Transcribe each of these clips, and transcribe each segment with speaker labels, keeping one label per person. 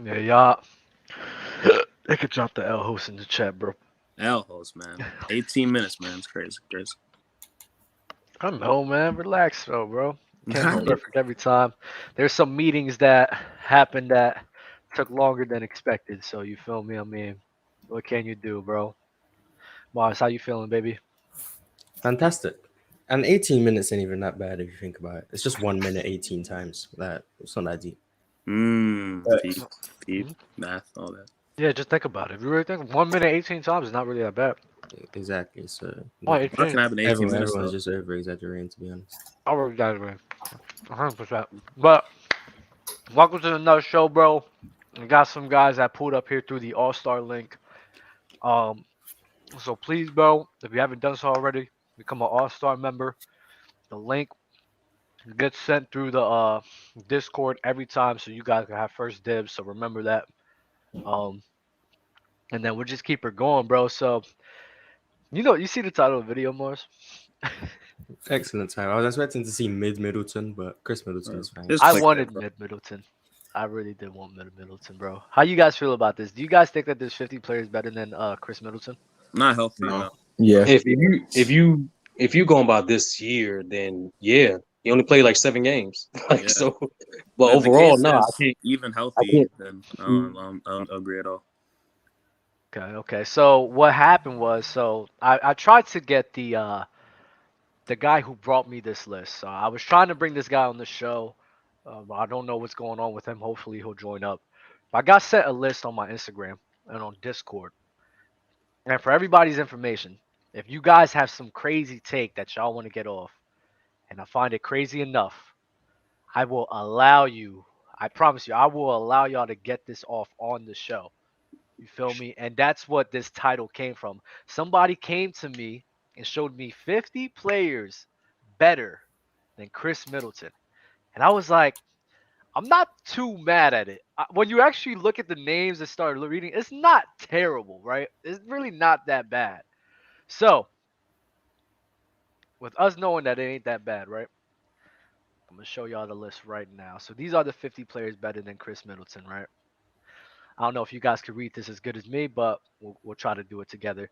Speaker 1: Yeah, y'all. They could drop the L host in the chat, bro.
Speaker 2: L host, man. 18 minutes, man. It's crazy, crazy.
Speaker 1: I know, man. Relax, though, bro. Can't be
Speaker 2: Alright.
Speaker 1: perfect every time. There's some meetings that happened that took longer than expected. So you feel me? I mean, what can you do, bro? Mars, how you feeling, baby?
Speaker 3: Fantastic. And 18 minutes ain't even that bad if you think about it. It's just 1 minute 18 times. It's not that deep.
Speaker 2: Peep, peep,
Speaker 1: Mhm.
Speaker 2: math, all that.
Speaker 1: Yeah, just think about it. If you really think 1 minute 18 times is not really that bad.
Speaker 3: Exactly. So
Speaker 1: Oh,
Speaker 2: A lot
Speaker 1: 18.
Speaker 2: can happen in 18 minutes,
Speaker 3: everyone's
Speaker 2: though.
Speaker 3: just over exaggerating, to be honest.
Speaker 1: I really got it, man. 100%. But welcome to another show, bro. We got some guys that pulled up here through the All Star link. Um, so please, bro, if you haven't done so already, become an All Star member. The link gets sent through the Discord every time, so you guys can have first dibs. So remember that. Um, and then we'll just keep her going, bro. So you see the title of the video, Mars.
Speaker 3: Excellent time. I was expecting to see Middleton, but Chris Middleton is fine.
Speaker 2: Just
Speaker 1: I
Speaker 2: click that,
Speaker 1: wanted
Speaker 2: bro.
Speaker 1: Middleton. I really did want Middleton, bro. How you guys feel about this? Do you guys think that there's 50 players better than Chris Middleton?
Speaker 2: Not healthy,
Speaker 4: No.
Speaker 2: no.
Speaker 5: Yeah.
Speaker 4: If you going about this year, then yeah, he only played like 7 games. Like
Speaker 2: Yeah.
Speaker 4: so, but
Speaker 2: But if the
Speaker 4: overall,
Speaker 2: case
Speaker 4: no,
Speaker 2: is even
Speaker 4: I
Speaker 2: healthy,
Speaker 4: can't.
Speaker 2: then I don't agree at all.
Speaker 1: Okay. So what happened was, so I tried to get the guy who brought me this list. So I was trying to bring this guy on the show. I don't know what's going on with him. Hopefully he'll join up. But I got sent a list on my Instagram and on Discord. And for everybody's information, if you guys have some crazy take that y'all want to get off, and I find it crazy enough, I will allow you. I promise you, I will allow y'all to get this off on the show. You feel me? And that's what this title came from. Somebody came to me and showed me 50 players better than Chris Middleton. And I was like, I'm not too mad at it. When you actually look at the names and start reading, it's not terrible, right? It's really not that bad. So, with us knowing that it ain't that bad, right? I'm going to show y'all the list right now. So, these are the 50 players better than Chris Middleton, right? I don't know if you guys could read this as good as me, but we'll try to do it together.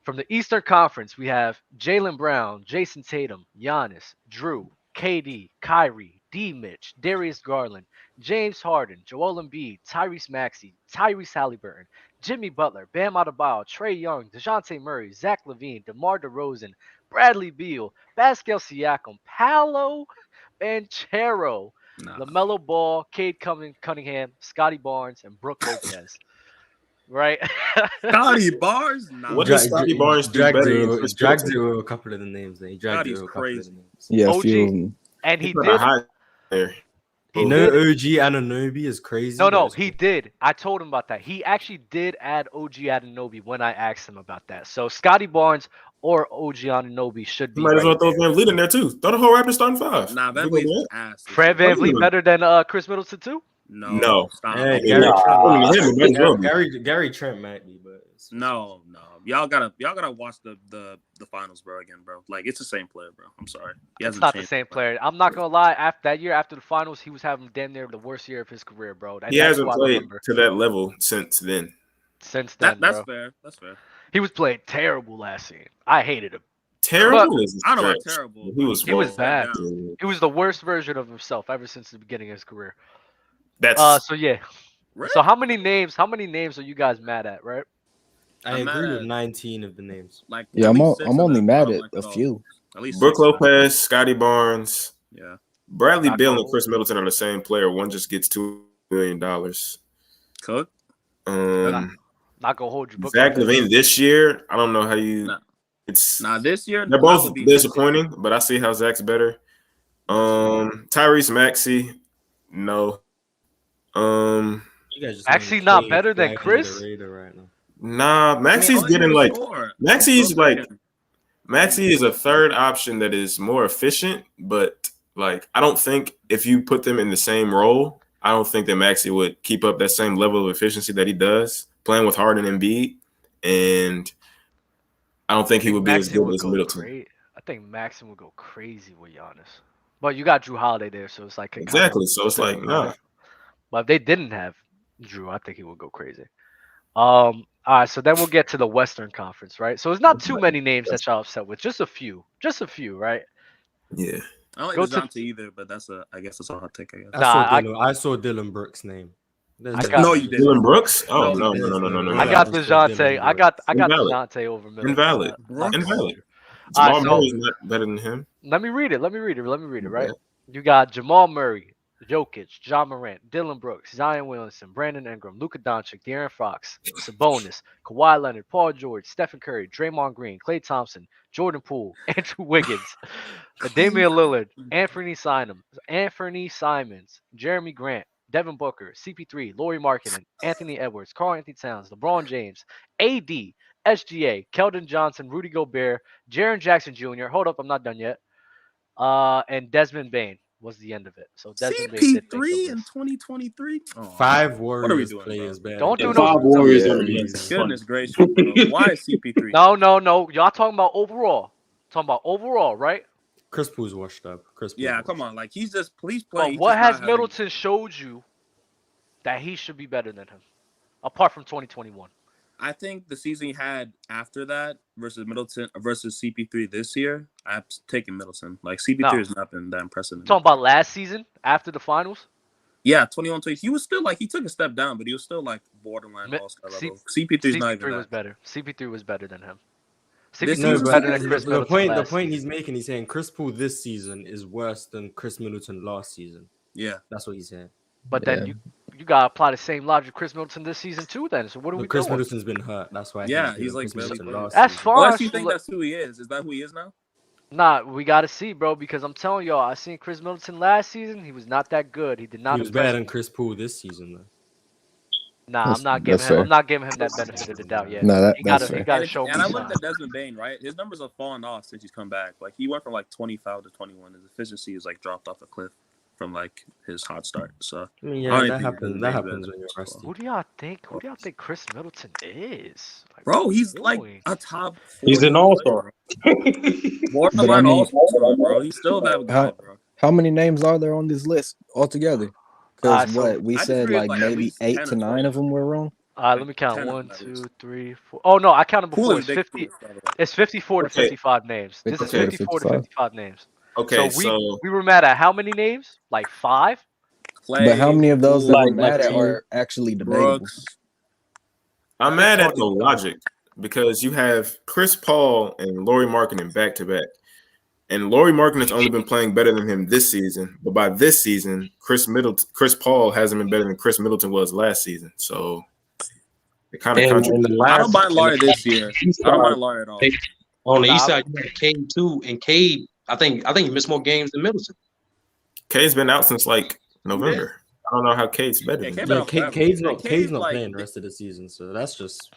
Speaker 1: From the Eastern Conference, we have Jaylen Brown, Jason Tatum, Giannis, Drew, KD, Kyrie, D. Mitch, Darius Garland, James Harden, Joel Embiid, Tyrese Maxey, Tyrese Halliburton, Jimmy Butler, Bam Adebayo, Trey Young, DeJounte Murray, Zach LaVine, DeMar DeRozan, Bradley Beal, Pascal Siakam, Paolo Banchero,
Speaker 2: Nah.
Speaker 1: LaMelo Ball, Cade Cunningham, Scotty Barnes, and Brooke Lopez. Right?
Speaker 2: Scotty Bars? Nah.
Speaker 4: What does Scotty Barnes do better than Chris
Speaker 3: Dragged
Speaker 4: Middleton?
Speaker 3: through a couple of the names. He dragged
Speaker 2: Scotty's
Speaker 3: through a couple of the
Speaker 2: crazy.
Speaker 3: names.
Speaker 5: Yeah, a few
Speaker 1: OG,
Speaker 5: of them.
Speaker 1: and
Speaker 4: He
Speaker 1: he
Speaker 4: put a
Speaker 1: did.
Speaker 4: high there.
Speaker 1: He
Speaker 3: No
Speaker 1: did.
Speaker 3: OG Anunoby is crazy.
Speaker 1: No,
Speaker 3: That is
Speaker 1: he
Speaker 3: cool.
Speaker 1: did. I told him about that. He actually did add OG Anunoby when I asked him about that. So Scotty Barnes or OG Anunoby should
Speaker 4: You
Speaker 1: be
Speaker 4: might as
Speaker 1: right
Speaker 4: well throw
Speaker 1: there.
Speaker 4: Van Vliet in there too. Throw the whole Raptors starting five.
Speaker 2: Nah,
Speaker 4: If we
Speaker 2: Van
Speaker 4: go
Speaker 2: Vliet's
Speaker 4: there.
Speaker 2: ass this
Speaker 1: Fred
Speaker 2: year.
Speaker 1: Van Vliet better than Chris Middleton too?
Speaker 2: No, stop.
Speaker 3: Hey,
Speaker 4: mean,
Speaker 3: Gary
Speaker 4: nah,
Speaker 3: Trent.
Speaker 4: I mean, him, it might as well be.
Speaker 3: Gary Trent might be, but
Speaker 2: No. Y'all gotta watch the finals, bro, again, bro. Like it's the same player, bro. I'm sorry. He
Speaker 1: It's
Speaker 2: hasn't
Speaker 1: not the
Speaker 2: changed.
Speaker 1: same player. I'm not gonna lie. After that year, after the finals, he was having damn near the worst year of his career, bro. And
Speaker 4: He
Speaker 1: that's who
Speaker 4: hasn't
Speaker 1: I
Speaker 4: played
Speaker 1: remember
Speaker 4: to that level since then.
Speaker 1: since then,
Speaker 2: That's
Speaker 1: bro.
Speaker 2: fair. That's fair.
Speaker 1: He was playing terrible last season. I hated him.
Speaker 4: Terrible is a
Speaker 2: I don't know about
Speaker 4: stretch.
Speaker 2: terrible.
Speaker 4: He was
Speaker 1: He was
Speaker 4: wrong.
Speaker 1: bad.
Speaker 2: Down.
Speaker 1: He was the worst version of himself ever since the beginning of his career.
Speaker 4: That's
Speaker 1: So yeah.
Speaker 2: Really?
Speaker 1: So how many names are you guys mad at, right?
Speaker 3: I
Speaker 2: I'm
Speaker 3: agree
Speaker 2: mad
Speaker 3: with
Speaker 2: at-
Speaker 3: 19 of the names.
Speaker 2: Like
Speaker 5: Yeah,
Speaker 2: at
Speaker 5: I'm
Speaker 2: least 6
Speaker 5: I'm
Speaker 2: of
Speaker 5: only
Speaker 2: them, I
Speaker 5: mad
Speaker 2: don't
Speaker 5: at
Speaker 2: like
Speaker 5: a
Speaker 2: at all.
Speaker 5: few.
Speaker 2: At least
Speaker 4: Brooke
Speaker 2: 6 of them.
Speaker 4: Lopez, Scotty Barnes,
Speaker 2: Yeah.
Speaker 4: Bradley
Speaker 1: Not
Speaker 4: Beal,
Speaker 1: gonna
Speaker 4: and Chris Middleton are the same player. One just gets $2 million.
Speaker 2: Cook?
Speaker 1: not gonna hold you. Book
Speaker 4: Zach
Speaker 1: Lopez.
Speaker 4: LaVine this year, I don't know how you.
Speaker 2: Nah.
Speaker 4: It's
Speaker 2: Nah, this year
Speaker 4: they're
Speaker 2: not
Speaker 4: both
Speaker 2: Levine,
Speaker 4: disappointing, but I see how Zach's better. Tyrese Maxey, no.
Speaker 3: You guys just
Speaker 1: Actually
Speaker 3: want
Speaker 1: not
Speaker 3: Cade
Speaker 1: better than
Speaker 3: flying under
Speaker 1: Chris?
Speaker 3: the radar right now.
Speaker 4: Nah,
Speaker 2: I mean,
Speaker 4: Maxey's
Speaker 2: all he
Speaker 4: getting
Speaker 2: did was
Speaker 4: like
Speaker 2: score.
Speaker 4: Maxey's
Speaker 2: I'm still
Speaker 4: like
Speaker 2: saying-
Speaker 4: Maxey is a third option that is more efficient, but like I don't think if you put them in the same role, I don't think that Maxey would keep up that same level of efficiency that he does playing with Harden and Embiid, and I don't think he would be as good as Middleton.
Speaker 1: I think Maxim would go crazy with Giannis. But you got Drew Holiday there, so it's like
Speaker 4: Exactly. So it's like, nah.
Speaker 1: But if they didn't have Drew, I think he would go crazy. All right, so then we'll get to the Western Conference, right? So it's not too many names that y'all upset with, just a few, right?
Speaker 4: Yeah.
Speaker 2: I don't
Speaker 1: Go
Speaker 2: like
Speaker 1: to
Speaker 2: DeJounte either, but I guess that's a hot take. I guess.
Speaker 1: Nah,
Speaker 3: I saw Dylan Brooks' name.
Speaker 1: I got-
Speaker 2: No, you didn't.
Speaker 4: Dylan Brooks? Oh
Speaker 2: No,
Speaker 4: no.
Speaker 1: I got DeJounte. I got
Speaker 4: Invalid.
Speaker 1: DeJounte over Middleton.
Speaker 4: Invalid.
Speaker 1: Not gonna hold
Speaker 4: Invalid.
Speaker 1: you. All
Speaker 4: Jamal
Speaker 1: right, so
Speaker 4: Murray's not better than him.
Speaker 1: let me read it. Right?
Speaker 4: Okay.
Speaker 1: You got Jamal Murray, Jokic, John Morant, Dylan Brooks, Zion Williamson, Brandon Ingram, Luka Doncic, De'Aaron Fox, Sabonis, Kawhi Leonard, Paul George, Stephen Curry, Draymond Green, Klay Thompson, Jordan Poole, Andrew Wiggins, Damian Lillard, Anthony Simons, Jeremy Grant, Devin Booker, CP3, Laurie Markkinen, Anthony Edwards, Karl Anthony Towns, LeBron James, AD, SGA, Keldon Johnson, Rudy Gobert, Jaren Jackson Jr. Hold up, I'm not done yet. And Desmond Bain was the end of it. So Desmond Bain did make the
Speaker 2: CP3 in
Speaker 1: list.
Speaker 2: 2023.
Speaker 3: 5
Speaker 2: What are we
Speaker 3: Warriors
Speaker 2: doing,
Speaker 3: players
Speaker 2: bro?
Speaker 3: better.
Speaker 1: Don't
Speaker 3: than
Speaker 1: do no-
Speaker 5: Five Warriors
Speaker 6: Yeah.
Speaker 5: on the list.
Speaker 2: Goodness gracious, bro. Why is CP3?
Speaker 1: No. Y'all talking about overall. Right?
Speaker 3: Chris Paul's washed up.
Speaker 2: Yeah, come on. Like he's just please play.
Speaker 1: But
Speaker 2: He's
Speaker 1: what
Speaker 2: just
Speaker 1: has
Speaker 2: not having-
Speaker 1: Middleton showed you that he should be better than him? Apart from 2021.
Speaker 2: I think the season he had after that versus Middleton versus CP3 this year, I'm taking Middleton. Like CP3
Speaker 1: No.
Speaker 2: has not been that impressive.
Speaker 1: Talking about last season after the finals.
Speaker 2: Yeah, 21 20. He was still like he took a step down, but he was still like borderline
Speaker 1: Mi-
Speaker 2: all-star
Speaker 1: C-
Speaker 2: level. CP3 is not even
Speaker 1: CP3 was
Speaker 2: that.
Speaker 1: better. CP3 was better than him.
Speaker 2: This
Speaker 1: CP3
Speaker 3: No,
Speaker 1: was
Speaker 2: season-
Speaker 1: better than Chris
Speaker 3: the
Speaker 1: Middleton.
Speaker 3: point
Speaker 1: last
Speaker 3: he's
Speaker 1: season.
Speaker 3: making, he's saying Chris Paul this season is worse than Chris Middleton last season.
Speaker 2: Yeah.
Speaker 3: That's what he's saying.
Speaker 1: But then
Speaker 6: Yeah.
Speaker 1: you gotta apply the same logic to Chris Middleton this season too. Then so what are we
Speaker 3: But Chris
Speaker 1: doing?
Speaker 3: Middleton's been hurt. That's why.
Speaker 2: Yeah,
Speaker 3: better
Speaker 2: he's
Speaker 3: than
Speaker 2: like
Speaker 3: Chris
Speaker 2: barely
Speaker 3: Middleton
Speaker 2: played.
Speaker 3: last
Speaker 1: That's
Speaker 3: season.
Speaker 1: fine.
Speaker 2: Unless you
Speaker 1: so
Speaker 2: think
Speaker 1: look-
Speaker 2: that's who he is. Is that who he is now?
Speaker 1: Nah, we gotta see, bro, because I'm telling y'all, I seen Chris Middleton last season. He was not that good. He did not
Speaker 3: He was
Speaker 1: impress
Speaker 3: better
Speaker 1: me.
Speaker 3: than Chris Paul this season, though.
Speaker 1: Nah,
Speaker 6: That's-
Speaker 1: I'm not giving
Speaker 6: that's
Speaker 1: him.
Speaker 6: fair.
Speaker 1: I'm not giving him that benefit of the doubt yet.
Speaker 6: No,
Speaker 1: he
Speaker 6: that's
Speaker 1: gotta
Speaker 6: fair.
Speaker 1: show me
Speaker 2: And I
Speaker 1: something.
Speaker 2: looked at Desmond Bain, right? His numbers have fallen off since he's come back. Like he went from like 25 to 21. His efficiency is like dropped off a cliff from like his hot start. So
Speaker 3: I mean,
Speaker 2: I
Speaker 3: yeah,
Speaker 2: don't
Speaker 3: that
Speaker 2: even think
Speaker 3: happens.
Speaker 2: Desmond
Speaker 3: That
Speaker 2: Bain's
Speaker 3: happens
Speaker 2: better
Speaker 3: when you're
Speaker 2: than
Speaker 3: rusty.
Speaker 1: Who do y'all think? Who do y'all think Chris Middleton is? Like,
Speaker 2: bro,
Speaker 1: what
Speaker 2: he's
Speaker 1: are we
Speaker 2: like
Speaker 1: doing?
Speaker 2: a top.
Speaker 5: He's an
Speaker 2: 40
Speaker 5: all-star.
Speaker 2: Borderline
Speaker 6: But I mean-
Speaker 2: all-star, bro. He's still that guy, bro.
Speaker 6: How many names are there on this list altogether? Because
Speaker 1: So
Speaker 6: what we
Speaker 2: I
Speaker 6: said,
Speaker 2: disagree with,
Speaker 6: like
Speaker 2: like, at
Speaker 6: maybe
Speaker 2: least
Speaker 6: 8
Speaker 2: 10
Speaker 6: to
Speaker 2: or
Speaker 6: 9
Speaker 2: 12.
Speaker 6: of them were wrong.
Speaker 1: Let me count.
Speaker 2: 10 of
Speaker 1: 1,
Speaker 2: them at
Speaker 1: 2,
Speaker 2: least.
Speaker 1: 3, 4. Oh no, I counted
Speaker 2: Poole
Speaker 1: before.
Speaker 2: is
Speaker 1: It's 50.
Speaker 2: ridiculous, by the way.
Speaker 1: It's 54 to
Speaker 4: Okay.
Speaker 1: 55 names. This is
Speaker 6: 54 to
Speaker 1: 54 to
Speaker 6: 55.
Speaker 1: 55 names.
Speaker 4: Okay,
Speaker 1: So we were mad at how many names? Like 5.
Speaker 2: Clay,
Speaker 6: But how many of those that
Speaker 2: Poole,
Speaker 6: we're
Speaker 5: Like
Speaker 6: mad at
Speaker 5: two.
Speaker 6: are actually debatable?
Speaker 2: Brooks.
Speaker 4: I'm mad at the logic because you have Chris Paul and Laurie Markkinen back to back. And Laurie Markkinen's only been playing better than him this season. But by this season, Chris Paul hasn't been better than Chris Middleton was last season. So it kind of
Speaker 5: And
Speaker 4: contradicts.
Speaker 5: in the
Speaker 2: I
Speaker 5: last,
Speaker 2: don't mind Laurie this year.
Speaker 5: East
Speaker 2: I don't
Speaker 5: side,
Speaker 2: mind Laurie at all.
Speaker 5: on the east
Speaker 1: Nah,
Speaker 5: side, you had Cade too, and Cade, I think he missed more games than Middleton.
Speaker 4: K's been out since like November. I don't know how Kate's better
Speaker 2: Yeah,
Speaker 4: than
Speaker 2: Cade
Speaker 4: him.
Speaker 2: been
Speaker 3: Yeah,
Speaker 2: out forever.
Speaker 3: Cade's
Speaker 2: And
Speaker 3: not
Speaker 2: Cade's like-
Speaker 3: playing the rest of the season, so that's just.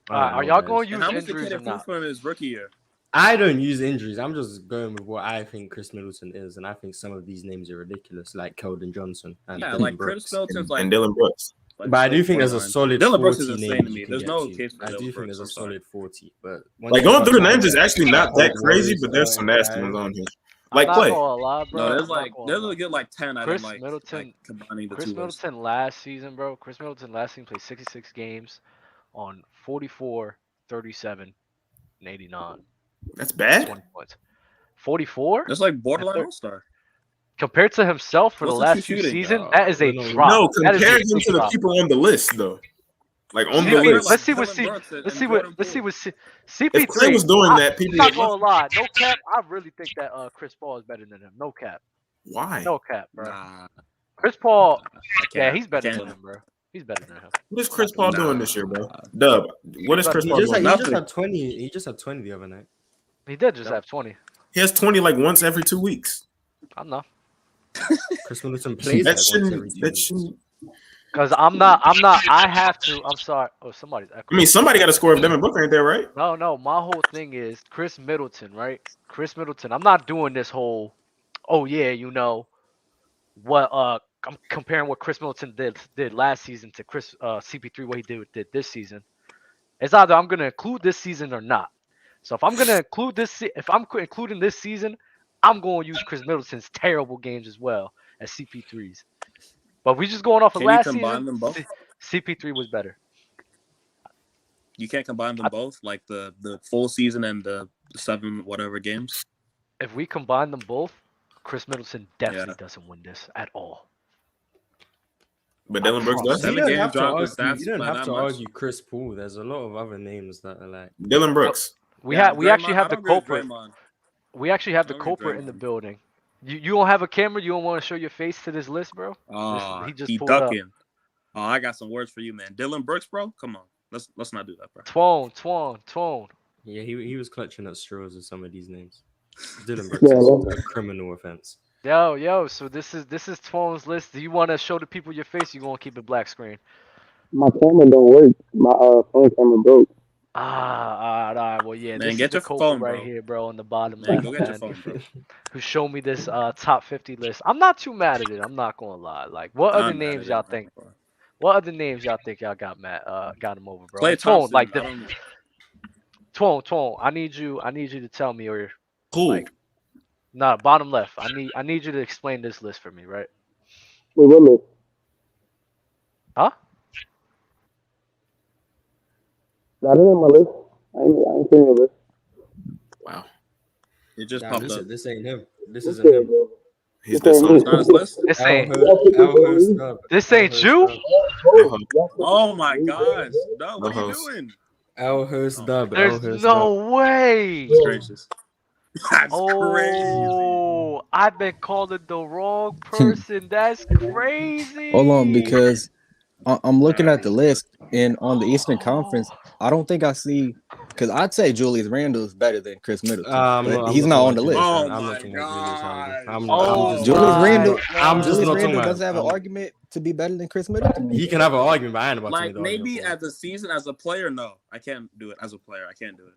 Speaker 1: Are y'all going to
Speaker 2: And
Speaker 1: use
Speaker 2: how much did
Speaker 1: injuries
Speaker 2: Cade
Speaker 1: or
Speaker 2: improve
Speaker 1: not?
Speaker 2: from his rookie year?
Speaker 3: I don't use injuries. I'm just going with what I think Chris Middleton is, and I think some of these names are ridiculous, like Keldon Johnson and
Speaker 2: Yeah,
Speaker 3: Dylan
Speaker 2: like
Speaker 3: Brooks.
Speaker 2: Chris Middleton's like.
Speaker 4: And Dylan Brooks.
Speaker 2: like
Speaker 3: But I do think there's a
Speaker 2: borderline.
Speaker 3: solid
Speaker 2: Dylan Brooks
Speaker 3: 40
Speaker 2: is insane
Speaker 3: names
Speaker 2: to me.
Speaker 3: you can
Speaker 2: There's
Speaker 3: get
Speaker 2: no
Speaker 3: to.
Speaker 2: case for
Speaker 3: I
Speaker 2: Dylan
Speaker 3: do think
Speaker 2: Brooks,
Speaker 3: there's a
Speaker 2: I'm sorry.
Speaker 3: solid 40. But
Speaker 4: Like going through the names is actually not that crazy, but there's some nasty ones on here. Like
Speaker 1: I'm
Speaker 4: Clay.
Speaker 1: not gonna lie, bro.
Speaker 2: No, there's
Speaker 1: I'm not
Speaker 2: like
Speaker 1: gonna
Speaker 2: there's
Speaker 1: lie.
Speaker 2: a good like 10 out
Speaker 1: Chris
Speaker 2: of like
Speaker 1: Middleton-
Speaker 2: combining the
Speaker 1: Chris
Speaker 2: two lists.
Speaker 1: Middleton last season, bro. Chris Middleton last season played 66 games on 44, 37, and 89.
Speaker 4: That's bad.
Speaker 1: 20 points. 44
Speaker 2: That's like borderline
Speaker 1: Third-
Speaker 2: all star.
Speaker 1: compared to himself for
Speaker 2: What's
Speaker 1: the
Speaker 2: the
Speaker 1: last
Speaker 2: true
Speaker 1: two
Speaker 2: shooting?
Speaker 1: seasons. That is a
Speaker 3: No,
Speaker 1: drop.
Speaker 4: No,
Speaker 1: That is a
Speaker 4: compare him
Speaker 1: big
Speaker 4: to the
Speaker 1: drop.
Speaker 4: people on the list, though. Like on
Speaker 2: Yeah,
Speaker 4: the
Speaker 2: you're
Speaker 4: list.
Speaker 2: like
Speaker 1: Let's see what
Speaker 2: Dylan
Speaker 1: C.
Speaker 2: Brooks and-
Speaker 1: Let's
Speaker 2: and
Speaker 1: see what.
Speaker 2: Jordan
Speaker 1: Let's see
Speaker 2: Poole.
Speaker 1: what
Speaker 4: If
Speaker 1: CP3
Speaker 4: Clay was doing that, people
Speaker 1: I'm not
Speaker 4: would
Speaker 1: gonna
Speaker 4: love-
Speaker 1: lie. No cap. I really think that Chris Paul is better than him. No cap.
Speaker 4: Why?
Speaker 1: No cap, bro.
Speaker 2: Nah,
Speaker 1: Chris Paul.
Speaker 2: I
Speaker 1: Yeah,
Speaker 2: can't-
Speaker 1: he's better
Speaker 2: can't.
Speaker 1: than him, bro. He's better than him.
Speaker 4: What is Chris Paul
Speaker 2: Nah.
Speaker 4: doing this year, bro? Dub, what is Chris
Speaker 3: he
Speaker 4: Paul
Speaker 3: just,
Speaker 4: doing?
Speaker 3: had, he just
Speaker 2: Nothing.
Speaker 3: had 20. He just had 20 the other night.
Speaker 1: He did just have 20.
Speaker 4: He has 20 like once every 2 weeks.
Speaker 1: I know.
Speaker 3: Chris Middleton plays
Speaker 4: That
Speaker 3: like once every
Speaker 4: shouldn't.
Speaker 3: 2
Speaker 4: That
Speaker 3: weeks.
Speaker 4: shouldn't.
Speaker 1: Cause I'm not. I have to. I'm sorry. Oh, somebody's
Speaker 4: I
Speaker 1: echoing.
Speaker 4: mean, somebody got to score if Devin Booker ain't there, right?
Speaker 1: No. My whole thing is Chris Middleton, right? Chris Middleton. I'm not doing this whole. Oh yeah, you know what? I'm comparing what Chris Middleton did last season to Chris CP3 what he did this season. It's either I'm gonna include this season or not. So if I'm gonna include this, if I'm including this season, I'm going to use Chris Middleton's terrible games as well as CP3's. But we just going off of
Speaker 2: Can you
Speaker 1: last
Speaker 2: combine
Speaker 1: season.
Speaker 2: them both?
Speaker 1: CP3 was better.
Speaker 2: You can't combine them both, like the full season and the 7 whatever games.
Speaker 1: If we combine them both, Chris Middleton definitely
Speaker 2: Yeah.
Speaker 1: doesn't win this at all.
Speaker 4: But
Speaker 1: I
Speaker 4: Dylan Brooks
Speaker 1: promise.
Speaker 4: does.
Speaker 3: You
Speaker 2: 7
Speaker 3: don't
Speaker 2: games
Speaker 3: have to
Speaker 2: dropped his
Speaker 3: argue.
Speaker 2: stats
Speaker 3: You don't
Speaker 2: by
Speaker 3: have
Speaker 2: that
Speaker 3: to
Speaker 2: much.
Speaker 3: argue Chris Paul. There's a lot of other names that are like.
Speaker 4: Dylan Brooks.
Speaker 1: We
Speaker 2: Yeah,
Speaker 1: we actually
Speaker 2: Draymond-
Speaker 1: have
Speaker 2: I
Speaker 1: the
Speaker 2: don't agree with
Speaker 1: culprit.
Speaker 2: Draymond.
Speaker 1: We actually have the
Speaker 2: I don't agree with
Speaker 1: culprit in the
Speaker 2: Draymond.
Speaker 1: building. You don't have a camera? You don't want to show your face to this list, bro?
Speaker 2: Oh,
Speaker 1: he just
Speaker 2: he
Speaker 1: pulled up.
Speaker 2: ducking. Oh, I got some words for you, man. Dylan Brooks, bro. Come on, let's not do that, bro.
Speaker 1: Twan.
Speaker 3: Yeah, he was clutching at straws with some of these names. Dylan Brooks
Speaker 6: Yeah,
Speaker 3: is a criminal offense.
Speaker 1: Yo. So this is Twan's list. Do you want to show the people your face? You gonna keep it black screen?
Speaker 6: my camera don't work. My phone camera broke.
Speaker 1: All right. Well, yeah,
Speaker 2: Man,
Speaker 1: this is
Speaker 2: get
Speaker 1: the
Speaker 2: your
Speaker 1: culprit
Speaker 2: phone,
Speaker 1: right
Speaker 2: bro.
Speaker 1: here, bro, on the bottom
Speaker 2: Man,
Speaker 1: left
Speaker 2: go get your
Speaker 1: hand,
Speaker 2: phone, bro.
Speaker 1: who showed me this top 50 list. I'm not too mad at it. I'm not gonna lie. Like, what other
Speaker 2: I'm mad
Speaker 1: names
Speaker 2: at
Speaker 1: y'all
Speaker 2: it,
Speaker 1: think?
Speaker 2: bro.
Speaker 1: What other names y'all think y'all got him over, bro?
Speaker 2: Klay
Speaker 1: And Twan,
Speaker 2: Thompson.
Speaker 1: like
Speaker 2: I
Speaker 1: the
Speaker 2: don't.
Speaker 1: Twan, I need you to tell me, or
Speaker 4: Who?
Speaker 1: like, nah, bottom left. I need you to explain this list for me, right?
Speaker 6: Wait, what list?
Speaker 1: Huh?
Speaker 6: That isn't my list. I ain't seen your list.
Speaker 4: Wow.
Speaker 2: It just
Speaker 3: Nah,
Speaker 2: popped up.
Speaker 3: this ain't him. This isn't
Speaker 6: Okay,
Speaker 3: him.
Speaker 6: bro.
Speaker 4: He's
Speaker 6: Okay,
Speaker 4: this
Speaker 6: me.
Speaker 4: on.
Speaker 2: It's not his list.
Speaker 1: This
Speaker 3: Al
Speaker 1: ain't
Speaker 3: Hurst Dub.
Speaker 1: this
Speaker 3: Al
Speaker 1: ain't
Speaker 3: Hurst
Speaker 1: you.
Speaker 3: Dub.
Speaker 2: Oh my gosh, no! What
Speaker 4: No
Speaker 2: are you
Speaker 4: host.
Speaker 2: doing?
Speaker 3: Al Hurst
Speaker 2: Oh,
Speaker 3: Dub. Al
Speaker 1: There's
Speaker 3: Hurst
Speaker 1: no way.
Speaker 2: That's gracious. That's crazy.
Speaker 1: Oh, I've been calling the wrong person. That's crazy.
Speaker 6: Hold on, because I'm looking at the
Speaker 2: Nice.
Speaker 6: list, and on the Eastern Conference, I don't think I see. Because I'd say Julius Randle is better than Chris Middleton, but he's not on the list.
Speaker 2: Oh
Speaker 3: I'm not
Speaker 2: my
Speaker 3: talking about Julius Randle.
Speaker 2: gosh.
Speaker 1: Oh
Speaker 3: just
Speaker 6: Julius
Speaker 1: my
Speaker 6: Randle,
Speaker 3: I'm just
Speaker 6: Julius
Speaker 3: not talking
Speaker 6: Randle
Speaker 3: about
Speaker 6: doesn't have an
Speaker 3: him.
Speaker 6: argument to be better than Chris Middleton.
Speaker 3: He can have an argument, but I ain't about to
Speaker 2: Like
Speaker 3: make the argument
Speaker 2: maybe
Speaker 3: for him.
Speaker 2: as a season, as a player, no, I can't do it. As a player, I can't do it.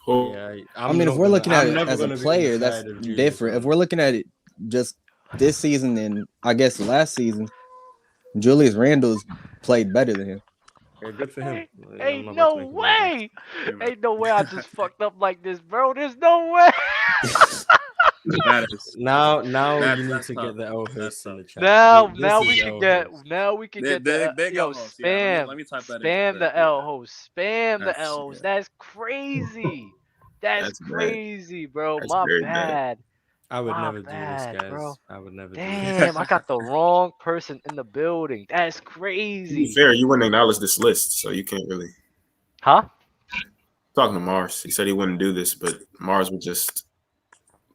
Speaker 4: Who?
Speaker 3: Yeah,
Speaker 6: I mean, if we're looking at
Speaker 3: I'm
Speaker 6: it
Speaker 3: never
Speaker 6: as a
Speaker 3: gonna be on the
Speaker 6: player, that's
Speaker 3: side of Julius
Speaker 6: different. If
Speaker 3: Randle.
Speaker 6: we're looking at it just this season and I guess last season, Julius Randle's played better than him.
Speaker 3: Yeah, good for him. I'm
Speaker 1: Ain't
Speaker 3: not about to
Speaker 1: no
Speaker 3: make an argument.
Speaker 1: way.
Speaker 2: Amen.
Speaker 1: Ain't no way I just fucked up like this, bro. There's no way.
Speaker 2: That is
Speaker 3: Now
Speaker 2: That's-
Speaker 3: you need
Speaker 2: that's
Speaker 3: to
Speaker 2: tough.
Speaker 3: get the L
Speaker 2: That's
Speaker 3: host in
Speaker 2: tough.
Speaker 3: the chat.
Speaker 1: Now
Speaker 3: This is L host.
Speaker 1: we could
Speaker 2: Big-
Speaker 1: get the
Speaker 2: big
Speaker 1: yo
Speaker 2: L host. Yeah, let me type that in.
Speaker 1: spam the
Speaker 2: Yeah.
Speaker 1: L host. Spam the
Speaker 2: That's-
Speaker 1: L host.
Speaker 2: yeah.
Speaker 1: That's crazy. That's
Speaker 4: That's bad.
Speaker 1: crazy, bro.
Speaker 4: That's
Speaker 1: My
Speaker 4: very bad.
Speaker 1: bad.
Speaker 3: I would
Speaker 1: My
Speaker 3: never do this,
Speaker 1: bad,
Speaker 3: guys.
Speaker 1: bro.
Speaker 3: I would never do this.
Speaker 1: Damn, I got the wrong person in the building. That's
Speaker 4: To be
Speaker 1: crazy.
Speaker 4: fair, you wouldn't acknowledge this list, so you can't really.
Speaker 1: Huh?
Speaker 4: Talking to Mars, he said he wouldn't do this, but Mars would just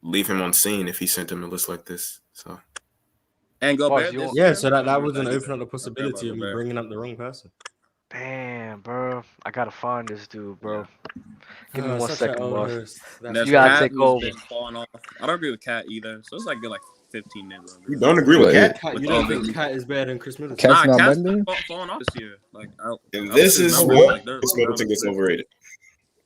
Speaker 4: leave him on scene if he sent him a list like this. So
Speaker 2: And
Speaker 1: Bars,
Speaker 2: Gobert
Speaker 1: you
Speaker 2: this
Speaker 1: want-
Speaker 3: Yeah,
Speaker 2: year?
Speaker 3: so that
Speaker 2: I
Speaker 3: wouldn't
Speaker 2: agree
Speaker 3: open up the
Speaker 2: about
Speaker 3: possibility of me
Speaker 2: Gobert.
Speaker 3: bringing up the wrong person.
Speaker 1: Damn, bro. I gotta find this dude, bro. Give me 1
Speaker 3: Such a
Speaker 1: second,
Speaker 3: L
Speaker 1: boss.
Speaker 3: host.
Speaker 2: There's
Speaker 1: You gotta
Speaker 2: Cat
Speaker 1: take
Speaker 2: who's
Speaker 1: over.
Speaker 2: been falling off. I don't agree with Cat either. So it's like good, like 15 names.
Speaker 4: you don't agree with
Speaker 6: But
Speaker 4: Cat?
Speaker 3: Cat,
Speaker 2: With
Speaker 3: you
Speaker 2: all
Speaker 3: don't think
Speaker 2: the-
Speaker 3: Cat is better than Chris Middleton?
Speaker 6: Cat's not
Speaker 2: Cat's
Speaker 6: better than him?
Speaker 2: falling off this year. Like,
Speaker 4: And this is
Speaker 2: numbers,
Speaker 4: what
Speaker 2: like, they're
Speaker 4: Chris Middleton gets overrated.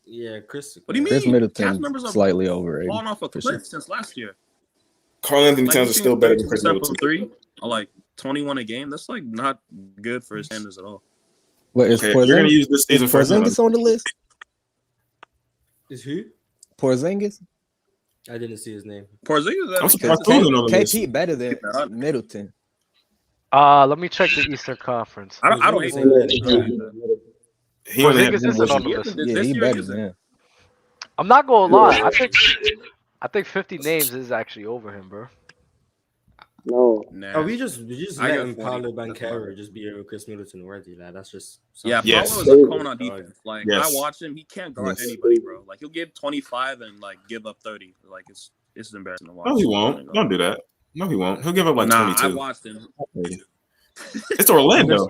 Speaker 3: Yeah, Chris.
Speaker 2: What do you
Speaker 6: Chris
Speaker 2: mean? Cat's
Speaker 6: Middleton
Speaker 2: numbers are
Speaker 6: slightly overrated.
Speaker 2: falling off a
Speaker 6: for
Speaker 2: cliff
Speaker 6: sure.
Speaker 2: since last year.
Speaker 4: Carl Anthony
Speaker 2: Like,
Speaker 4: Towns is still better than Chris
Speaker 2: 32%
Speaker 4: Middleton.
Speaker 2: from 3, or like 21 a game. That's like not good for his standards at all.
Speaker 6: What is
Speaker 4: Okay, you're gonna use this season for
Speaker 6: Porzingis on the list?
Speaker 3: Is who?
Speaker 6: Porzingis?
Speaker 3: I didn't see his name.
Speaker 2: Porzingis,
Speaker 4: I'm
Speaker 2: is
Speaker 4: surprised Cooling on the list.
Speaker 6: KP better than Middleton.
Speaker 1: Let me check the Eastern Conference.
Speaker 2: I don't hate
Speaker 3: Porzingis
Speaker 2: that.
Speaker 4: He only had
Speaker 1: Porzingis
Speaker 4: one
Speaker 1: isn't on the
Speaker 4: more
Speaker 1: list.
Speaker 6: Yeah,
Speaker 2: This
Speaker 6: he
Speaker 2: year
Speaker 6: better
Speaker 2: isn't.
Speaker 6: than him.
Speaker 1: I'm not gonna lie. I think 50 names is actually over him, bro.
Speaker 6: No.
Speaker 2: Nah.
Speaker 3: Oh, we just
Speaker 2: I
Speaker 3: let
Speaker 2: got
Speaker 3: him
Speaker 2: 40.
Speaker 3: Paolo
Speaker 2: That's
Speaker 3: Banchero
Speaker 2: fine.
Speaker 3: just be over Chris Middleton already. Like that's just
Speaker 2: Yeah,
Speaker 4: Yes.
Speaker 2: Paolo is a cone on defense. Like
Speaker 4: Yes.
Speaker 2: I watch him, he can't guard
Speaker 4: Yes.
Speaker 2: anybody, bro. Like he'll give 25 and like give up 30. Like it's embarrassing to watch.
Speaker 4: No, he won't. Don't do that. No, he won't. He'll give up like
Speaker 2: Nah, I
Speaker 4: 22.
Speaker 2: watched him.
Speaker 4: It's Orlando.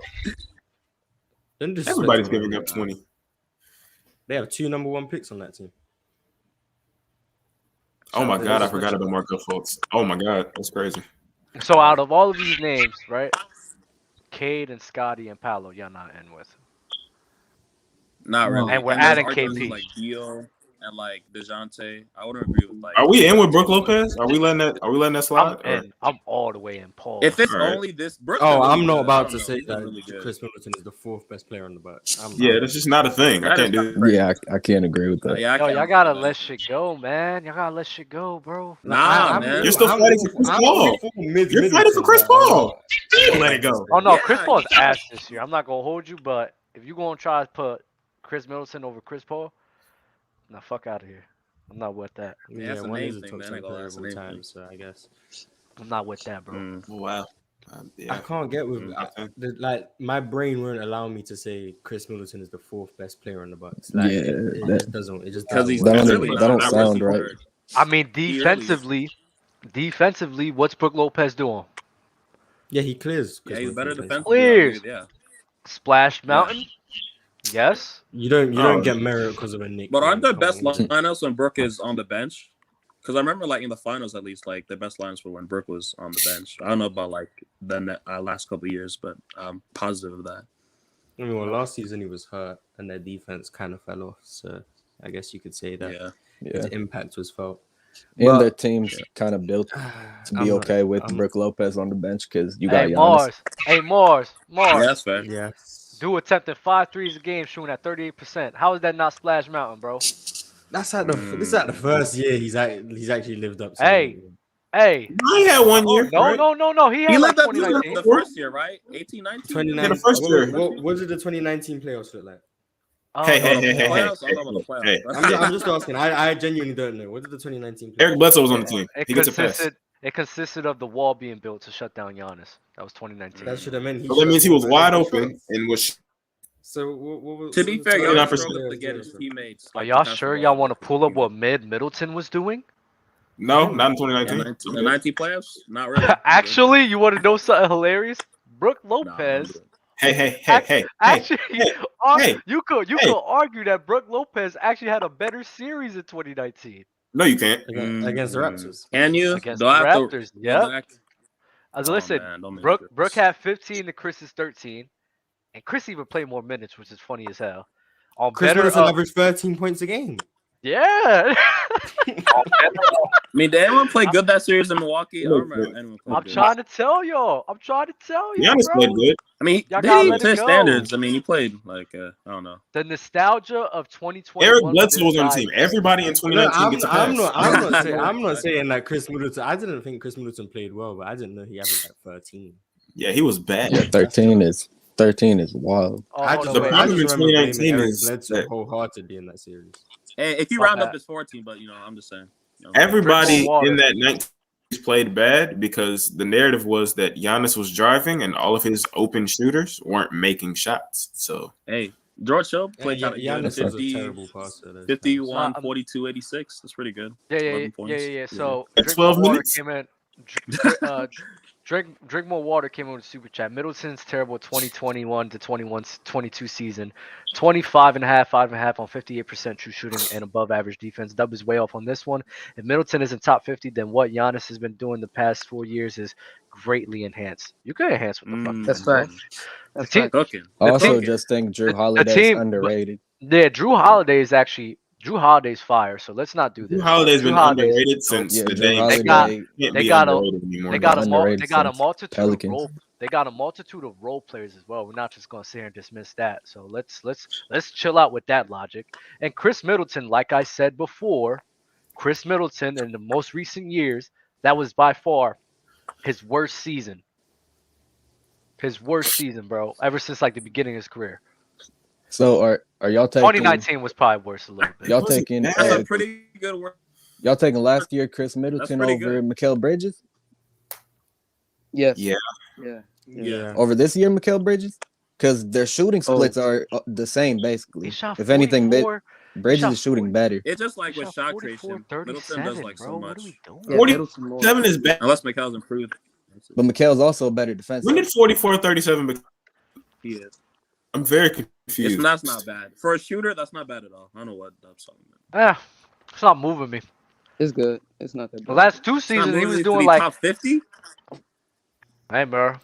Speaker 3: Don't disrespect
Speaker 4: Everybody's
Speaker 3: Orlando,
Speaker 4: giving up
Speaker 3: man.
Speaker 4: 20.
Speaker 3: They have 2 number 1 picks on that team.
Speaker 4: Oh my God, I forgot about Markel Fultz. Oh my God, that's crazy.
Speaker 1: So out of all of these names, right? Cade and Scotty and Paolo, y'all not in with.
Speaker 2: Not really.
Speaker 1: And we're
Speaker 2: there's
Speaker 1: adding
Speaker 2: arguments
Speaker 1: KP.
Speaker 2: Like Deal. and like DeJounte. I wouldn't agree with like.
Speaker 4: Are we in with Brook Lopez? Are we letting that slide?
Speaker 1: I'm all the way in, Paul.
Speaker 2: If it's
Speaker 4: All right.
Speaker 2: only this, Brook's
Speaker 3: Oh,
Speaker 2: really
Speaker 3: I'm not
Speaker 2: good. I
Speaker 3: about
Speaker 2: don't
Speaker 3: to
Speaker 2: know.
Speaker 3: say
Speaker 2: He's been
Speaker 3: that
Speaker 2: really good.
Speaker 3: Chris Middleton is the 4th best player on the Bucks.
Speaker 4: Yeah, that's just not a thing. I
Speaker 2: That
Speaker 4: can't
Speaker 2: is
Speaker 4: do.
Speaker 2: not-
Speaker 6: Yeah, I can't agree with that.
Speaker 2: Yeah, I
Speaker 1: Yo,
Speaker 2: can't
Speaker 1: y'all gotta
Speaker 2: agree with
Speaker 1: let
Speaker 2: that.
Speaker 1: shit go, man. Y'all gotta let shit go, bro.
Speaker 2: Nah, man.
Speaker 4: You're still fighting for Chris Paul. You're fighting for Chris Paul. Let it go.
Speaker 1: Oh no,
Speaker 2: Yeah,
Speaker 1: Chris Paul's
Speaker 2: yeah.
Speaker 1: ass this year. I'm not gonna hold you, but if you gonna try to put Chris Middleton over Chris Paul, nah, fuck out of here. I'm not with that.
Speaker 2: Yeah,
Speaker 3: Yeah,
Speaker 2: that's a
Speaker 3: one
Speaker 2: name
Speaker 3: is a
Speaker 2: thing,
Speaker 3: top
Speaker 2: man.
Speaker 3: 10
Speaker 2: I go,
Speaker 3: player
Speaker 2: that's
Speaker 3: of
Speaker 2: a
Speaker 3: all
Speaker 2: name
Speaker 3: time,
Speaker 2: thing.
Speaker 3: so I guess
Speaker 1: I'm not with that, bro.
Speaker 2: Mm.
Speaker 4: Wow.
Speaker 3: I
Speaker 4: Yeah.
Speaker 3: can't get with
Speaker 4: Okay.
Speaker 3: like my brain won't allow me to say Chris Middleton is the 4th best player on the Bucks. Like,
Speaker 6: Yeah,
Speaker 3: it
Speaker 6: that-
Speaker 3: just doesn't. It just
Speaker 2: Because
Speaker 3: doesn't
Speaker 2: he's
Speaker 3: work.
Speaker 6: That don't
Speaker 2: really
Speaker 6: even-
Speaker 2: not.
Speaker 6: that don't
Speaker 2: Not
Speaker 6: sound
Speaker 2: really
Speaker 6: right.
Speaker 2: third.
Speaker 1: I mean,
Speaker 2: He really is.
Speaker 1: defensively, what's Brook Lopez doing?
Speaker 3: Yeah, he clears.
Speaker 2: Yeah,
Speaker 3: Chris
Speaker 2: he's better
Speaker 3: Middleton,
Speaker 2: defensively. I agree
Speaker 1: Clears.
Speaker 2: with- Yeah.
Speaker 1: Splash Mountain? Yes.
Speaker 3: You don't
Speaker 4: Oh.
Speaker 3: get merit because of a Nick.
Speaker 2: But aren't
Speaker 3: man.
Speaker 2: the best
Speaker 3: Come on.
Speaker 2: lineups when Brook is on the bench? Because I remember, like in the finals, at least, like the best lineups were when Brook was on the bench. I don't know about like the last couple of years, but I'm positive of that.
Speaker 3: I mean, well, last season he was hurt and their defense kind of fell off. So I guess you could say that
Speaker 2: Yeah.
Speaker 3: his
Speaker 6: Yeah,
Speaker 3: impact was felt.
Speaker 6: and
Speaker 3: But-
Speaker 6: their team's kind of built to be okay with Brook Lopez on the bench because you got
Speaker 1: Hey,
Speaker 6: Giannis.
Speaker 1: Mars. Hey, Mars.
Speaker 2: Yeah, that's fair.
Speaker 3: Yeah.
Speaker 1: Dude attempted 5 threes a game, shooting at 38%. How is that not Splash Mountain, bro?
Speaker 3: That's at the this is at the first year he's actually lived up to
Speaker 1: Hey.
Speaker 3: it.
Speaker 1: Hey.
Speaker 4: He had 1 year.
Speaker 1: No,
Speaker 4: right?
Speaker 1: no. He had
Speaker 2: He
Speaker 1: like
Speaker 2: lived up to
Speaker 1: 2019.
Speaker 2: the first year, right? 18, 19?
Speaker 3: 2019.
Speaker 4: Yeah, the first year.
Speaker 3: What did the 2019 playoffs look like?
Speaker 4: Hey.
Speaker 2: Playoffs? I don't know about the playoffs.
Speaker 4: Hey.
Speaker 3: I'm just asking. I genuinely don't know. What did the 2019
Speaker 4: Eric
Speaker 3: playoffs?
Speaker 4: Bledsoe was on the team.
Speaker 1: It
Speaker 4: He gets a pass.
Speaker 1: consisted of the wall being built to shut down Giannis. That was 2019.
Speaker 3: That should have meant
Speaker 4: So that means he was
Speaker 3: shot
Speaker 4: wide
Speaker 3: more
Speaker 4: open and was.
Speaker 3: So what was
Speaker 2: To be fair,
Speaker 4: You're not
Speaker 2: Giannis
Speaker 4: for
Speaker 2: struggled to get his teammates.
Speaker 1: Are
Speaker 2: like,
Speaker 1: y'all
Speaker 2: defensive
Speaker 1: sure
Speaker 2: wise.
Speaker 1: y'all want to pull up what Middleton was doing?
Speaker 4: No, not in
Speaker 2: Yeah,
Speaker 4: 2019.
Speaker 2: the 19 playoffs? Not really.
Speaker 1: Actually, you want to know something hilarious? Brook
Speaker 2: Nah, I'm
Speaker 1: Lopez.
Speaker 2: good.
Speaker 4: Hey.
Speaker 1: Actually,
Speaker 4: hey,
Speaker 1: you could argue that Brook Lopez actually had a better series in 2019
Speaker 4: No, you can't.
Speaker 3: against the Raptors.
Speaker 2: Can you?
Speaker 1: against
Speaker 2: Do
Speaker 1: the
Speaker 2: I have to
Speaker 1: Raptors.
Speaker 2: go
Speaker 1: Yep.
Speaker 2: back?
Speaker 1: Listen,
Speaker 2: man, don't make
Speaker 1: Brook
Speaker 2: this.
Speaker 1: had 15 to Chris's 13, and Chris even played more minutes, which is funny as hell. On
Speaker 3: Chris
Speaker 1: better,
Speaker 3: Middleton averaged 13 points a game.
Speaker 1: yeah.
Speaker 2: I mean, did anyone play good that series in Milwaukee? I don't remember anyone played
Speaker 1: I'm
Speaker 2: good.
Speaker 1: trying to tell y'all.
Speaker 4: Giannis
Speaker 1: bro.
Speaker 4: played good.
Speaker 2: I mean,
Speaker 1: Y'all
Speaker 2: did
Speaker 1: gotta
Speaker 2: he
Speaker 1: let
Speaker 2: to
Speaker 1: it
Speaker 2: his
Speaker 1: go.
Speaker 2: standards? I mean, he played like I don't know.
Speaker 1: The nostalgia of 2021.
Speaker 4: Eric
Speaker 1: with
Speaker 4: Bledsoe
Speaker 1: this
Speaker 4: was on the
Speaker 1: guy-
Speaker 4: team. Everybody in 2019 gets a pass.
Speaker 3: I'm not saying that Chris Middleton. I didn't think Chris Middleton played well, but I didn't know he averaged like 13.
Speaker 4: Yeah, he was bad.
Speaker 6: Yeah, 13 is wild.
Speaker 1: Oh,
Speaker 3: I
Speaker 1: hold
Speaker 3: just,
Speaker 1: on,
Speaker 4: the
Speaker 1: wait.
Speaker 3: I
Speaker 4: problem
Speaker 3: just
Speaker 4: in
Speaker 3: remember blaming
Speaker 4: 2019
Speaker 3: Eric
Speaker 4: is
Speaker 3: Bledsoe
Speaker 4: that
Speaker 3: wholeheartedly in that series.
Speaker 2: Hey, if you
Speaker 1: My
Speaker 2: round up
Speaker 1: bad.
Speaker 2: his 14, but I'm just saying.
Speaker 4: everybody
Speaker 1: Drink more water.
Speaker 4: in that 19 played bad because the narrative was that Giannis was driving and all of his open shooters weren't making shots. So
Speaker 2: Hey, George Hill played
Speaker 3: Yeah,
Speaker 2: kind of good.
Speaker 3: Giannis was a
Speaker 2: 50,
Speaker 3: terrible passer. those
Speaker 2: 51,
Speaker 1: times.
Speaker 2: 42, 86. That's pretty good.
Speaker 1: Yeah.
Speaker 2: 11 points.
Speaker 1: So
Speaker 4: At
Speaker 1: drink
Speaker 4: 12
Speaker 1: more water
Speaker 4: minutes?
Speaker 1: came in. Drink more water came in with super chat. Middleton's terrible 2021 to 22 season. 25.5, 5.5 on 58% true shooting and above average defense. Dub is way off on this one. If Middleton isn't top 50, then what Giannis has been doing the past 4 years is greatly enhanced. You could enhance what the fuck.
Speaker 7: That's
Speaker 1: bro.
Speaker 7: fact. That's
Speaker 1: team-
Speaker 7: fact.
Speaker 2: Cooking.
Speaker 6: I also
Speaker 2: Cooking.
Speaker 6: just think Drew Holiday's
Speaker 1: team-
Speaker 6: underrated.
Speaker 1: Yeah, Drew Holiday's fire. So let's not do this.
Speaker 4: Drew Holiday's been
Speaker 1: Holiday's-
Speaker 4: underrated since
Speaker 6: Yeah,
Speaker 4: the
Speaker 6: Drew
Speaker 4: day
Speaker 1: They got-
Speaker 6: Holiday.
Speaker 4: can't
Speaker 1: they
Speaker 4: be
Speaker 1: got a-
Speaker 4: underrated anymore.
Speaker 1: They got a
Speaker 6: Underrated since
Speaker 1: multitude
Speaker 6: Pelicans.
Speaker 1: of role. They got a multitude of role players as well. We're not just gonna sit here and dismiss that. So let's chill out with that logic. And Chris Middleton, like I said before, Chris Middleton in the most recent years, that was by far his worst season. His worst season, bro. Ever since like the beginning of his career.
Speaker 6: So are y'all taking
Speaker 1: 2019 was probably worse a little bit.
Speaker 6: y'all taking
Speaker 2: That's a pretty good work.
Speaker 6: y'all taking last year Chris Middleton
Speaker 2: pretty
Speaker 6: over
Speaker 2: good.
Speaker 6: Mikal Bridges?
Speaker 7: Yes.
Speaker 4: Yeah.
Speaker 7: Yeah.
Speaker 3: Yeah.
Speaker 6: Over this year Mikal Bridges? Because their shooting splits are the same basically.
Speaker 1: He shot
Speaker 6: If anything,
Speaker 1: 44.
Speaker 6: Bridges
Speaker 1: shot
Speaker 6: is shooting better.
Speaker 2: It's just like
Speaker 1: He
Speaker 2: with
Speaker 1: shot
Speaker 2: shot
Speaker 1: 44,
Speaker 2: creation. Middleton
Speaker 1: 37,
Speaker 2: does like
Speaker 1: bro.
Speaker 2: so
Speaker 1: What
Speaker 2: much.
Speaker 1: are we doing?
Speaker 7: Yeah,
Speaker 4: 40
Speaker 7: Middleton more.
Speaker 4: 7 is bad.
Speaker 2: Unless Mikal's improved.
Speaker 6: But Mikal's also better
Speaker 4: When
Speaker 6: defensively.
Speaker 4: did 44-37 become?
Speaker 2: He is.
Speaker 4: I'm very confused.
Speaker 2: That's not bad. For a shooter, that's not bad at all. I don't know what Dub's talking about.
Speaker 1: It's not moving me.
Speaker 7: It's good. It's not that
Speaker 1: The
Speaker 7: bad.
Speaker 1: last 2
Speaker 2: It's not
Speaker 1: seasons he
Speaker 2: moving
Speaker 1: was
Speaker 2: to
Speaker 1: doing
Speaker 2: be
Speaker 1: like,
Speaker 2: top 50?
Speaker 1: hey, bro.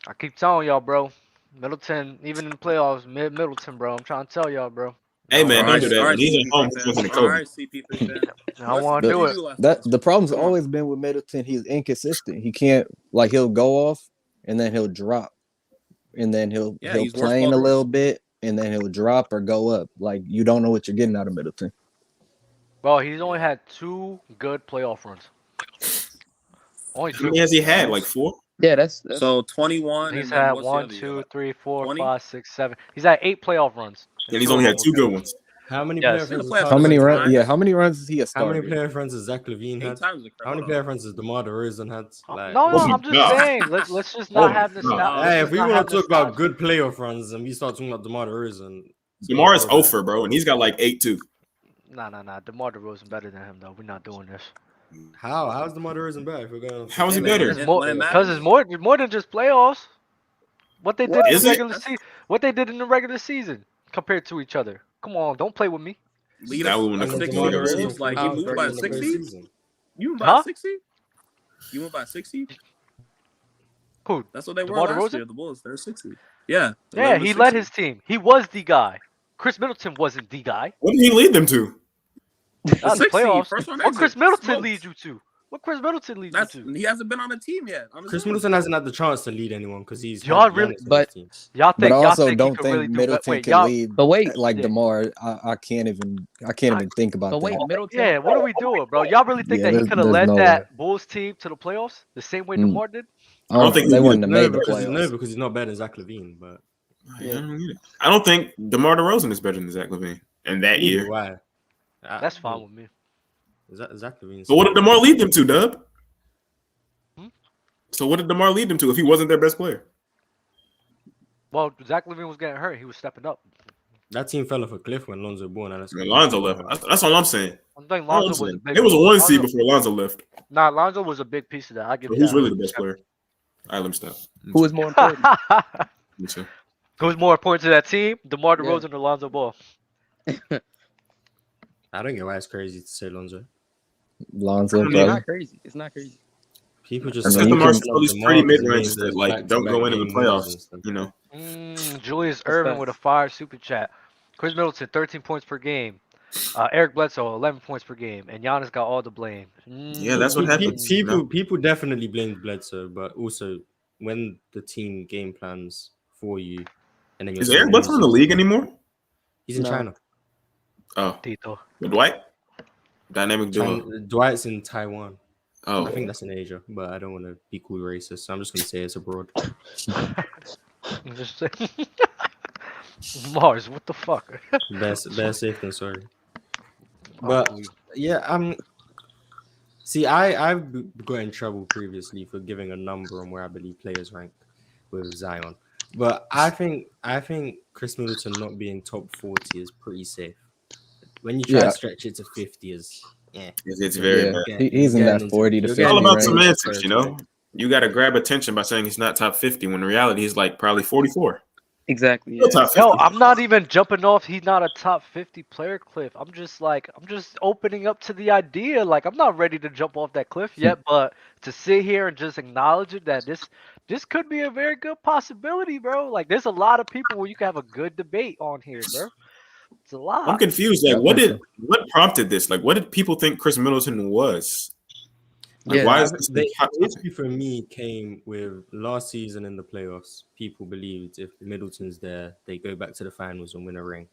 Speaker 1: I keep telling y'all, bro. Middleton, even in the playoffs, Middleton, bro. I'm trying to tell y'all, bro.
Speaker 4: Hey man, don't
Speaker 2: Alright,
Speaker 4: do that. When he's at home,
Speaker 2: CP3
Speaker 4: he's looking
Speaker 2: fan.
Speaker 4: at Kobe.
Speaker 2: Alright, CP3 fan.
Speaker 1: I don't want to do it.
Speaker 6: The problem's
Speaker 2: Come on.
Speaker 6: always been with Middleton. He's inconsistent. He can't he'll go off and then he'll drop, and then he'll
Speaker 2: he's worse
Speaker 6: plane
Speaker 2: ball
Speaker 6: a
Speaker 2: girl.
Speaker 6: little bit, and then he'll drop or go up. Like you don't know what you're getting out of Middleton.
Speaker 1: Well, he's only had 2 good playoff runs. Only
Speaker 4: How
Speaker 1: 2.
Speaker 4: many has he had? Like 4?
Speaker 7: Yeah, that's
Speaker 2: So 21.
Speaker 1: He's
Speaker 2: and then
Speaker 1: had
Speaker 2: what's the
Speaker 1: 1,
Speaker 2: other year?
Speaker 1: 2,
Speaker 2: Like,
Speaker 1: 3, 4,
Speaker 2: 20?
Speaker 1: 5, 6, 7. He's had 8 playoff runs.
Speaker 4: And he's only had 2 good ones.
Speaker 3: How many
Speaker 1: Yes.
Speaker 3: playoff runs?
Speaker 2: Playoff
Speaker 6: How many
Speaker 2: runs?
Speaker 6: runs? Yeah, how many runs is he a
Speaker 3: How many
Speaker 6: starter?
Speaker 3: playoff runs has Zach LaVine
Speaker 2: 8
Speaker 3: had?
Speaker 2: times the
Speaker 3: How many playoff runs has DeMar DeRozan had? Like,
Speaker 1: No,
Speaker 4: Oh my
Speaker 1: I'm just
Speaker 4: God.
Speaker 1: saying. Let's just not have this.
Speaker 3: Hey, if we want to talk about good playoff runs and we start talking about DeMar DeRozan,
Speaker 4: DeMar is over, bro, and he's got like 8 too.
Speaker 1: Nah. DeMar DeRozan better than him though. We're not doing this.
Speaker 3: How's DeMar DeRozan better? If we're going,
Speaker 4: How is he
Speaker 2: Hey, man,
Speaker 4: better?
Speaker 1: Because it's more than just playoffs. What they did in
Speaker 4: Is
Speaker 1: the
Speaker 4: it?
Speaker 1: regular season. What they did in the regular season compared to each other. Come on, don't play with me.
Speaker 2: Lead
Speaker 4: That
Speaker 2: us
Speaker 4: one
Speaker 2: by
Speaker 4: was
Speaker 2: 60
Speaker 4: DeMar
Speaker 2: or
Speaker 4: DeRozan.
Speaker 2: it's like he moved by 60. You moved by
Speaker 1: Huh?
Speaker 2: 60? You moved by 60?
Speaker 1: Who?
Speaker 2: That's what they were
Speaker 1: DeMar
Speaker 2: last
Speaker 1: DeRozan?
Speaker 2: year. The Bulls, they're 60. Yeah.
Speaker 1: Yeah, he led his team. He was the guy. Chris Middleton wasn't the guy.
Speaker 4: What did he lead them to?
Speaker 1: Not in the
Speaker 2: 60,
Speaker 1: playoffs.
Speaker 2: first round
Speaker 1: What
Speaker 2: exit.
Speaker 1: Chris Middleton
Speaker 2: Smoked.
Speaker 1: leads you to? What Chris Middleton leads
Speaker 2: That's
Speaker 1: you to?
Speaker 2: he hasn't been on a team yet. On his
Speaker 3: Chris
Speaker 2: own.
Speaker 3: Middleton hasn't had the chance to lead anyone because he's
Speaker 1: Y'all
Speaker 3: had
Speaker 1: really-
Speaker 3: Giannis on
Speaker 7: but-
Speaker 3: his team.
Speaker 1: Y'all
Speaker 6: But
Speaker 1: think?
Speaker 6: I
Speaker 1: Y'all
Speaker 6: also
Speaker 1: think
Speaker 6: don't
Speaker 1: he could
Speaker 6: think
Speaker 1: really do
Speaker 6: Middleton
Speaker 1: wait,
Speaker 6: can
Speaker 1: y'all,
Speaker 6: lead
Speaker 7: But wait,
Speaker 6: like
Speaker 1: yeah.
Speaker 6: DeMar. I can't even think about
Speaker 7: but wait,
Speaker 6: that.
Speaker 7: Middleton.
Speaker 1: Yeah, what are we doing, bro? Y'all really think
Speaker 6: Yeah,
Speaker 1: that he
Speaker 6: there's-
Speaker 1: could have
Speaker 6: there's
Speaker 1: led
Speaker 6: no
Speaker 1: that
Speaker 6: way.
Speaker 1: Bulls team to the playoffs the same way
Speaker 6: Mm.
Speaker 1: DeMar did?
Speaker 6: I don't
Speaker 4: think
Speaker 6: they
Speaker 4: he
Speaker 6: wouldn't have
Speaker 3: No,
Speaker 6: made the
Speaker 3: because
Speaker 6: playoffs.
Speaker 3: he's not better than Zach LaVine. But
Speaker 4: I don't think DeMar DeRozan is better than Zach LaVine in that
Speaker 3: either
Speaker 4: year.
Speaker 3: way,
Speaker 1: That's fine with me.
Speaker 3: Zach LaVine.
Speaker 4: But what did DeMar lead them to, Dub?
Speaker 1: Hmm?
Speaker 4: So what did DeMar lead them to if he wasn't their best player?
Speaker 1: Well, Zach LaVine was getting hurt. He was stepping up.
Speaker 3: That team fell off a cliff when Lonzo Ball. And
Speaker 4: I mean, Lonzo left. That's all I'm saying.
Speaker 1: I'm thinking
Speaker 4: That's all I'm
Speaker 1: Lonzo was a
Speaker 4: saying.
Speaker 1: big.
Speaker 4: It was a 1 seed
Speaker 1: Lonzo-
Speaker 4: before Lonzo left.
Speaker 1: Nah, Lonzo was a big piece of that. I give
Speaker 4: So
Speaker 1: you
Speaker 4: who's
Speaker 1: that.
Speaker 4: really the best player? All right, let me stop.
Speaker 7: Who is more important?
Speaker 4: Let me see.
Speaker 1: Who's more important to that team, DeMar
Speaker 7: Yeah.
Speaker 1: DeRozan or Lonzo Ball?
Speaker 3: I don't get why it's crazy to say Lonzo.
Speaker 6: Lonzo,
Speaker 4: I mean,
Speaker 7: It's
Speaker 6: brother.
Speaker 7: not crazy. It's not crazy.
Speaker 3: People just
Speaker 6: I
Speaker 4: It's
Speaker 6: mean,
Speaker 4: because
Speaker 6: you
Speaker 4: DeMar's
Speaker 6: can-
Speaker 4: all these
Speaker 3: DeMar
Speaker 4: pretty
Speaker 3: because
Speaker 4: mid
Speaker 3: he
Speaker 4: ranges
Speaker 3: made
Speaker 4: that like
Speaker 3: those
Speaker 4: don't go into the
Speaker 3: back-to-back game winners
Speaker 4: playoffs.
Speaker 3: and stuff.
Speaker 4: You know,
Speaker 1: Julius
Speaker 7: That's
Speaker 1: Irvin
Speaker 7: facts.
Speaker 1: with a fire super chat. Chris Middleton, 13 points per game. Eric Bledsoe, 11 points per game. And Giannis got all the blame.
Speaker 4: Yeah, that's what happens.
Speaker 3: People definitely blamed Bledsoe, but also when the team game plans for you, and then
Speaker 4: is Eric Bledsoe in the league anymore?
Speaker 3: He's in
Speaker 7: No.
Speaker 3: China.
Speaker 4: Oh,
Speaker 1: Tito.
Speaker 4: with Dwight, dynamic duo.
Speaker 3: Dwight's in Taiwan.
Speaker 4: Oh,
Speaker 3: I think that's in Asia, but I don't want to be called racist, so I'm just gonna say it's abroad.
Speaker 1: I'm just saying. Mars, what the fuck?
Speaker 3: Better safe than sorry. But yeah, see, I've got in trouble previously for giving a number on where I believe players rank with Zion, but I think Chris Middleton not being top 40 is pretty safe. When you try
Speaker 6: Yeah.
Speaker 3: to stretch it to 50,
Speaker 4: it's very
Speaker 6: Yeah,
Speaker 4: bad.
Speaker 6: he's in
Speaker 3: You're
Speaker 6: that
Speaker 3: getting
Speaker 6: 40
Speaker 3: into-
Speaker 6: to
Speaker 3: you're
Speaker 6: 50
Speaker 4: It's all about
Speaker 6: range.
Speaker 4: semantics, you know. You got to grab attention by saying he's not top 50 when in reality he's like probably 44.
Speaker 7: Exactly.
Speaker 4: Still
Speaker 7: Yeah.
Speaker 4: top 50.
Speaker 1: Yo, I'm not even jumping off. He's not a top 50 player cliff. I'm just opening up to the idea. Like, I'm not ready to jump off that cliff yet, but to sit here and just acknowledge it that this could be a very good possibility, bro. Like, there's a lot of people where you can have a good debate on here, bro. It's a lot.
Speaker 4: I'm confused. Like, what prompted this? Like, what did people think Chris Middleton was? Like,
Speaker 7: Yeah,
Speaker 4: why is this
Speaker 3: The
Speaker 4: hot topic?
Speaker 3: issue for me came with last season in the playoffs. People believed if Middleton's there, they go back to the finals and win a ring.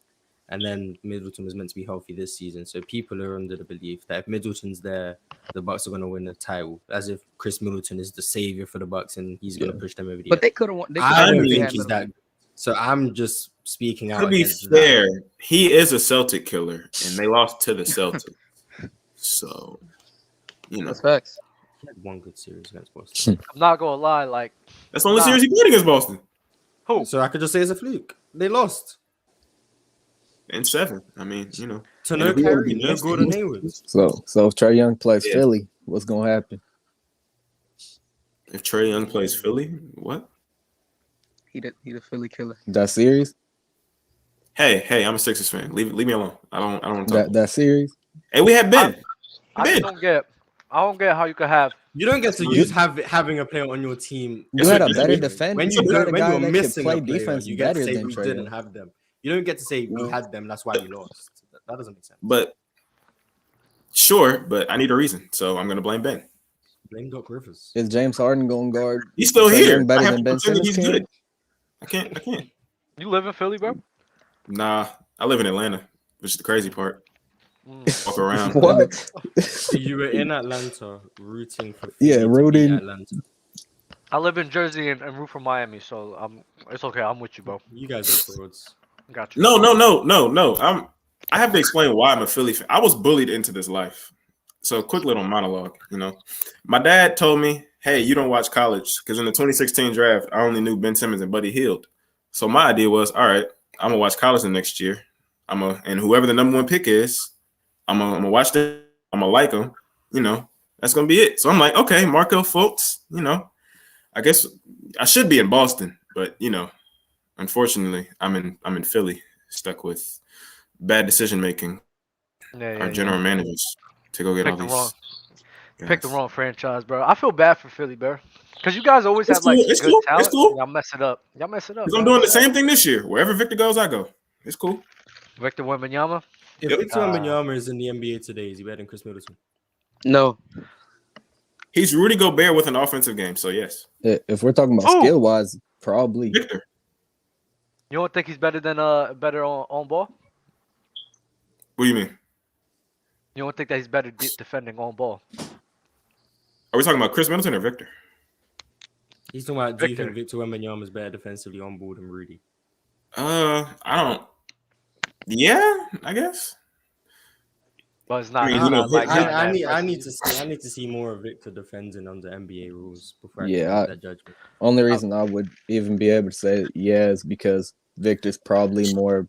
Speaker 3: And then Middleton was meant to be healthy this season. So people are under the belief that if Middleton's there, the Bucks are going to win the title. As if Chris Middleton is the savior for the Bucks and he's going to push them over the
Speaker 7: But
Speaker 3: edge.
Speaker 7: they could have won. They
Speaker 3: I don't
Speaker 7: could've
Speaker 3: think
Speaker 7: had
Speaker 3: he's
Speaker 7: Middleton.
Speaker 3: that. So I'm just speaking out.
Speaker 4: To be
Speaker 3: against
Speaker 4: fair,
Speaker 3: that.
Speaker 4: he is a Celtic killer, and they lost to the Celtics. So, you know,
Speaker 7: That's facts.
Speaker 3: He had one good series against Boston.
Speaker 1: I'm not gonna lie. Like,
Speaker 4: that's the only
Speaker 1: Nah.
Speaker 4: series he played against Boston
Speaker 1: who?
Speaker 3: So I could just say it's a fluke. They lost.
Speaker 4: in 7. I mean, you know,
Speaker 3: To
Speaker 4: And
Speaker 3: no
Speaker 4: if we wanna be
Speaker 3: Kyrie, no
Speaker 4: nasty,
Speaker 3: Gordon Hayward.
Speaker 6: So if Trey Young plays
Speaker 4: Yeah.
Speaker 6: Philly, what's gonna happen?
Speaker 4: if Trae Young plays Philly, what?
Speaker 7: He the Philly killer.
Speaker 6: That series?
Speaker 4: Hey, I'm a Sixers fan. Leave me alone. I don't want to talk.
Speaker 6: That series?
Speaker 4: Hey, we had Ben.
Speaker 1: I just don't get. I don't get how you could have.
Speaker 3: You don't get to use having a player on your team.
Speaker 6: You had a
Speaker 4: Yes,
Speaker 6: better
Speaker 4: sir.
Speaker 6: defender.
Speaker 3: When
Speaker 6: You
Speaker 3: you're
Speaker 6: had a guy that could
Speaker 3: missing
Speaker 6: play
Speaker 3: a player,
Speaker 6: defense
Speaker 3: you get to
Speaker 6: better
Speaker 3: say
Speaker 6: than
Speaker 3: we
Speaker 6: Trey
Speaker 3: didn't
Speaker 6: Young.
Speaker 3: have them. You don't get to say we had them, that's why we lost. That doesn't make sense.
Speaker 4: But sure, but I need a reason, so I'm gonna blame Ben.
Speaker 3: Blame Doc Rivers.
Speaker 6: Is James Harden going to guard?
Speaker 4: He's still
Speaker 6: Trae
Speaker 4: here.
Speaker 6: Young better
Speaker 4: I have
Speaker 6: than
Speaker 4: to
Speaker 6: Ben
Speaker 4: pretend that
Speaker 6: Simmons
Speaker 4: he's
Speaker 6: can?
Speaker 4: good. I can't.
Speaker 1: You live in Philly, bro?
Speaker 4: Nah, I live in Atlanta, which is the crazy part. Walk around.
Speaker 6: What?
Speaker 3: So you were in Atlanta rooting for
Speaker 6: Yeah,
Speaker 3: Philly to beat
Speaker 6: rooting.
Speaker 3: Atlanta.
Speaker 1: I live in Jersey and root for Miami, so it's okay. I'm with you, bro.
Speaker 3: You guys are frauds.
Speaker 1: Got you.
Speaker 4: No. I have to explain why I'm a Philly fan. I was bullied into this life. So quick little monologue, My dad told me, hey, you don't watch college because in the 2016 draft, I only knew Ben Simmons and Buddy Hield. So my idea was, all right, I'm gonna watch college the next year. And whoever the number one pick is, I'm gonna watch them. I'm gonna like them. That's gonna be it. So I'm like, okay, Markel Fultz. I guess I should be in Boston, but unfortunately, I'm in Philly, stuck with bad decision making. Our general managers to go get all these.
Speaker 1: Pick the wrong franchise, bro. I feel bad for Philly, bro, because you guys always have like
Speaker 4: It's
Speaker 1: good
Speaker 4: cool.
Speaker 1: talent.
Speaker 4: It's cool.
Speaker 1: Y'all mess it up.
Speaker 4: Because I'm doing the same thing this year. Wherever Victor goes, I go. It's cool.
Speaker 1: Victor Wembanyama.
Speaker 3: If Victor Wembanyama is in the NBA today, is he better than Chris Middleton?
Speaker 7: No.
Speaker 4: He's Rudy Gobert with an offensive game, so yes.
Speaker 6: If we're talking about skill wise, probably
Speaker 4: Victor.
Speaker 1: You don't think he's better than better on ball?
Speaker 4: What do you mean?
Speaker 1: You don't think that he's better defending on ball?
Speaker 4: Are we talking about Chris Middleton or Victor?
Speaker 3: He's talking about, do you think Victor Wembanyama is better defensively on board than Rudy?
Speaker 4: I don't. Yeah, I guess.
Speaker 1: But it's not.
Speaker 3: I need to see more of Victor defending under NBA rules before I can make that judgment.
Speaker 6: Only reason I would even be able to say yeah is because Victor's probably more.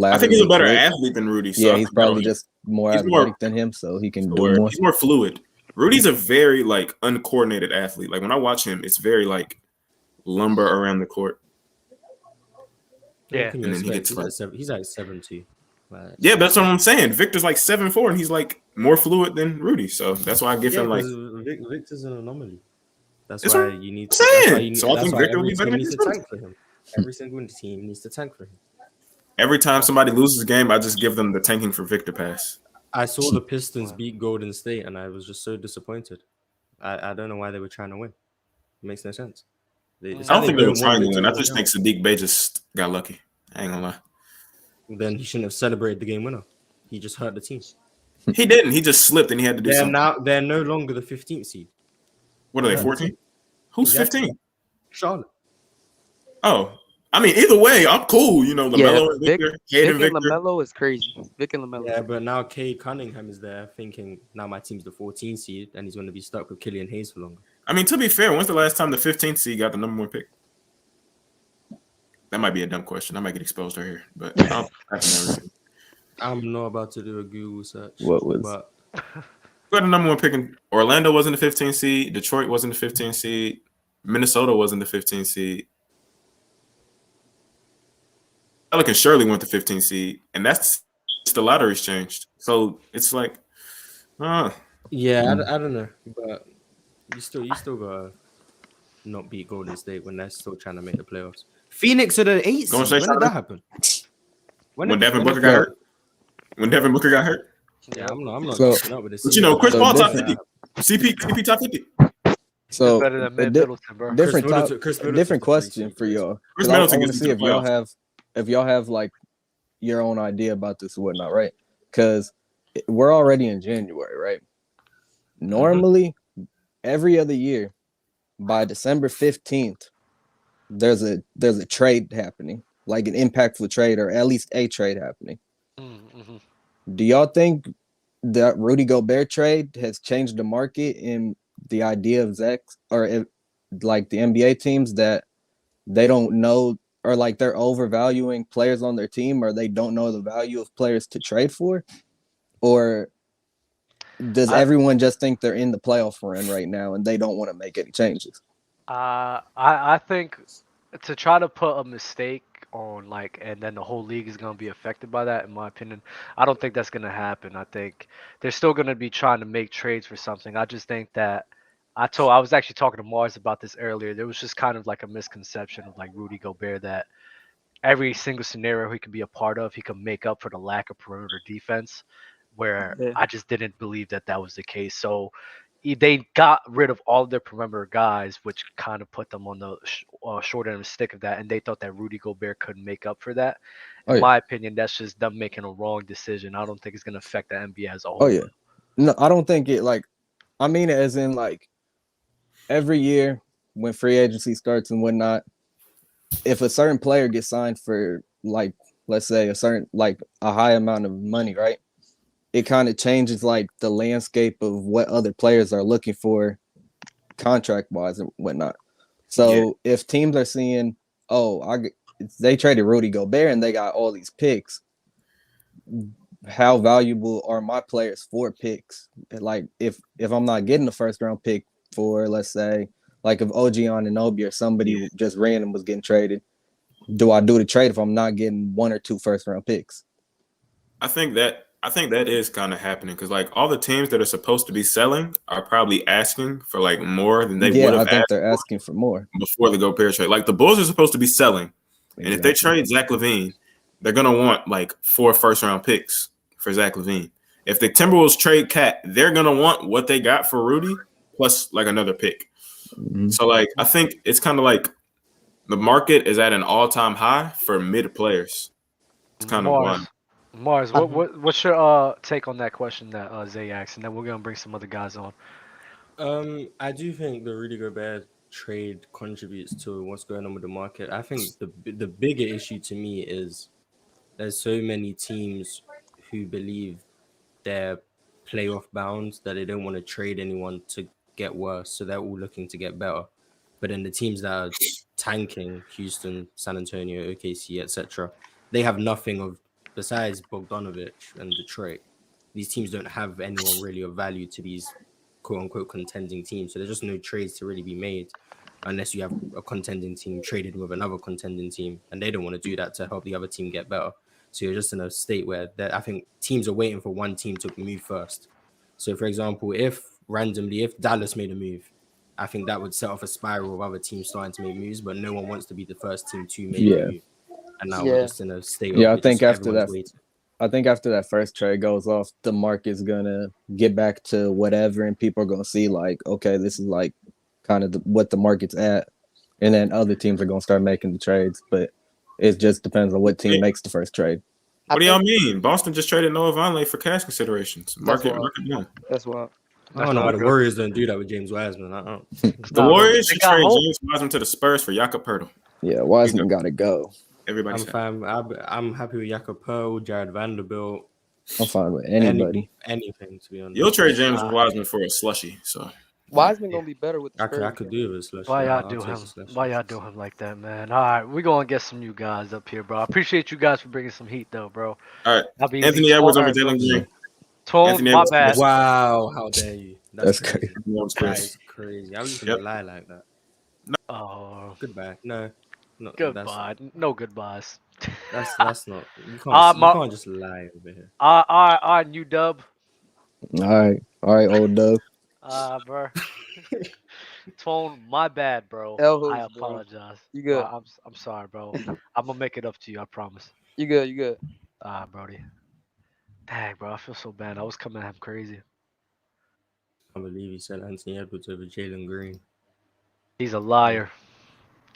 Speaker 4: I think he's a better athlete than Rudy. So
Speaker 6: yeah, he's probably just more athletic than him, so he can do more.
Speaker 4: He's more fluid. Rudy's a very uncoordinated athlete. Like when I watch him, it's very lumber around the court.
Speaker 1: Yeah,
Speaker 4: and then he gets
Speaker 3: he's like 7'2".
Speaker 4: Yeah, but that's what I'm saying. Victor's 7'4", and he's more fluid than Rudy. So that's why I give him
Speaker 3: Victor's an anomaly. That's
Speaker 4: That's
Speaker 3: why
Speaker 4: what
Speaker 3: you need
Speaker 4: I'm
Speaker 3: to.
Speaker 4: saying. So I think Victor will be better than
Speaker 3: needs to tank for him. Every single team needs to tank for him.
Speaker 4: Every time somebody loses a game, I just give them the tanking for Victor pass.
Speaker 3: I saw the Pistons beat Golden State, and I was just so disappointed. I don't know why they were trying to win. It makes no sense.
Speaker 4: I don't think they were trying to win. I just think Sadiq Bey just got lucky. I ain't gonna lie.
Speaker 3: Then he shouldn't have celebrated the game winner. He just hurt the team.
Speaker 4: He didn't. He just slipped, and he had to do something.
Speaker 3: They're no longer the 15th seed.
Speaker 4: What are they, 14? Who's 15?
Speaker 3: Charlotte.
Speaker 4: Oh. I mean, either way, I'm cool. LaMelo and Victor.
Speaker 7: Vic and LaMelo is crazy. Vic and LaMelo.
Speaker 3: Yeah, but now Cade Cunningham is there thinking, now my team's the 14th seed, and he's going to be stuck with Killian Hayes for longer.
Speaker 4: I mean, to be fair, when's the last time the 15th seed got the number one pick? That might be a dumb question. I might get exposed right here, but
Speaker 3: I'm not about to do a Google search.
Speaker 6: What was?
Speaker 3: But
Speaker 4: who had the number one pick? Orlando wasn't the 15th seed. Detroit wasn't the 15th seed. Minnesota wasn't the 15th seed. Pelicans surely went the 15th seed, and that's the lottery's changed. So it's
Speaker 3: yeah, I don't know, but you still gotta not beat Golden State when they're still trying to make the playoffs. Phoenix are the 8th seed. When did that happen?
Speaker 4: When Devin Booker got hurt. When Devin Booker got hurt.
Speaker 3: Yeah, I'm not keeping up with this.
Speaker 4: But Chris Paul top 50. CP top 50.
Speaker 6: So
Speaker 1: better than Middleton, bro.
Speaker 6: Different question for y'all. I want to see if y'all have your own idea about this or whatnot, right? Because we're already in January, right? Normally, every other year, by December 15th, there's a trade happening, like an impactful trade or at least a trade happening.
Speaker 1: Mm-hmm.
Speaker 6: Do y'all think that Rudy Gobert trade has changed the market in the idea of Zach or the NBA teams that they don't know or they're overvaluing players on their team or they don't know the value of players to trade for? Or does everyone just think they're in the playoff run right now and they don't want to make any changes?
Speaker 1: I think to try to put a mistake on and then the whole league is going to be affected by that, in my opinion, I don't think that's going to happen. I think they're still going to be trying to make trades for something. I just think that I was actually talking to Mars about this earlier. There was just kind of a misconception of Rudy Gobert that every single scenario he could be a part of, he could make up for the lack of perimeter defense, where
Speaker 7: Yeah.
Speaker 1: I just didn't believe that that was the case. So they got rid of all of their perimeter guys, which kind of put them on the short end of the stick of that, and they thought that Rudy Gobert could make up for that.
Speaker 6: Oh
Speaker 1: In
Speaker 6: yeah.
Speaker 1: my opinion, that's just them making a wrong decision. I don't think it's going to affect the NBA as a whole.
Speaker 6: Oh yeah. No, I don't think it like. I mean it as in like every year when free agency starts and whatnot, if a certain player gets signed for like let's say a certain like a high amount of money, right? It kind of changes like the landscape of what other players are looking for contract wise and whatnot. So if teams are seeing, oh, they traded Rudy Gobert and they got all these picks, how valuable are my players for picks? Like if I'm not getting the first round pick for, let's say, like if OG Anunoby or somebody just random was getting traded, do I do the trade if I'm not getting 1 or 2 first round picks?
Speaker 4: I think that is kind of happening because like all the teams that are supposed to be selling are probably asking for like more than they would have.
Speaker 6: I think they're asking for more
Speaker 4: before the Gobert trade. Like the Bulls are supposed to be selling, and if they trade Zach LaVine, they're gonna want like 4 first round picks for Zach LaVine. If the Timberwolves trade Cat, they're gonna want what they got for Rudy plus like another pick.
Speaker 6: Mm-hmm.
Speaker 4: So like I think it's kind of like the market is at an all-time high for mid players. It's kind of wild.
Speaker 1: Mars, what's your take on that question that Zay asked, and then we're gonna bring some other guys on.
Speaker 3: I do think the Rudy Gobert trade contributes to what's going on with the market. I think the bigger issue to me is there's so many teams who believe they're playoff bound that they don't want to trade anyone to get worse, so they're all looking to get better. But then the teams that are tanking, Houston, San Antonio, OKC, etc., they have nothing of besides Bogdanovich and Detroit. These teams don't have anyone really of value to these quote-unquote contending teams. So there's just no trades to really be made unless you have a contending team traded with another contending team, and they don't want to do that to help the other team get better. So you're just in a state where I think teams are waiting for one team to move first. So, for example, if Dallas made a move, I think that would set off a spiral of other teams starting to make moves, but no one wants to be the first team to make a move. And now we're just in a state of
Speaker 6: I think after that, waiting. I think after that first trade goes off, the market's gonna get back to whatever, and people are gonna see like, okay, this is like kind of what the market's at, and then other teams are gonna start making the trades. But it just depends on what team makes the first trade.
Speaker 4: What do y'all mean? Boston just traded Noah Vonleh for cash considerations. Market down.
Speaker 7: That's wild.
Speaker 3: I don't know why the Warriors don't do that with James Wiseman. I don't.
Speaker 4: The Warriors should trade James Wiseman to the Spurs for Jakob Poeltl.
Speaker 6: Yeah, Wiseman got to go.
Speaker 3: I'm fine. I'm happy with Jakob Poeltl, Jared Vanderbilt.
Speaker 6: I'm fine with anybody.
Speaker 3: Anything, to be honest.
Speaker 4: You'll trade James Wiseman for a slushy, so.
Speaker 7: Wiseman gonna be better with the Spurs.
Speaker 3: I could do it with a slushy.
Speaker 1: Why y'all do him like that, man? All right, we're gonna get some new guys up here, bro. I appreciate you guys for bringing some heat, though, bro.
Speaker 4: All right, Anthony Edwards over Jalen Green.
Speaker 1: Tone, my bad.
Speaker 3: Wow, how dare you?
Speaker 6: That's crazy.
Speaker 3: That's crazy. I was just gonna lie like that.
Speaker 1: Oh,
Speaker 3: goodbye. No,
Speaker 1: goodbye. No goodbyes.
Speaker 3: That's not. You can't just lie over here.
Speaker 1: All right, new dub.
Speaker 6: All right, old dub.
Speaker 1: Bro. Tone, my bad, bro. I apologize.
Speaker 7: Bro. You good?
Speaker 1: I'm sorry, bro. I'm gonna make it up to you. I promise.
Speaker 7: You good?
Speaker 1: Brody. Dang, bro, I feel so bad. I was coming at him crazy.
Speaker 3: I believe he said Anthony Edwards over Jalen Green.
Speaker 1: He's a liar.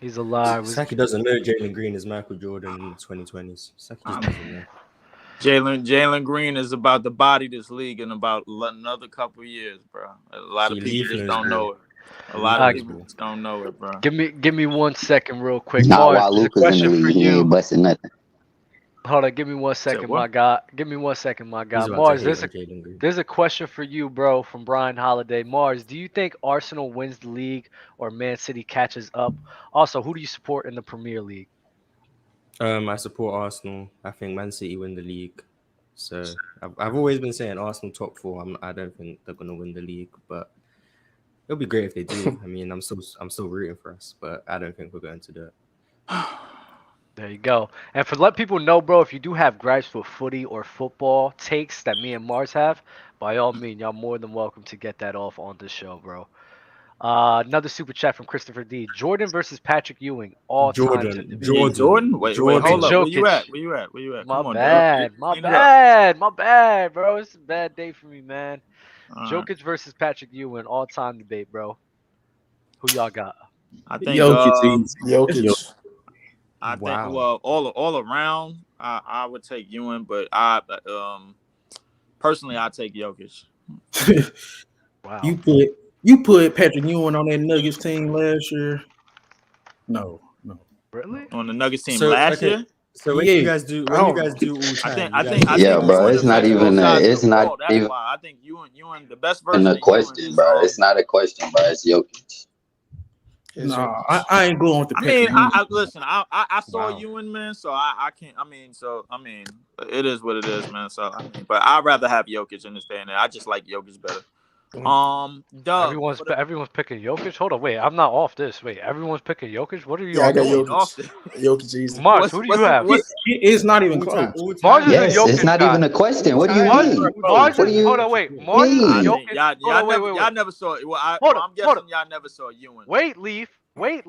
Speaker 1: He's a liar.
Speaker 3: Saki doesn't know Jalen Green is Michael Jordan in the 2020s. Saki just doesn't know.
Speaker 8: Jalen Green is about to body this league in about another couple years, bro. A lot of people just don't know it. A lot of people just don't know it, bro.
Speaker 1: Give me 1 second, real quick.
Speaker 9: Nah, while Luka's in the league, he ain't busting nothing.
Speaker 1: Hold on, give me 1 second, my guy. Give me 1 second, my guy. Mars, there's a question for you, bro, from Brian Holiday. Mars, do you think Arsenal wins the league or Man City catches up? Also, who do you support in the Premier League?
Speaker 3: I support Arsenal. I think Man City win the league. So I've always been saying Arsenal top 4. I don't think they're gonna win the league, but it'll be great if they do. I mean, I'm still rooting for us, but I don't think we're going to do it.
Speaker 1: There you go. And for let people know, bro, if you do have gripes with footy or football takes that me and Mars have, by all means, y'all more than welcome to get that off on this show, bro. Another super chat from Christopher D. Jordan versus Patrick Ewing, all time to debate.
Speaker 8: Jordan. Wait, hold up. Where you at?
Speaker 1: My
Speaker 8: Come on,
Speaker 1: bad,
Speaker 8: Dub.
Speaker 1: my
Speaker 8: Clean it up.
Speaker 1: bad, my bad, bro. It's a bad day for me, man.
Speaker 8: All right.
Speaker 1: Jokic versus Patrick Ewing, all time debate, bro. Who y'all got?
Speaker 8: I think
Speaker 10: Jokic.
Speaker 8: I think
Speaker 3: Wow.
Speaker 8: well all around I would take Ewing, but I personally I take Jokic.
Speaker 1: Wow.
Speaker 10: You put Patrick Ewing on that Nuggets team last year. No.
Speaker 1: Really?
Speaker 8: On the Nuggets team
Speaker 3: So,
Speaker 8: last
Speaker 3: okay.
Speaker 8: year?
Speaker 3: So when you guys do all time,
Speaker 8: I think
Speaker 9: Yeah, bro,
Speaker 8: Ewing
Speaker 9: it's not
Speaker 8: affects
Speaker 9: even
Speaker 8: both sides of
Speaker 9: it's
Speaker 8: the
Speaker 9: not
Speaker 8: ball. That's
Speaker 9: even
Speaker 8: why I think Ewing the best version
Speaker 9: a
Speaker 8: of Ewing
Speaker 9: question,
Speaker 8: is
Speaker 9: bro. It's not a question, bro. It's Jokic.
Speaker 10: No, I ain't going with the
Speaker 8: I
Speaker 10: Patrick
Speaker 8: mean,
Speaker 10: Ewing.
Speaker 8: listen. I saw
Speaker 3: Wow.
Speaker 8: Ewing, man. So I can't. I mean, it is what it is, man. So but I'd rather have Jokic in this day and age. I just like Jokic better. Dub.
Speaker 1: Everyone's picking Jokic. Hold on, wait. I'm not off this. Wait, everyone's picking Jokic. What are you?
Speaker 10: Yeah, I got
Speaker 8: doing
Speaker 10: Jokic.
Speaker 8: off this?
Speaker 10: Jokic easy.
Speaker 1: Mars, who do you have?
Speaker 10: It's not even close.
Speaker 1: Mars is
Speaker 9: Yes,
Speaker 1: a Jokic
Speaker 9: it's not
Speaker 1: guy.
Speaker 9: even a question. What do you
Speaker 1: Mars,
Speaker 9: mean?
Speaker 1: Mars
Speaker 9: What do
Speaker 1: is,
Speaker 9: you
Speaker 1: hold on, wait. Mars is a
Speaker 9: mean?
Speaker 1: Jokic.
Speaker 8: Y'all never saw it. Well, I'm guessing y'all never saw Ewing.
Speaker 1: Wait, Leaf. Mars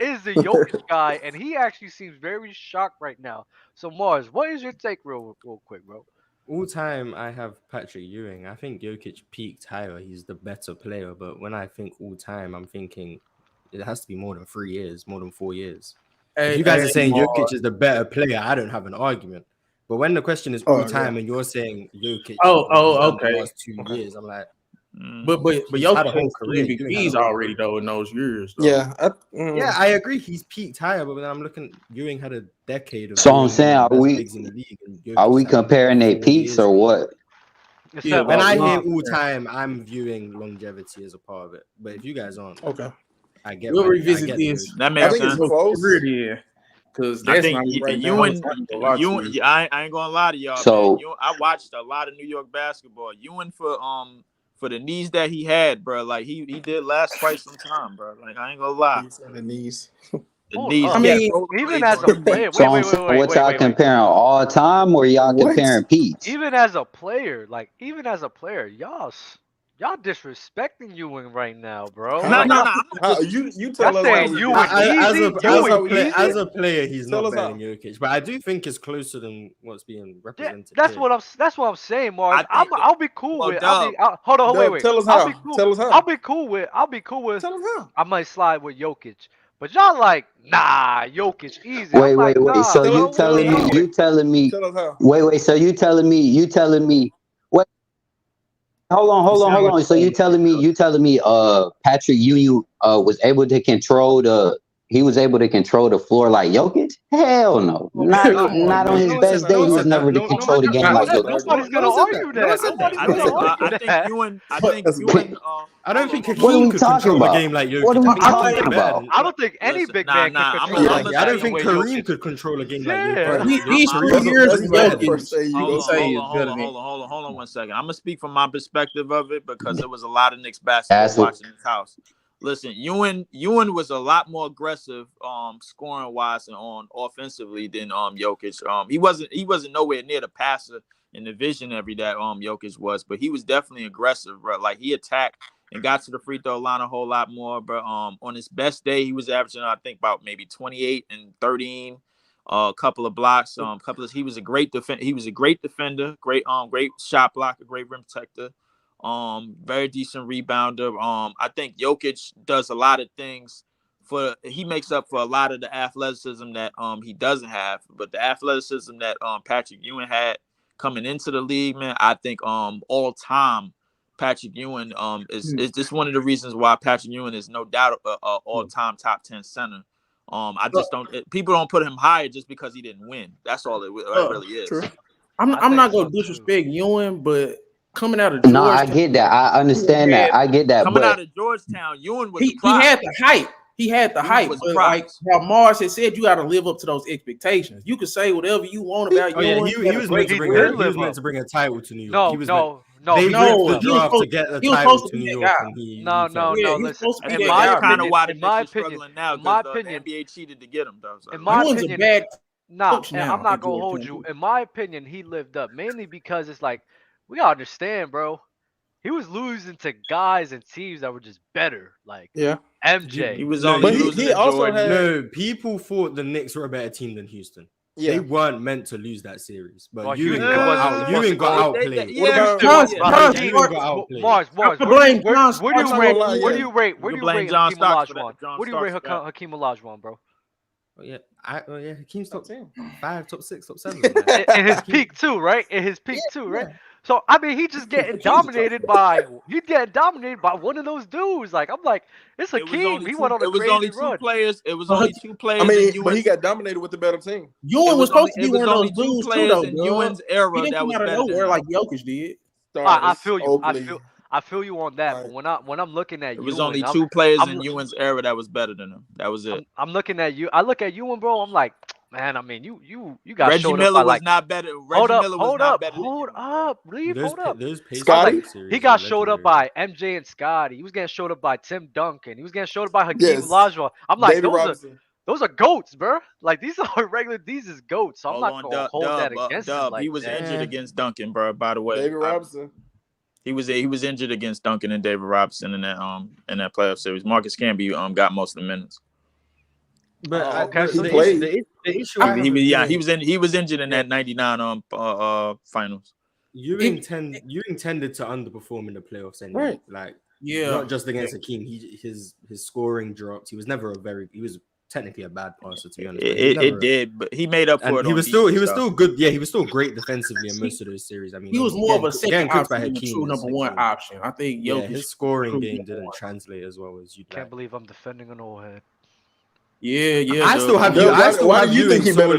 Speaker 1: is the Jokic guy, and he actually seems very shocked right now. So, Mars, what is your take real quick, bro?
Speaker 3: All time, I have Patrick Ewing. I think Jokic peaked higher. He's the better player. But when I think all time, I'm thinking it has to be more than 3 years, more than 4 years. If you guys are saying Jokic is the better player, I don't have an argument. But when the question is all time and you're saying Jokic,
Speaker 10: okay,
Speaker 3: the last 2 years, I'm like,
Speaker 10: but
Speaker 3: he's had a whole
Speaker 10: Jokic
Speaker 3: career.
Speaker 10: MVPs already though in those years. Though.
Speaker 3: Yeah, I agree. He's peaked higher, but then I'm looking. Ewing had a decade of.
Speaker 9: So I'm saying, are we comparing their peaks or what?
Speaker 3: Yeah, when I hear all time, I'm viewing longevity as a part of it. But if you guys aren't,
Speaker 10: okay,
Speaker 3: I get.
Speaker 10: We'll revisit this.
Speaker 8: That makes sense.
Speaker 10: Because
Speaker 8: I think Ewing. I ain't gonna lie to y'all.
Speaker 9: So
Speaker 8: man. I watched a lot of New York basketball. Ewing for the knees that he had, bro. Like he did last quite some time, bro. Like I ain't gonna lie.
Speaker 10: The knees.
Speaker 8: The knees.
Speaker 1: I mean, even as a player, wait.
Speaker 9: What y'all comparing all time, or y'all comparing peaks?
Speaker 1: Even as a player, y'all disrespecting Ewing right now, bro.
Speaker 10: No. You tell us
Speaker 1: saying Ewing
Speaker 3: as a player, he's not better than Jokic, but I do think it's closer than what's being represented.
Speaker 1: That's what I'm saying, Mark. I'll be cool with. Hold on, wait.
Speaker 10: Tell us how. Tell us how.
Speaker 1: I'll be cool with.
Speaker 10: Tell us how.
Speaker 1: I might slide with Jokic, but y'all like, nah, Jokic easy.
Speaker 9: Wait.
Speaker 1: Nah,
Speaker 9: So you telling me?
Speaker 10: Tell us how.
Speaker 9: Wait. So you telling me? What? Hold on. So you telling me? Patrick Ewing was able to control the floor like Jokic? Hell no. Not on his best day. He was never to control the game like Jokic.
Speaker 1: Nobody's gonna argue that.
Speaker 8: I think Ewing.
Speaker 3: I don't think
Speaker 9: Hakeem could control
Speaker 3: the game like Jokic.
Speaker 9: What are we talking about?
Speaker 1: I don't think any big man can control the game.
Speaker 3: I don't think Kareem could control a game like Jokic.
Speaker 10: These 3 years of
Speaker 8: Hold on 1 second. I'm gonna speak from my perspective of it because there was a lot of Knicks basketball watching this house. Listen, Ewing was a lot more aggressive, scoring wise and on offensively than Jokic. He wasn't nowhere near the passer and the visionary that Jokic was, but he was definitely aggressive, bro. Like he attacked and got to the free throw line a whole lot more. But on his best day, he was averaging, I think, about maybe 28 and 13, a couple of blocks, he was a great defender, great shot blocker, great rim protector. Very decent rebounder. I think Jokic does a lot of things he makes up for a lot of the athleticism that he doesn't have, but the athleticism that Patrick Ewing had coming into the league, man, I think all time Patrick Ewing is just one of the reasons why Patrick Ewing is no doubt a all time top 10 center. I just people don't put him higher just because he didn't win. That's all it really is.
Speaker 10: True. I'm not gonna disrespect Ewing, but coming out of Georgetown,
Speaker 9: no, I get that. I understand that. I get that.
Speaker 8: Coming out of Georgetown, Ewing was
Speaker 10: he had the hype. He had the hype, but like how Mars had said, you got to live up to those expectations. You can say whatever you want about Ewing.
Speaker 3: He was meant to bring a title to New York.
Speaker 1: No.
Speaker 3: They ripped the draft to get the title to New York.
Speaker 1: No. Listen,
Speaker 8: in my kind of why the Knicks are struggling now because the NBA cheated to get him, though. So.
Speaker 1: In my opinion,
Speaker 10: now,
Speaker 1: I'm not gonna hold you. In my opinion, he lived up mainly because it's like we understand, bro. he was losing to guys and teams that were just better, like MJ.
Speaker 8: He was
Speaker 3: No,
Speaker 8: only
Speaker 3: he
Speaker 8: losing to
Speaker 3: also
Speaker 8: Jordan.
Speaker 3: No, people thought the Knicks were a better team than Houston. They weren't meant to lose that series, but Ewing got outplayed.
Speaker 1: Mars, where do you rate Hakeem Olajuwon? Where do you rate Hakeem Olajuwon, bro?
Speaker 3: Hakeem's top 10, 5, top 6, top 7.
Speaker 1: In his peak too, right? In his peak too, right? So I mean, he just getting dominated by one of those dudes. Like I'm like, it's Hakeem. He went on a crazy run.
Speaker 8: It was only two players. It was only two players.
Speaker 11: I mean, but he got dominated with the better team.
Speaker 10: Ewing was supposed to be one of those
Speaker 8: two
Speaker 10: dudes
Speaker 8: players
Speaker 10: too, though.
Speaker 8: in Ewing's era
Speaker 10: He didn't
Speaker 8: that
Speaker 10: come
Speaker 8: was
Speaker 10: out of
Speaker 8: better
Speaker 10: nowhere
Speaker 8: than
Speaker 10: like Jokic did.
Speaker 1: I feel you. I feel you on that. But when I'm looking at
Speaker 8: it was
Speaker 1: Ewing,
Speaker 8: only two players in Ewing's era that was better than him. That was it.
Speaker 1: I'm looking at you. I look at Ewing, bro. I'm like, man. I mean, you got
Speaker 8: Reggie
Speaker 1: showed
Speaker 8: Miller
Speaker 1: up by,
Speaker 8: was not better. Hold up.
Speaker 1: Scotty, he got showed up by MJ and Scotty. He was getting showed up by Tim Duncan. He was getting showed up by Hakeem Olajuwon. I'm like, those are goats, bro. Like these are regular. These is goats. So I'm not gonna hold that against him. Like
Speaker 8: he was injured against Duncan, bro. By the way,
Speaker 11: David Robinson.
Speaker 8: He was injured against Duncan and David Robinson in that playoff series. Marcus Camby
Speaker 3: got most of the minutes. But he
Speaker 11: played.
Speaker 3: The issue
Speaker 8: he was injured in that 99 finals.
Speaker 3: Ewing tended to underperform in the playoffs anyway.
Speaker 11: Right.
Speaker 3: Like not just against Hakeem. His scoring dropped. He was technically a bad passer, to be honest.
Speaker 8: It did, but he made up for it.
Speaker 3: He was still good. Yeah, he was still great defensively in most of those series. I mean,
Speaker 10: he was more of a second option than a true number one option. I think
Speaker 3: his scoring game didn't translate as well as you.
Speaker 1: Can't believe I'm defending an old head.
Speaker 10: Yeah.
Speaker 3: I still have you.
Speaker 11: Why do you think he better?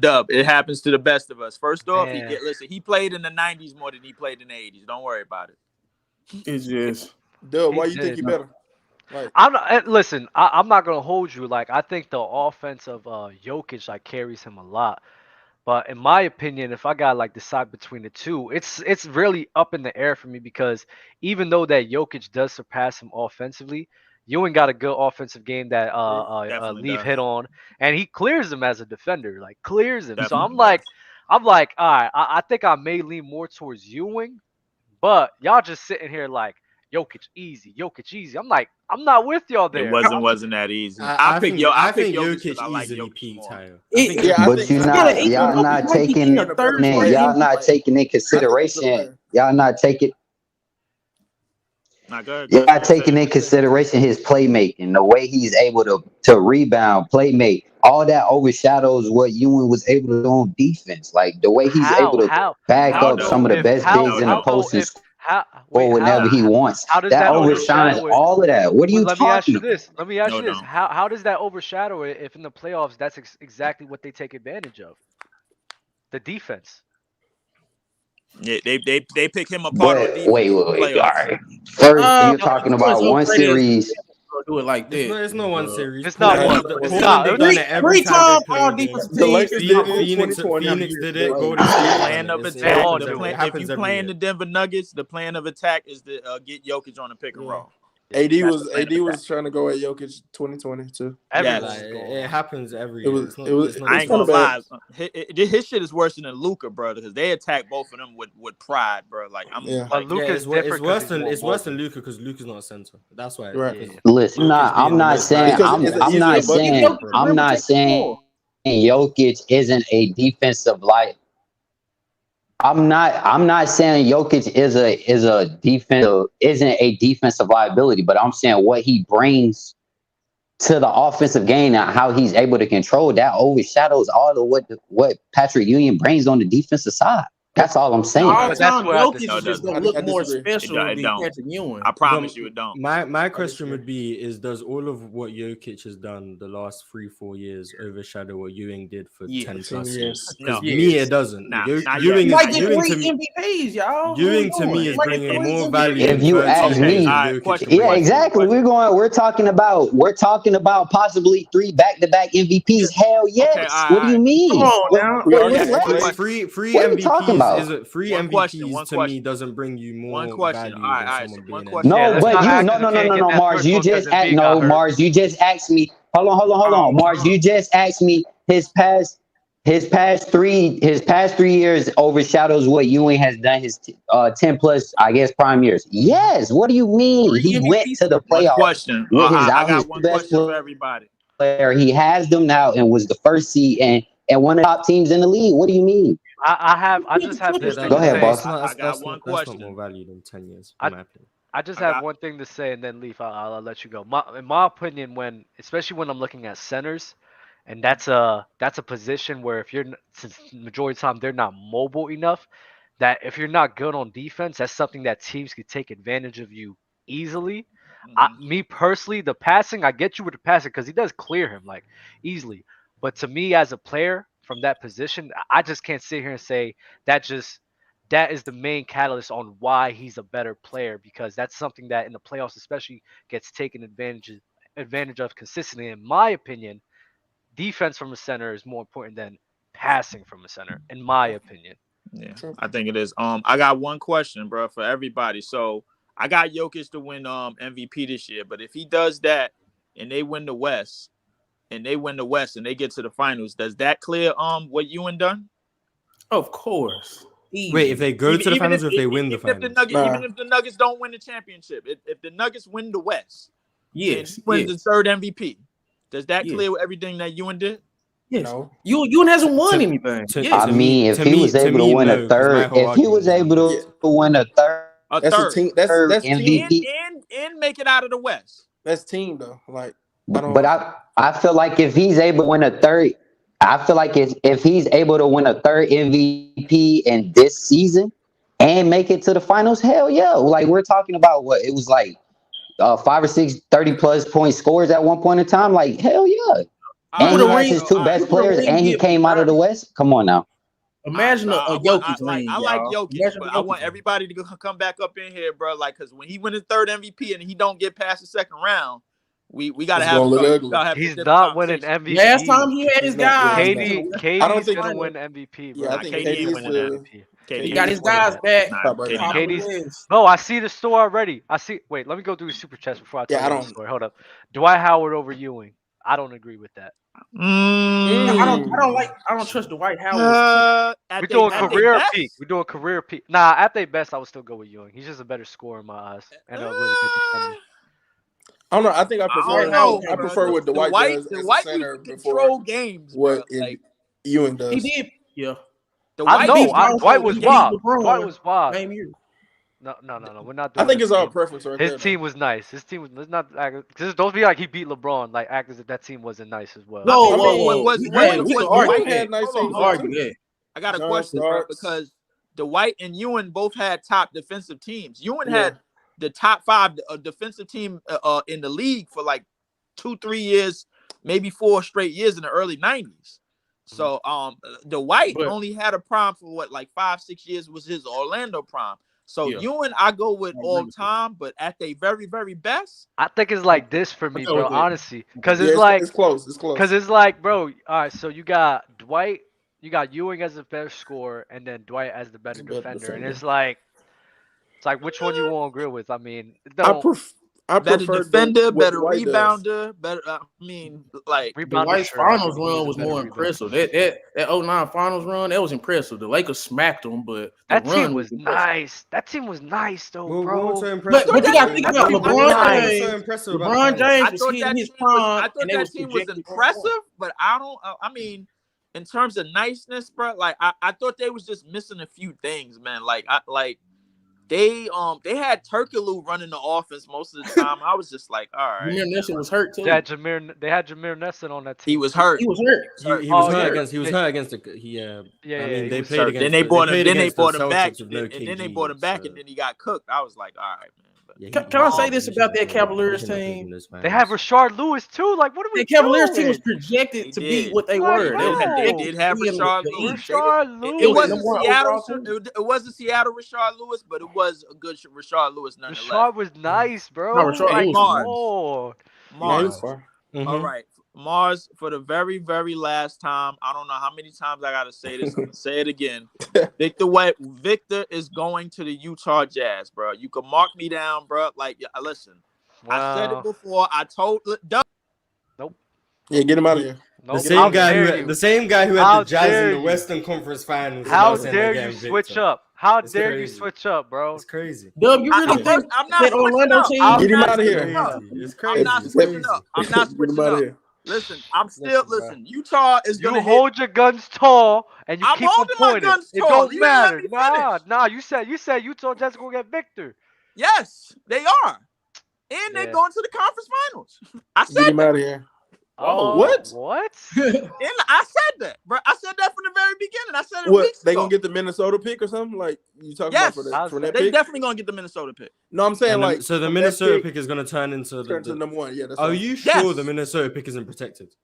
Speaker 8: Dub. It happens to the best of us. First off, he played in the 90s more than he played in the 80s. Don't worry about it.
Speaker 11: It's just Dub. Why you think he better?
Speaker 1: Like, I'm not gonna hold you. Like I think the offense of Jokic like carries him a lot. But in my opinion, if I gotta like decide between the two, it's really up in the air for me because even though that Jokic does surpass him offensively, Ewing got a good offensive game that Leaf hit on, and he clears him as a defender, like clears him. So I'm like, all right, I think I may lean more towards Ewing, but y'all just sitting here like Jokic easy. I'm like, I'm not with y'all there.
Speaker 8: It wasn't that easy.
Speaker 3: I think Jokic easily peaked higher.
Speaker 9: But y'all not taking in consideration. Y'all not taking in consideration his playmaking, the way he's able to rebound, playmate. All that overshadows what Ewing was able to do on defense. Like the way he's able to back up some of the best bigs in the post and score whenever he wants. That overshines all of that. What are you talking about?
Speaker 1: Let me ask you this. How does that overshadow it if in the playoffs that's exactly what they take advantage of? The defense.
Speaker 8: Yeah, they pick him apart on defense.
Speaker 9: Wait. All right. First, you're talking about one series.
Speaker 10: Do it like this.
Speaker 3: It's no one series.
Speaker 1: It's not one. It's not.
Speaker 10: Three times all defensive teams.
Speaker 3: Phoenix did it. Golden State.
Speaker 8: Plan of attack. If you playing the Denver Nuggets, the plan of attack is to get Jokic on the pick and roll.
Speaker 11: AD was trying to go at Jokic 2020 too.
Speaker 3: It happens every year.
Speaker 8: I ain't gonna lie. His shit is worse than Luka, bro, because they attack both of them with pride, bro. Like
Speaker 3: Luka's different. It's worse than Luka because Luka's not a center. That's why.
Speaker 11: Right.
Speaker 9: Listen, I'm not saying Jokic isn't a defensive light. I'm not saying Jokic isn't a defensive liability, but I'm saying what he brings to the offensive game and how he's able to control that overshadows all of what Patrick Ewing brings on the defensive side. That's all I'm saying.
Speaker 10: Jokic is just gonna look more special than Patrick Ewing.
Speaker 8: I promise you it don't.
Speaker 3: My question would be does all of what Jokic has done the last 3-4 years overshadow what Ewing did for 10 plus years?
Speaker 8: No.
Speaker 3: Me, it doesn't.
Speaker 10: Ewing to
Speaker 3: me is bringing more value.
Speaker 9: If you ask me, exactly. We're talking about possibly 3 back-to-back MVPs. Hell yes. What do you mean?
Speaker 10: Come on now.
Speaker 3: Free
Speaker 9: what are you talking about?
Speaker 3: Free MVPs to me doesn't bring you more value than someone being
Speaker 9: No, Mars. You just Mars. You just asked me. Hold on. Mars, you just asked me his his past 3 years overshadows what Ewing has done his 10 plus, I guess, prime years. Yes. What do you mean? He went to the
Speaker 8: One
Speaker 9: playoffs
Speaker 8: question.
Speaker 9: with
Speaker 8: I
Speaker 9: his
Speaker 8: got one
Speaker 9: best
Speaker 8: question for everybody.
Speaker 9: player. He has them now and was the first seed and one of the top teams in the league. What do you mean?
Speaker 1: I just have this thing
Speaker 9: Go
Speaker 1: to
Speaker 9: ahead,
Speaker 1: say.
Speaker 9: boss.
Speaker 8: I got one
Speaker 3: That's
Speaker 8: question.
Speaker 3: not more value than 10 years,
Speaker 1: I-
Speaker 3: in my opinion.
Speaker 1: I just have one thing to say, and then Leaf, I'll let you go. In my opinion, especially when I'm looking at centers, and that's a position where since the majority of the time they're not mobile enough, that if you're not good on defense, that's something that teams could take advantage of you easily. Me personally, the passing, I get you with the passing because he does clear him like easily. But to me, as a player from that position, I just can't sit here and say that is the main catalyst on why he's a better player, because that's something that in the playoffs especially gets taken advantage of consistently. In my opinion, defense from a center is more important than passing from a center, in my opinion.
Speaker 8: Yeah, I think it is. I got one question, bro, for everybody. So I got Jokic to win MVP this year, but if he does that and they win the West and they get to the finals, does that clear what Ewing done?
Speaker 10: Of course. Easy.
Speaker 3: Wait, if they go to the finals or if they win the finals?
Speaker 8: Even if the Nuggets don't win the championship, if the Nuggets win the West,
Speaker 10: yes,
Speaker 8: and he wins the third MVP, does that clear everything that Ewing did?
Speaker 10: Yes. No. Ewing hasn't won anything.
Speaker 9: I mean, if he was able to win a third, if he was able to win a third MVP,
Speaker 8: and make it out of the West.
Speaker 11: That's team though. Like,
Speaker 9: but I feel like if he's able to win a third, I feel like if he's able to win a third MVP in this season and make it to the finals, hell yeah. Like, we're talking about what it was like 5 or 6 30+ point scores at one point in time. Like, hell yeah. And he has his 2 best players and he came out of the West. Come on now.
Speaker 10: Imagine a Jokic ring.
Speaker 8: I like Jokic, but I want everybody to come back up in here, bro. Like, because when he win his third MVP and he don't get past the second round, we gotta have.
Speaker 1: He's not winning MVP.
Speaker 10: Last time he had his guys.
Speaker 1: KD's gonna win MVP, bro.
Speaker 11: Yeah, I think KD ain't winning MVP.
Speaker 10: He got his guys back.
Speaker 1: No, I see the score already. Wait, let me go through the super chats before I tell you the score. Hold up. Dwight Howard over Ewing. I don't agree with that.
Speaker 10: I don't trust Dwight Howard.
Speaker 1: We're doing career peak. We're doing career peak. Nah, at their best, I would still go with Ewing. He's just a better scorer in my eyes and a really good defender.
Speaker 11: I don't know. I think I prefer what Dwight does as a center before
Speaker 8: games.
Speaker 11: What Ewing does.
Speaker 10: He did. Yeah.
Speaker 1: Dwight was wild. Dwight was wild.
Speaker 10: Same year.
Speaker 1: No. We're not doing
Speaker 11: I think it's all preference right there.
Speaker 1: His team was nice. His team was not because don't be like he beat LeBron. Like act as if that team wasn't nice as well.
Speaker 8: I got a question, bro, because Dwight and Ewing both had top defensive teams. Ewing had the top 5 defensive team in the league for like 2-3 years, maybe 4 straight years in the early 90s. So Dwight only had a prime for what, like 5-6 years was his Orlando prime. So Ewing, I go with all time, but at their very, very best,
Speaker 1: I think it's like this for me, bro. Honestly, because it's
Speaker 11: close. It's close.
Speaker 1: Because it's like, bro. All right, so you got Dwight, you got Ewing as the better scorer, and then Dwight as the better defender, and it's like which one you won't agree with. I mean,
Speaker 11: I
Speaker 8: better defender, better
Speaker 11: Dwight
Speaker 8: rebounder, better. I mean, like
Speaker 10: Dwight's finals run was more impressive. That 09 finals run, that was impressive. The Lakers smacked them, but
Speaker 1: that team was nice. That team was nice, though, bro.
Speaker 10: So but you got to think about LeBron James. LeBron James was hitting his prime.
Speaker 8: I thought that team was impressive, but I don't. I mean, in terms of niceness, bro, like I thought they was just missing a few things, man. They had Turkoglu running the offense most of the time. I was just like, all right.
Speaker 10: Jameer Nelson was hurt too.
Speaker 1: They had Jameer Nelson on that team.
Speaker 8: He was hurt.
Speaker 3: He was hurt against the. I mean, they played against.
Speaker 8: Then they brought him back. And then they brought him back, and then he got cooked. I was like, all right, man.
Speaker 10: Can I say this about that Cavaliers team?
Speaker 1: They have Rashard Lewis too. Like, what are we
Speaker 10: doing? The Cavaliers team was projected to be what they were.
Speaker 8: They did have Rashard Lewis. It wasn't Seattle Rashard Lewis, but it was a good Rashard Lewis nonetheless.
Speaker 1: Rashard was nice, bro.
Speaker 8: Mars. All right. Mars, for the very, very last time, I don't know how many times I gotta say this. I'm gonna say it again. Victor is going to the Utah Jazz, bro. You can mark me down, bro. Like, listen, I said it before. I told Doug.
Speaker 1: Nope.
Speaker 11: Yeah, get him out of here.
Speaker 1: Nope.
Speaker 3: The same guy who had the Jazz in the
Speaker 1: you?
Speaker 3: Western Conference Finals.
Speaker 1: How dare you switch up? How dare you switch up, bro?
Speaker 3: It's crazy.
Speaker 10: Dub, you really think
Speaker 8: I'm not
Speaker 10: that Orlando
Speaker 8: switching
Speaker 10: team?
Speaker 8: up.
Speaker 11: Get him out of
Speaker 3: It's
Speaker 11: here.
Speaker 3: crazy. It's crazy.
Speaker 8: I'm not
Speaker 3: It's
Speaker 8: switching
Speaker 3: crazy.
Speaker 8: up. I'm not
Speaker 11: Get
Speaker 8: switching
Speaker 11: him out of
Speaker 8: up.
Speaker 11: here.
Speaker 8: Listen, I'm still
Speaker 3: Listen,
Speaker 8: listen. Utah is
Speaker 1: You
Speaker 8: gonna
Speaker 1: hold your guns tall and you
Speaker 8: I'm
Speaker 1: keep them
Speaker 8: holding my
Speaker 1: pointed.
Speaker 8: guns
Speaker 1: It
Speaker 8: tall.
Speaker 1: don't
Speaker 8: You didn't let
Speaker 1: matter.
Speaker 8: me
Speaker 1: Nah,
Speaker 8: finish.
Speaker 1: nah. You said Utah Jazz gonna get Victor.
Speaker 8: Yes, they are, and they're
Speaker 1: Yeah.
Speaker 8: going to the conference finals. I
Speaker 11: Get
Speaker 8: said
Speaker 11: him out of here.
Speaker 1: Oh,
Speaker 11: what?
Speaker 1: What?
Speaker 8: and I said that, bro. I said that from the very beginning. I said it
Speaker 11: What?
Speaker 8: weeks
Speaker 11: They
Speaker 8: ago.
Speaker 11: gonna get the Minnesota pick or something? Like you talking
Speaker 8: Yes,
Speaker 11: about for that
Speaker 8: they
Speaker 11: pick?
Speaker 8: definitely gonna get the Minnesota pick.
Speaker 11: No, I'm saying
Speaker 3: And
Speaker 11: like
Speaker 3: so the
Speaker 11: from that
Speaker 3: Minnesota pick is going to turn into
Speaker 11: to number one. Yeah, that's
Speaker 3: Are
Speaker 11: right.
Speaker 3: you sure
Speaker 8: Yes.
Speaker 3: the Minnesota pick isn't protected?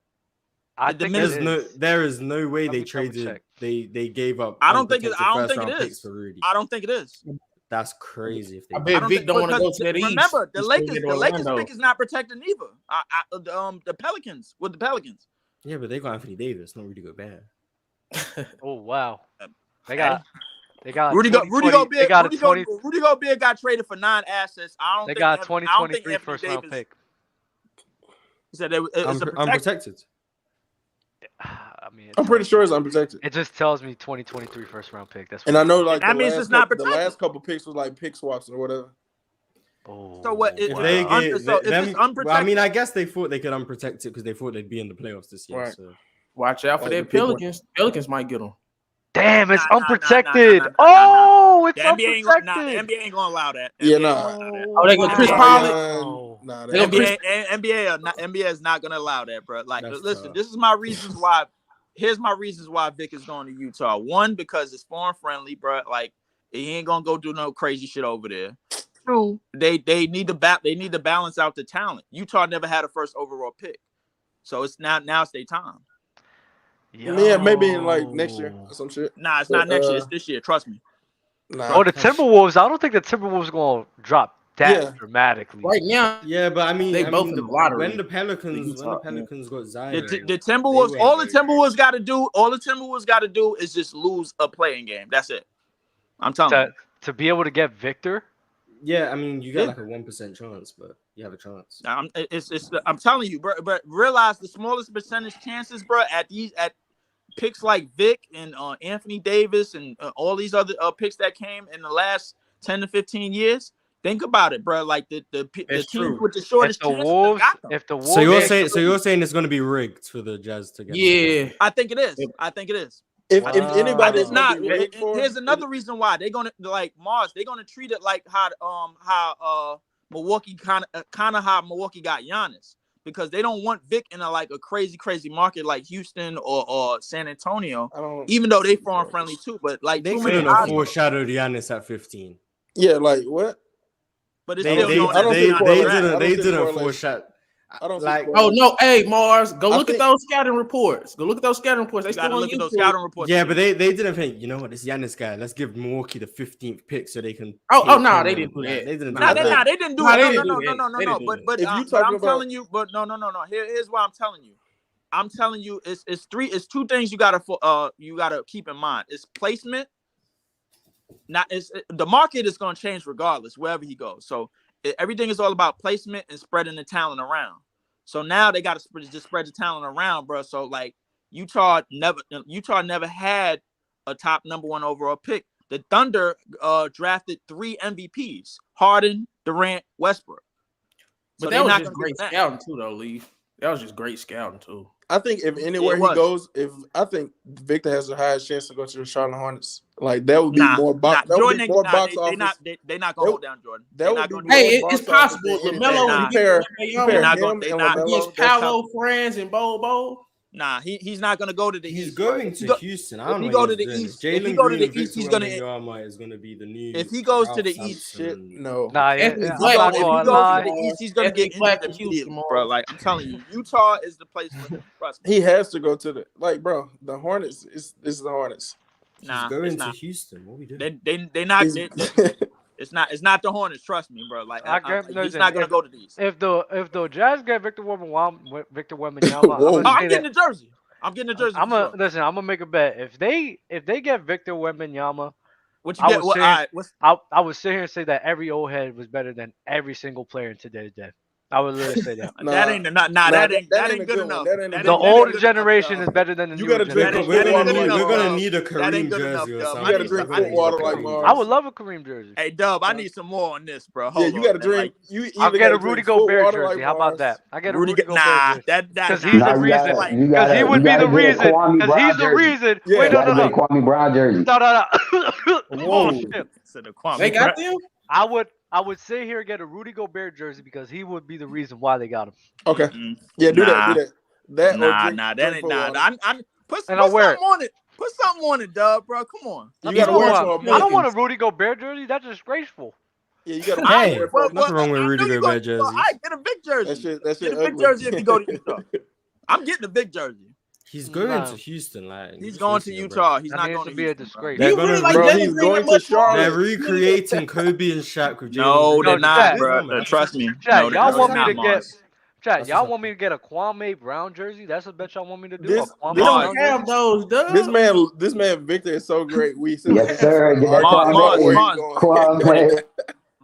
Speaker 1: I think
Speaker 3: there is no way
Speaker 1: Let
Speaker 3: they
Speaker 1: me double
Speaker 3: traded.
Speaker 1: check.
Speaker 3: They gave up.
Speaker 8: I don't think it
Speaker 3: first-round
Speaker 8: is.
Speaker 3: picks for Rudy.
Speaker 8: I don't think it is.
Speaker 3: That's crazy. If they
Speaker 10: I bet Vic don't want to go to that East.
Speaker 8: Remember, the
Speaker 10: He's
Speaker 8: Lakers
Speaker 10: gonna get
Speaker 8: Lakers pick is not protected either. The Pelicans with the Pelicans.
Speaker 3: Yeah, but they got Anthony Davis, not Rudy Gobert.
Speaker 1: Oh wow. They got
Speaker 8: Rudy
Speaker 1: 2020 they got a 20
Speaker 8: Rudy Gobert got traded for 9 assets. I don't
Speaker 1: they
Speaker 8: think
Speaker 1: got a
Speaker 8: I don't think
Speaker 1: 2023
Speaker 8: Anthony
Speaker 1: first round
Speaker 8: Davis
Speaker 1: pick.
Speaker 8: said it's
Speaker 3: Unprotected.
Speaker 1: I mean,
Speaker 11: I'm pretty sure it's unprotected.
Speaker 1: It just tells me 2023 first round pick. That's
Speaker 11: And I know like
Speaker 8: that means it's not
Speaker 11: the
Speaker 8: protected.
Speaker 11: last couple picks was like pick swaps or whatever.
Speaker 1: Oh,
Speaker 8: So what?
Speaker 3: If they gave
Speaker 8: if
Speaker 3: them,
Speaker 8: it's unprotected,
Speaker 3: well, I mean, I guess they thought they could unprotect it because they thought they'd be in the playoffs this year.
Speaker 10: Right.
Speaker 3: So.
Speaker 10: Watch out for that Pelicans. Pelicans might get them.
Speaker 1: Damn, it's
Speaker 8: Nah,
Speaker 1: unprotected.
Speaker 8: nah.
Speaker 1: Oh, it's
Speaker 8: the NBA ain't
Speaker 1: unprotected.
Speaker 8: gonna, the NBA ain't gonna allow that.
Speaker 11: Yeah,
Speaker 8: NBA
Speaker 11: nah.
Speaker 8: ain't gonna allow that.
Speaker 10: Oh, they gonna Chris Paul.
Speaker 11: Nah,
Speaker 10: They gonna Chris.
Speaker 8: NBA is not gonna allow that, bro. Like,
Speaker 3: That's
Speaker 8: listen,
Speaker 3: tough.
Speaker 8: this is my reasons why. Here's my reasons why Vic is going to Utah. One, because it's foreign friendly, bro. Like, he ain't gonna go do no crazy shit over there. Two, they need to they need to balance out the talent. Utah never had a first overall pick, so it's now it's their time.
Speaker 11: Yeah, maybe in like next year or some shit.
Speaker 8: Nah, it's not next year. It's this year. Trust me.
Speaker 11: Nah.
Speaker 1: Oh, the Timberwolves. I don't think the Timberwolves gonna drop that dramatically.
Speaker 10: Right now,
Speaker 3: Yeah, but I mean,
Speaker 10: they both in the lottery.
Speaker 3: when the Pelicans got Zion,
Speaker 8: The Timberwolves, all the Timberwolves got to do is just lose a playing game. That's it. I'm telling you.
Speaker 1: To be able to get Victor.
Speaker 3: Yeah, I mean, you get like a 1% chance, but you have a chance.
Speaker 8: I'm telling you, bro. But realize the smallest percentage chances, bro, at picks like Vic and Anthony Davis and all these other picks that came in the last 10 to 15 years. Think about it, bro. Like the teams with the shortest chances got them.
Speaker 1: If the Wolves,
Speaker 3: so you're saying it's going to be rigged for the Jazz to get?
Speaker 10: Yeah,
Speaker 8: I think it is.
Speaker 11: If anybody
Speaker 8: it's not. Here's another reason why they're gonna like Mars. They're gonna treat it like how Milwaukee kind of how Milwaukee got Giannis, because they don't want Vic in a crazy market like Houston or San Antonio. Even though they foreign friendly too, but like
Speaker 3: They couldn't have foreshadowed Giannis at 15.
Speaker 11: Yeah, like what?
Speaker 8: But it's
Speaker 3: They didn't foreshadow.
Speaker 11: I don't
Speaker 3: like.
Speaker 10: Oh no, hey Mars, go look at those scouting reports. Go look at those scouting reports. They still
Speaker 8: look at those scouting reports.
Speaker 3: Yeah, but they didn't think. You know what? This Giannis guy. Let's give Milwaukee the 15th pick so they can.
Speaker 10: Oh no, they didn't do that.
Speaker 3: They didn't.
Speaker 8: They didn't do it. No. But I'm telling you. But no. Here's why I'm telling you. I'm telling you, it's two things you gotta keep in mind. It's placement. The market is gonna change regardless wherever he goes. So everything is all about placement and spreading the talent around. So now they got to just spread the talent around, bro. So like Utah never had a top number 1 overall pick. The Thunder drafted 3 MVPs: Harden, Durant, Westbrook.
Speaker 10: But that was just great scouting too, though, Lee. That was just great scouting too.
Speaker 11: I think if anywhere he goes, I think Victor has the highest chance to go to the Charlotte Hornets. Like that would be more box. That would be more box office.
Speaker 8: They're not gonna hold down Jordan.
Speaker 10: Hey, it's possible. LaMelo
Speaker 11: compare
Speaker 10: him against Paolo, Franz, and Bobo.
Speaker 8: Nah, he's not gonna go to the East.
Speaker 3: He's going to Houston. I don't know.
Speaker 8: If he go to the East, he's gonna.
Speaker 3: Is gonna be the new.
Speaker 8: If he goes to the East,
Speaker 11: no.
Speaker 8: Nah, if he goes to the East, he's gonna get injured immediately, bro. Like I'm telling you, Utah is the place for him. Trust me.
Speaker 11: He has to go to the Hornets. Is the Hornets.
Speaker 8: Nah,
Speaker 3: he's going to Houston. What are we doing?
Speaker 8: They not. It's not the Hornets. Trust me, bro. Like he's not gonna go to these.
Speaker 1: If the Jazz get Victor Wembanyama,
Speaker 8: I'm getting the jersey. I'm
Speaker 1: gonna make a bet. If they get Victor Wembanyama,
Speaker 8: I
Speaker 1: would sit here and say that every old head was better than every single player in today's day. I would literally say that.
Speaker 8: That ain't good enough.
Speaker 1: The older generation is better than the
Speaker 11: You
Speaker 1: newer
Speaker 11: gotta drink
Speaker 1: generation.
Speaker 3: We're gonna need a
Speaker 8: That ain't
Speaker 3: Kareem
Speaker 8: good enough,
Speaker 3: jersey or
Speaker 8: Dub.
Speaker 3: something.
Speaker 11: You gotta drink cold water like Mars.
Speaker 1: I would love a Kareem jersey.
Speaker 8: Hey, Dub, I need some more on this, bro. Hold
Speaker 11: you gotta
Speaker 8: on,
Speaker 11: drink.
Speaker 1: I'll get a Rudy Gobert jersey. How about that? I get a Rudy Gobert jersey. Because he's the reason. Because he would be the reason. Because he's the reason. Wait, no.
Speaker 9: Kwame Brown jersey.
Speaker 1: No.
Speaker 10: Whoa. They got them?
Speaker 1: I would sit here and get a Rudy Gobert jersey because he would be the reason why they got him.
Speaker 11: Okay. Yeah, do that. That
Speaker 8: that ain't put something on it. Put something on it, Dub, bro. Come on.
Speaker 11: You gotta wear it for
Speaker 1: I don't want a Rudy Gobert jersey. That's disgraceful.
Speaker 11: Yeah, you gotta
Speaker 3: wear it for nothing wrong with Rudy Gobert jersey.
Speaker 8: I get a big jersey.
Speaker 11: That shit
Speaker 8: get a big jersey if you go to Utah. I'm getting a big jersey.
Speaker 3: He's going to Houston,
Speaker 8: he's going to Utah. He's not going to
Speaker 1: be a disgrace.
Speaker 11: He's going to Charlotte.
Speaker 3: They're recreating Kobe and Shaq with James.
Speaker 8: No, they're not, bro. Trust me.
Speaker 1: Chat, y'all want me to get? Chat, y'all want me to get a Kwame Brown jersey? That's what bet y'all want me to do.
Speaker 11: We
Speaker 10: don't have those, Doug.
Speaker 11: This man Victor is so great.
Speaker 9: Yes, sir.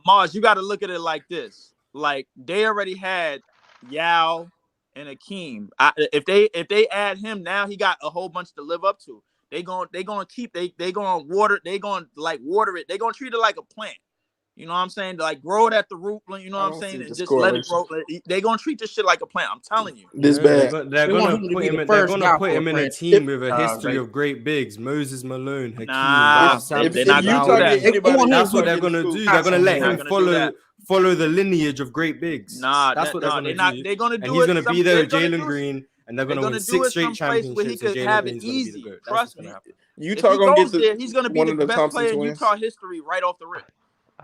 Speaker 8: Mars, you got to look at it like this. Like they already had Yao and Akeem. If they add him now, he got a whole bunch to live up to. They gonna keep they gonna water water it. They gonna treat it like a plant. You know what I'm saying? Like grow it at the root. You know what I'm saying? And just let it grow. They gonna treat this shit like a plant. I'm telling you.
Speaker 11: This bad.
Speaker 3: They're gonna put him in a team with a history of great bigs. Moses Malone, Hakeem.
Speaker 8: They're not gonna do that.
Speaker 3: That's what they're gonna do. They're gonna let him follow the lineage of great bigs.
Speaker 8: That's what they're gonna do. They're gonna do
Speaker 3: and he's gonna be there with
Speaker 8: Jalen
Speaker 3: Green, and they're gonna win 6 straight championships.
Speaker 8: Where he could have it easy. Trust me.
Speaker 11: Utah gonna get
Speaker 8: he's gonna be the best player in Utah history right off the rip.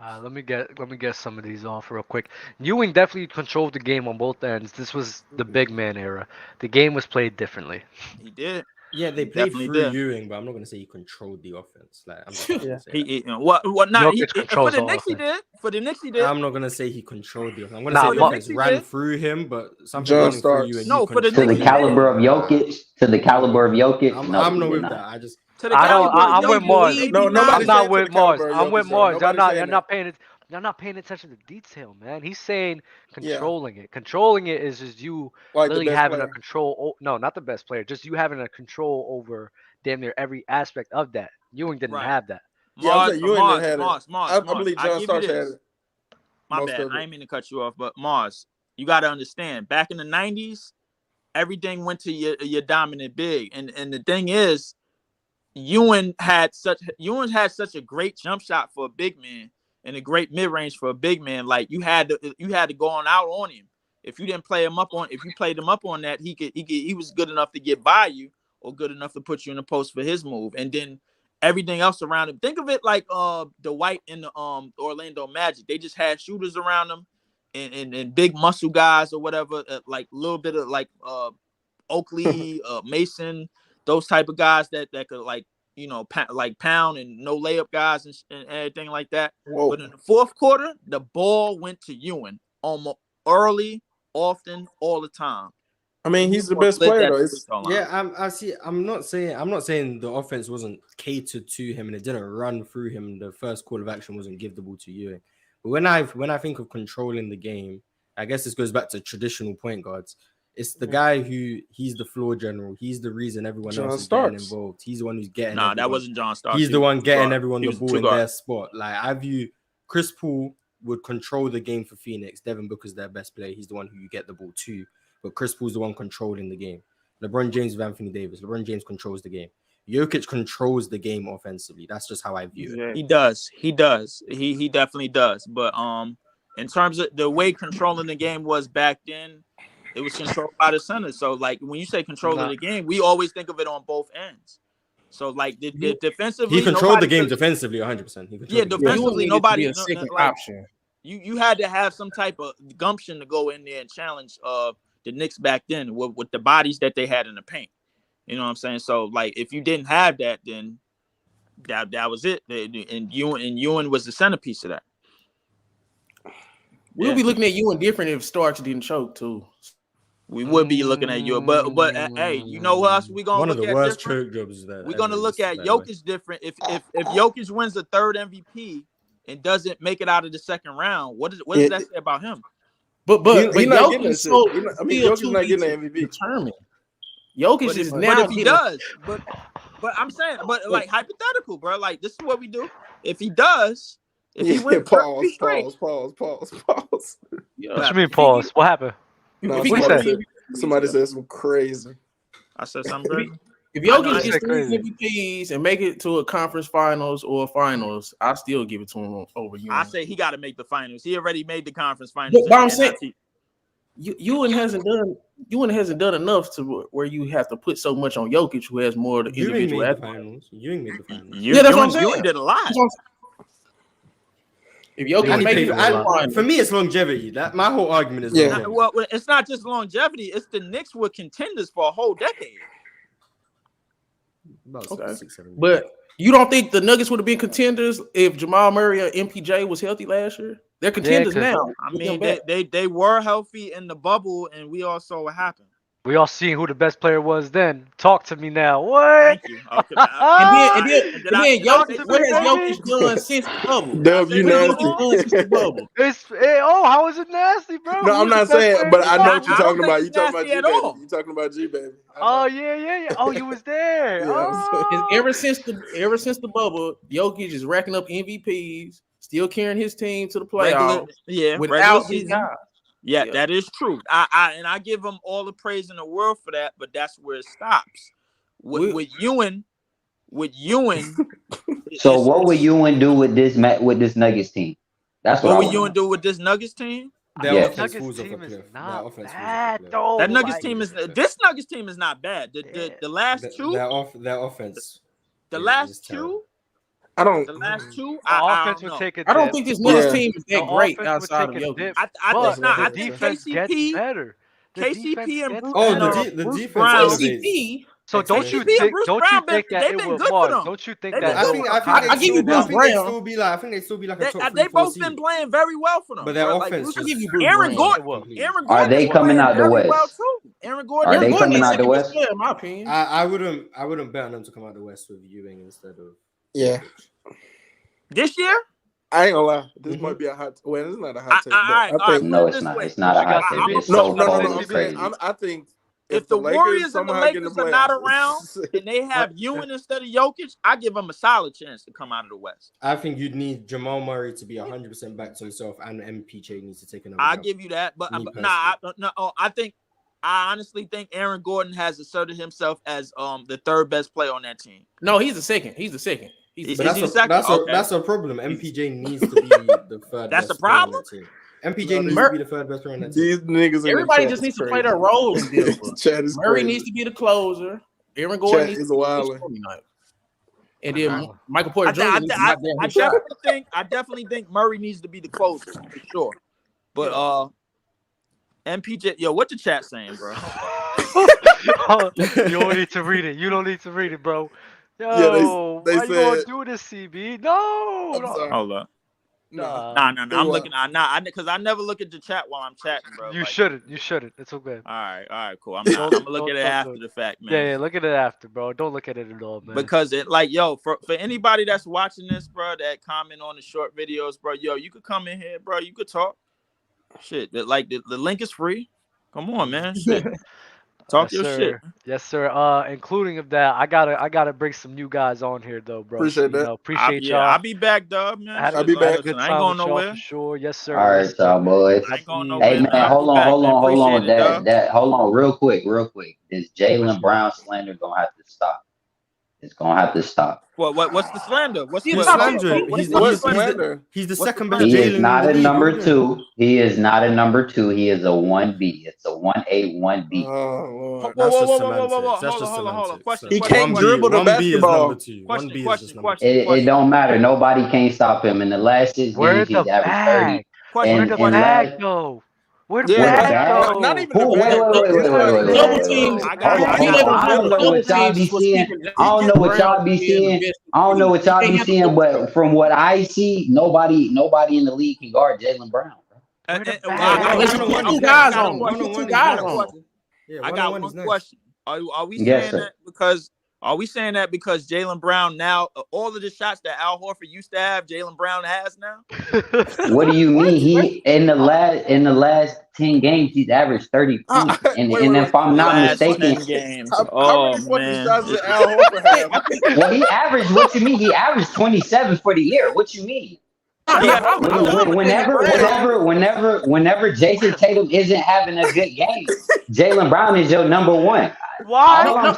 Speaker 1: Let me get some of these off real quick. Ewing definitely controlled the game on both ends. This was the big man era. The game was played differently.
Speaker 8: He did.
Speaker 3: Yeah, they played through Ewing, but I'm not gonna say he controlled the offense. Like I'm not gonna say
Speaker 8: for the Knicks he did. For the Knicks he did.
Speaker 3: I'm not gonna say he controlled the offense. I'm gonna say the offense ran through him, but something running through you.
Speaker 8: No, for the
Speaker 9: to the caliber of Jokic.
Speaker 3: I'm not with that. I just.
Speaker 1: I'm with Mars.
Speaker 11: No,
Speaker 1: I'm not with Mars. I'm with Mars. You're not paying attention to detail, man. He's saying controlling it. Controlling it is just you literally having a control. No, not the best player. Just you having a control over damn near every aspect of that. Ewing didn't have that.
Speaker 8: Mars,
Speaker 11: I believe John Starks had it.
Speaker 8: My bad. I ain't mean to cut you off, but Mars, you got to understand. Back in the '90s, everything went to your dominant big, and the thing is, Ewing had such a great jump shot for a big man and a great mid range for a big man. Like you had to go out on him. If you didn't play him up on, if you played him up on that, he was good enough to get by you or good enough to put you in the post for his move. And then everything else around him. Think of it like Dwight in the Orlando Magic. They just had shooters around them and big muscle guys or whatever, like a little bit of like Oakley, Mason. Those type of guys that could pound and no layup guys and everything like that.
Speaker 11: Whoa.
Speaker 8: But in the fourth quarter, the ball went to Ewing almost early, often, all the time.
Speaker 11: I mean, he's the best player though.
Speaker 3: I'm not saying the offense wasn't catered to him and it didn't run through him. The first call of action wasn't give the ball to Ewing. But when I think of controlling the game, I guess this goes back to traditional point guards. It's the guy he's the floor general. He's the reason everyone else is getting involved. He's the one who's getting.
Speaker 8: That wasn't John Starks.
Speaker 3: He's the one getting everyone the ball in their spot. Like I view Chris Paul would control the game for Phoenix. Devin Booker's their best player. He's the one who you get the ball to. But Chris Paul's the one controlling the game. LeBron James with Anthony Davis. LeBron James controls the game. Jokic controls the game offensively. That's just how I view it.
Speaker 8: He does. He definitely does. But in terms of the way controlling the game was back then, it was controlled by the center. So, like, when you say control of the game, we always think of it on both ends. So, like, the defensively,
Speaker 3: he controlled the game defensively 100%.
Speaker 8: Defensively, nobody.
Speaker 10: A second option.
Speaker 8: You had to have some type of gumption to go in there and challenge the Knicks back then with the bodies that they had in the paint. You know what I'm saying? So, like, if you didn't have that, then that was it. And Ewing was the centerpiece of that.
Speaker 10: We'll be looking at Ewing different if Starks didn't choke too.
Speaker 8: We would be looking at you, but hey, you know what else we gonna
Speaker 3: one
Speaker 8: look
Speaker 3: of the
Speaker 8: at
Speaker 3: worst
Speaker 8: different?
Speaker 3: choke jobs that
Speaker 8: we're gonna look at Jokic different. If Jokic wins the third MVP and doesn't make it out of the second round, what does that say about him?
Speaker 10: But
Speaker 11: He not getting
Speaker 10: Jokic
Speaker 11: that
Speaker 10: so
Speaker 11: shit. I mean,
Speaker 10: still
Speaker 11: Jokic not getting the MVP.
Speaker 10: determined. Jokic is now.
Speaker 8: But if he does, but I'm saying, but like hypothetical, bro. Like this is what we do. If he does, if he wins,
Speaker 11: pause.
Speaker 1: Yeah. What you mean pause? What happened?
Speaker 11: No, somebody said some crazy.
Speaker 8: I said something crazy.
Speaker 10: If Jokic gets 3 MVPs and make it to a conference finals or finals, I still give it to him over you.
Speaker 8: I say he got to make the finals. He already made the conference finals.
Speaker 10: But I'm saying, Ewan hasn't done enough to where you have to put so much on Jokic, who has more of the individual
Speaker 3: finals. Ewing made the finals.
Speaker 10: Yeah, that's what I'm saying.
Speaker 8: Ewing did a lot.
Speaker 10: If Jokic make it,
Speaker 3: for me, it's longevity. That my whole argument is longevity.
Speaker 8: Well, it's not just longevity. It's the Knicks were contenders for a whole decade.
Speaker 10: Okay. 6, 7 years. But you don't think the Nuggets would have been contenders if Jamal Murray or MPJ was healthy last year? They're contenders now.
Speaker 8: I mean, they were healthy in the bubble, and we all saw what happened.
Speaker 1: We all seen who the best player was then. Talk to me now. What?
Speaker 8: Thank you. Okay.
Speaker 10: and then Jokic, what has Jokic done since the bubble?
Speaker 11: You nasty.
Speaker 1: How is it nasty, bro?
Speaker 11: No, I'm not saying, but I know what you're talking about. You're talking about G baby. You're talking about G baby.
Speaker 1: Oh yeah. Oh, you was there.
Speaker 10: Ever since the bubble, Jokic is racking up MVPs, still carrying his team to the playoffs.
Speaker 8: Without his guys. Yeah, that is true. I give him all the praise in the world for that, but that's where it stops. With Ewing.
Speaker 9: So what would Ewing do with this Nuggets team? That's what
Speaker 8: would Ewing do with this Nuggets team?
Speaker 1: That Nuggets team is not bad, though.
Speaker 8: That Nuggets team is this Nuggets team is not bad. The last two,
Speaker 3: their offense.
Speaker 8: The last two.
Speaker 11: I don't.
Speaker 8: The last two,
Speaker 1: offense would take a dip.
Speaker 10: I don't think this Nuggets team is that great outside of Jokic.
Speaker 8: I think not. I think
Speaker 1: defense gets better.
Speaker 8: KCP and Bruce.
Speaker 3: The defense.
Speaker 10: KCP.
Speaker 1: So don't you think that it will mark? Don't you think that?
Speaker 10: I give you Bruce Brown.
Speaker 3: I think they still be like a top 3-4
Speaker 8: They both
Speaker 3: seed.
Speaker 8: been playing very well for them.
Speaker 3: But their offense.
Speaker 8: Aaron Gordon.
Speaker 9: Are they coming out the West?
Speaker 8: Aaron Gordon.
Speaker 9: Are they coming out the West?
Speaker 10: In my opinion,
Speaker 3: I wouldn't bet on them to come out the West with Ewing instead of.
Speaker 11: Yeah.
Speaker 8: This year?
Speaker 11: I ain't gonna lie. This might be a hot. Well, it's not a hot take.
Speaker 8: I think
Speaker 9: no, it's not. It's not a hot take. It's
Speaker 11: no.
Speaker 9: I'm saying,
Speaker 11: I think
Speaker 8: if the Warriors and the Lakers are not around and they have Ewing instead of Jokic, I give them a solid chance to come out of the West.
Speaker 3: I think you'd need Jamal Murray to be 100% back to himself, and MPJ needs to take another.
Speaker 8: I'll give you that, but I honestly think Aaron Gordon has asserted himself as the third best player on that team.
Speaker 10: No, he's the second.
Speaker 3: That's a problem. MPJ needs to be the third.
Speaker 8: That's the problem.
Speaker 3: MPJ needs to be the third best player on that team.
Speaker 11: These niggas.
Speaker 10: Everybody just needs to play their role in this. Murray needs to be the closer. Aaron Gordon needs to be the night. And then Michael Porter Jr.
Speaker 8: I definitely think Murray needs to be the closer for sure. But MPJ, what the chat saying, bro?
Speaker 1: You don't need to read it. You don't need to read it, bro. Yo,
Speaker 11: they
Speaker 1: why
Speaker 11: said,
Speaker 1: you gonna do this, CB? No.
Speaker 8: Hold up.
Speaker 11: No.
Speaker 8: I'm looking. Because I never look at the chat while I'm chatting, bro.
Speaker 1: You shouldn't. It's okay.
Speaker 8: All right, cool. I'm gonna look at it after the fact, man.
Speaker 1: Yeah, look at it after, bro. Don't look at it at all, man.
Speaker 8: Because for anybody that's watching this, bro, that comment on the short videos, bro, you could come in here, bro. You could talk. Shit, the link is free. Come on, man. Shit. Talk your shit.
Speaker 1: Yes, sir. Including of that, I gotta bring some new guys on here though, bro.
Speaker 11: Appreciate that.
Speaker 1: Appreciate y'all.
Speaker 8: I'll be back, dub, man.
Speaker 1: I'll
Speaker 11: be back.
Speaker 1: Good
Speaker 8: I ain't going nowhere.
Speaker 1: For sure. Yes, sir.
Speaker 9: All right, y'all boys.
Speaker 8: I ain't going nowhere.
Speaker 9: Hey man, hold on. Hold on, real quick. This Jaylen Brown slander gonna have to stop. It's gonna have to stop.
Speaker 8: What's the slander? What's the
Speaker 3: slander? He's the second best.
Speaker 9: He is not a number 2. He is not a number 2. He is a 1B. It's a 1A, 1B.
Speaker 11: Oh,
Speaker 3: Lord. That's just semantics.
Speaker 8: Question.
Speaker 11: He can't dribble the basketball.
Speaker 9: It don't matter. Nobody can't stop him. In the last 6 games, he's averaged 30.
Speaker 1: Where the bag go? Where the bag go?
Speaker 11: Not even
Speaker 9: I don't know what y'all be seeing, but from what I see, nobody in the league can guard Jaylen Brown.
Speaker 8: I got one question. Are we saying that because Are we saying that because Jaylen Brown now, all of the shots that Al Horford used to have, Jaylen Brown has now?
Speaker 9: What do you mean? He in the last 10 games, he's averaged 30 points. And if I'm not mistaken,
Speaker 8: 10 games.
Speaker 11: How many fucking shots did Al Horford have?
Speaker 9: well, he averaged. What you mean? He averaged 27 for the year. What you mean? Whenever Jason Tatum isn't having a good game, Jaylen Brown is your number one.
Speaker 1: Why?
Speaker 9: All I'm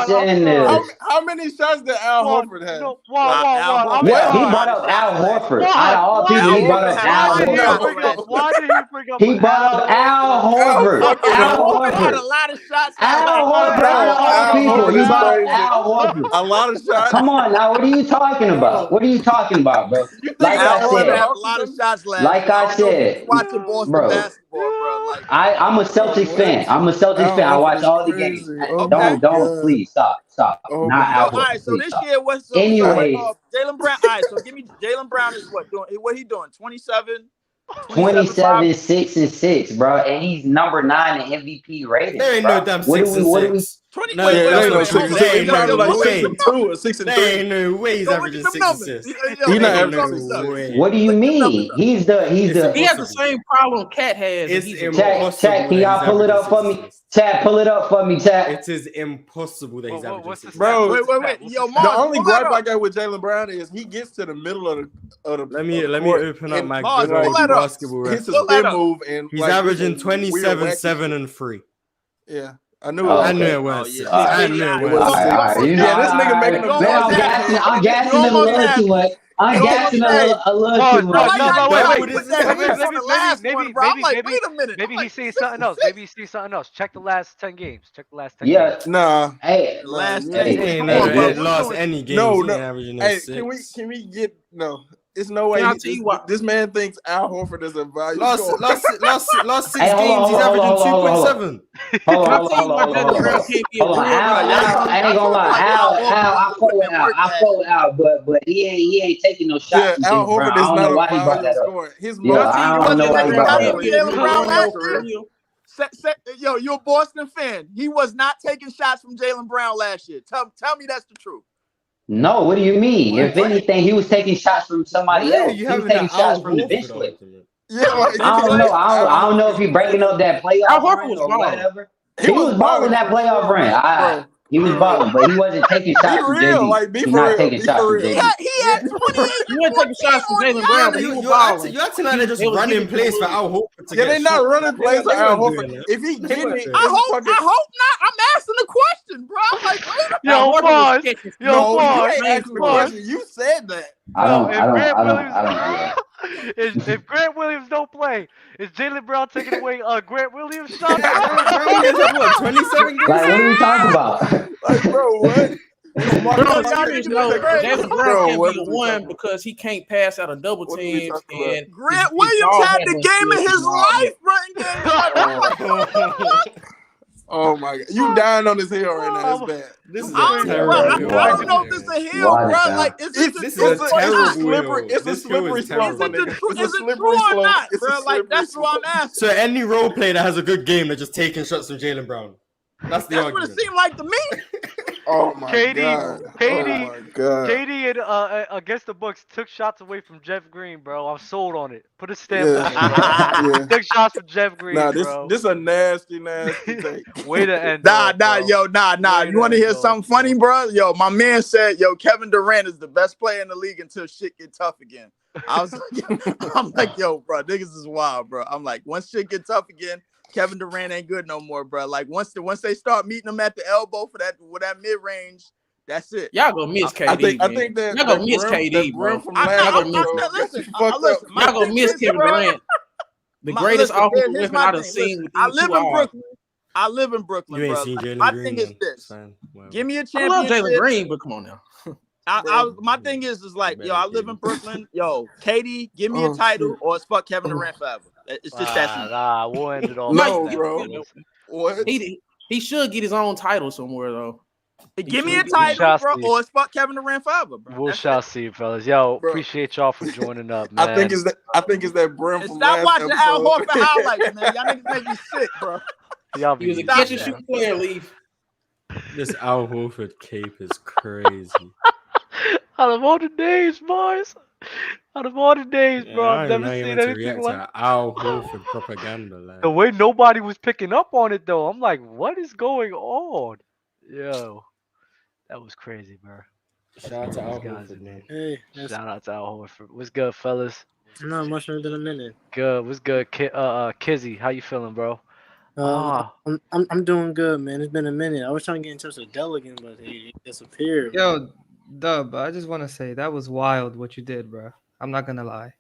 Speaker 9: saying is,
Speaker 11: how many shots did Al Horford have?
Speaker 9: He brought up Al Horford. Out of all people, he brought up Al Horford.
Speaker 1: Why did he bring up?
Speaker 9: He brought up Al Horford. Al Horford
Speaker 8: had a lot of shots.
Speaker 9: Al Horford. Out of all people, he brought up Al Horford.
Speaker 11: A lot of shots.
Speaker 9: Come on now, what are you talking about? What are you talking about, bro? Like I said,
Speaker 8: a lot of shots last.
Speaker 9: Like I said,
Speaker 8: watching Boston basketball, bro. Like,
Speaker 9: I'm a Celtics fan. I watch all the games. Don't please stop. Not Al Horford.
Speaker 8: All right, so this year was
Speaker 9: anyway.
Speaker 8: Jaylen Brown. All right, so give me Jaylen Brown is what doing? What he doing? 27,
Speaker 9: 6 and 6, bro, and he's number 9 in MVP rating.
Speaker 3: There ain't no damn 6 and 6.
Speaker 11: No, there ain't no 6 and 6. He's probably like 6 and 2 or 6 and 3.
Speaker 3: There ain't no way he's averaging 6 assists.
Speaker 11: He's not averaging 6 assists.
Speaker 9: What do you mean? He has
Speaker 10: the same problem Cat has.
Speaker 3: It's impossible.
Speaker 9: Chat, can y'all pull it up for me? Chat, pull it up for me, chat.
Speaker 3: It is impossible that he's averaging 6 assists.
Speaker 11: Bro,
Speaker 8: wait. Yo,
Speaker 11: the only gripe I got with Jaylen Brown is he gets to the middle of the
Speaker 3: Let me open up my good old basketball
Speaker 11: reference.
Speaker 3: reference.
Speaker 11: His spin move and
Speaker 3: he's averaging 27, 7, and 3.
Speaker 11: Yeah. I knew it
Speaker 3: was.
Speaker 11: Yeah, this nigga making a
Speaker 9: I'm gassing him a little too much. I'm gassing a little too much.
Speaker 1: Maybe he's seeing something else. Check the last 10 games.
Speaker 9: Yeah,
Speaker 11: nah.
Speaker 9: Hey,
Speaker 8: last
Speaker 3: 10 games. He ain't lost any games.
Speaker 11: No.
Speaker 3: Hey,
Speaker 11: can we get no? It's no way. This man thinks Al Horford is a value.
Speaker 3: Last 6 games, he's averaging 2.7.
Speaker 9: Hold on. I ain't gonna lie. I fold out, but he ain't taking no shots.
Speaker 11: Yeah, Al Horford is not a value scorer. His
Speaker 9: I don't know why he brought that up.
Speaker 8: Yo, you're a Boston fan. He was not taking shots from Jaylen Brown last year. Tell me that's the truth.
Speaker 9: No, what do you mean? If anything, he was taking shots from somebody else. He was taking shots from the bench player.
Speaker 11: Yeah,
Speaker 9: I don't know. I don't know if he's breaking up that playoff run or whatever. He was balling that playoff run. He was balling, but he wasn't taking shots from JB. He's not taking shots from JB.
Speaker 8: He had 28.
Speaker 10: He wasn't taking shots from Jaylen Brown, but he was balling.
Speaker 3: You're acting like they're just running plays for Al Horford.
Speaker 11: Yeah, they're not running plays for Al Horford. If he getting it,
Speaker 8: I hope not. I'm asking the question, bro. I'm like, you said that.
Speaker 9: I don't.
Speaker 1: If Grant Williams don't play, is Jaylen Brown taking away Grant Williams' shot?
Speaker 3: What, 27 games?
Speaker 9: Like, what are we talking about?
Speaker 11: Like, bro, what?
Speaker 10: Jaylen Brown can't be the one because he can't pass out of double teams. And
Speaker 8: Grant Williams had the game of his life running game.
Speaker 11: Oh my God, you dying on this hill right now. It's bad.
Speaker 3: This is a terrible.
Speaker 8: I don't know if this is a hill, bro. Like,
Speaker 3: this is a terrible.
Speaker 11: It's a slippery slope.
Speaker 8: Is it true or not, bro? Like, that's what I'm asking.
Speaker 3: So any role player that has a good game, they're just taking shots from Jaylen Brown. That's the argument.
Speaker 8: What it seemed like to me.
Speaker 11: Oh my God.
Speaker 1: KD and against the Bucks took shots away from Jeff Green, bro. I'm sold on it. Put a stamp on it. Took shots from Jeff Green, bro.
Speaker 11: This a nasty take.
Speaker 1: Way to end.
Speaker 8: Nah. You want to hear something funny, bro? Yo, my man said, Kevin Durant is the best player in the league until shit get tough again. I'm like, yo, bro, niggas is wild, bro. I'm like, once shit get tough again, Kevin Durant ain't good no more, bro. Like once they start meeting him at the elbow for that mid range, that's it.
Speaker 10: Y'all gonna miss KD.
Speaker 11: I think that
Speaker 10: y'all gonna miss KD, bro.
Speaker 8: Listen,
Speaker 10: y'all gonna miss Kevin Durant. The greatest offensive weapon I've seen.
Speaker 8: I live in Brooklyn. I live in Brooklyn,
Speaker 3: you
Speaker 8: bro.
Speaker 3: ain't seen Jalen
Speaker 8: My
Speaker 3: Green,
Speaker 8: thing is this: give me a championship.
Speaker 10: I love Jalen Green, but come on now.
Speaker 8: My thing is like, I live in Brooklyn. KD, give me a title, or it's fuck Kevin Durant forever. It's just that simple.
Speaker 1: We'll end it all.
Speaker 11: No, bro. What?
Speaker 10: He should get his own title somewhere though.
Speaker 8: Give me a title, bro, or it's fuck Kevin Durant forever, bro.
Speaker 1: We shall see, fellas. Yo, appreciate y'all for joining up, man.
Speaker 11: I think it's that Brim from
Speaker 8: stop
Speaker 11: last
Speaker 8: watching
Speaker 11: episode.
Speaker 8: Al Horford highlights, man. Y'all niggas make me sick, bro.
Speaker 1: Y'all
Speaker 10: He was a catch and shoot player, Leaf.
Speaker 3: This Al Horford cape is crazy.
Speaker 1: Out of all the days, boys. Out of all the days,
Speaker 3: Yeah,
Speaker 1: bro,
Speaker 3: I
Speaker 1: I've
Speaker 3: don't even
Speaker 1: never
Speaker 3: know how you
Speaker 1: seen
Speaker 3: meant to
Speaker 1: anything
Speaker 3: react
Speaker 1: like.
Speaker 3: to Al Horford propaganda. Like,
Speaker 1: The way nobody was picking up on it though, I'm like, what is going on? Yo, that was crazy, bro.
Speaker 3: shout out to Al
Speaker 1: These guys
Speaker 3: Horford,
Speaker 1: in
Speaker 3: man.
Speaker 1: there.
Speaker 12: Hey,
Speaker 1: Shout out to Al Horford. What's good, fellas?
Speaker 12: not much more than a minute.
Speaker 1: Good. What's good, Kizzy? How you feeling, bro?
Speaker 12: I'm doing good, man. It's been a minute. I was trying to get in touch with Dell again, but he disappeared.
Speaker 13: Yo, Dub, I just want to say that was wild what you did, bro. I'm not gonna lie.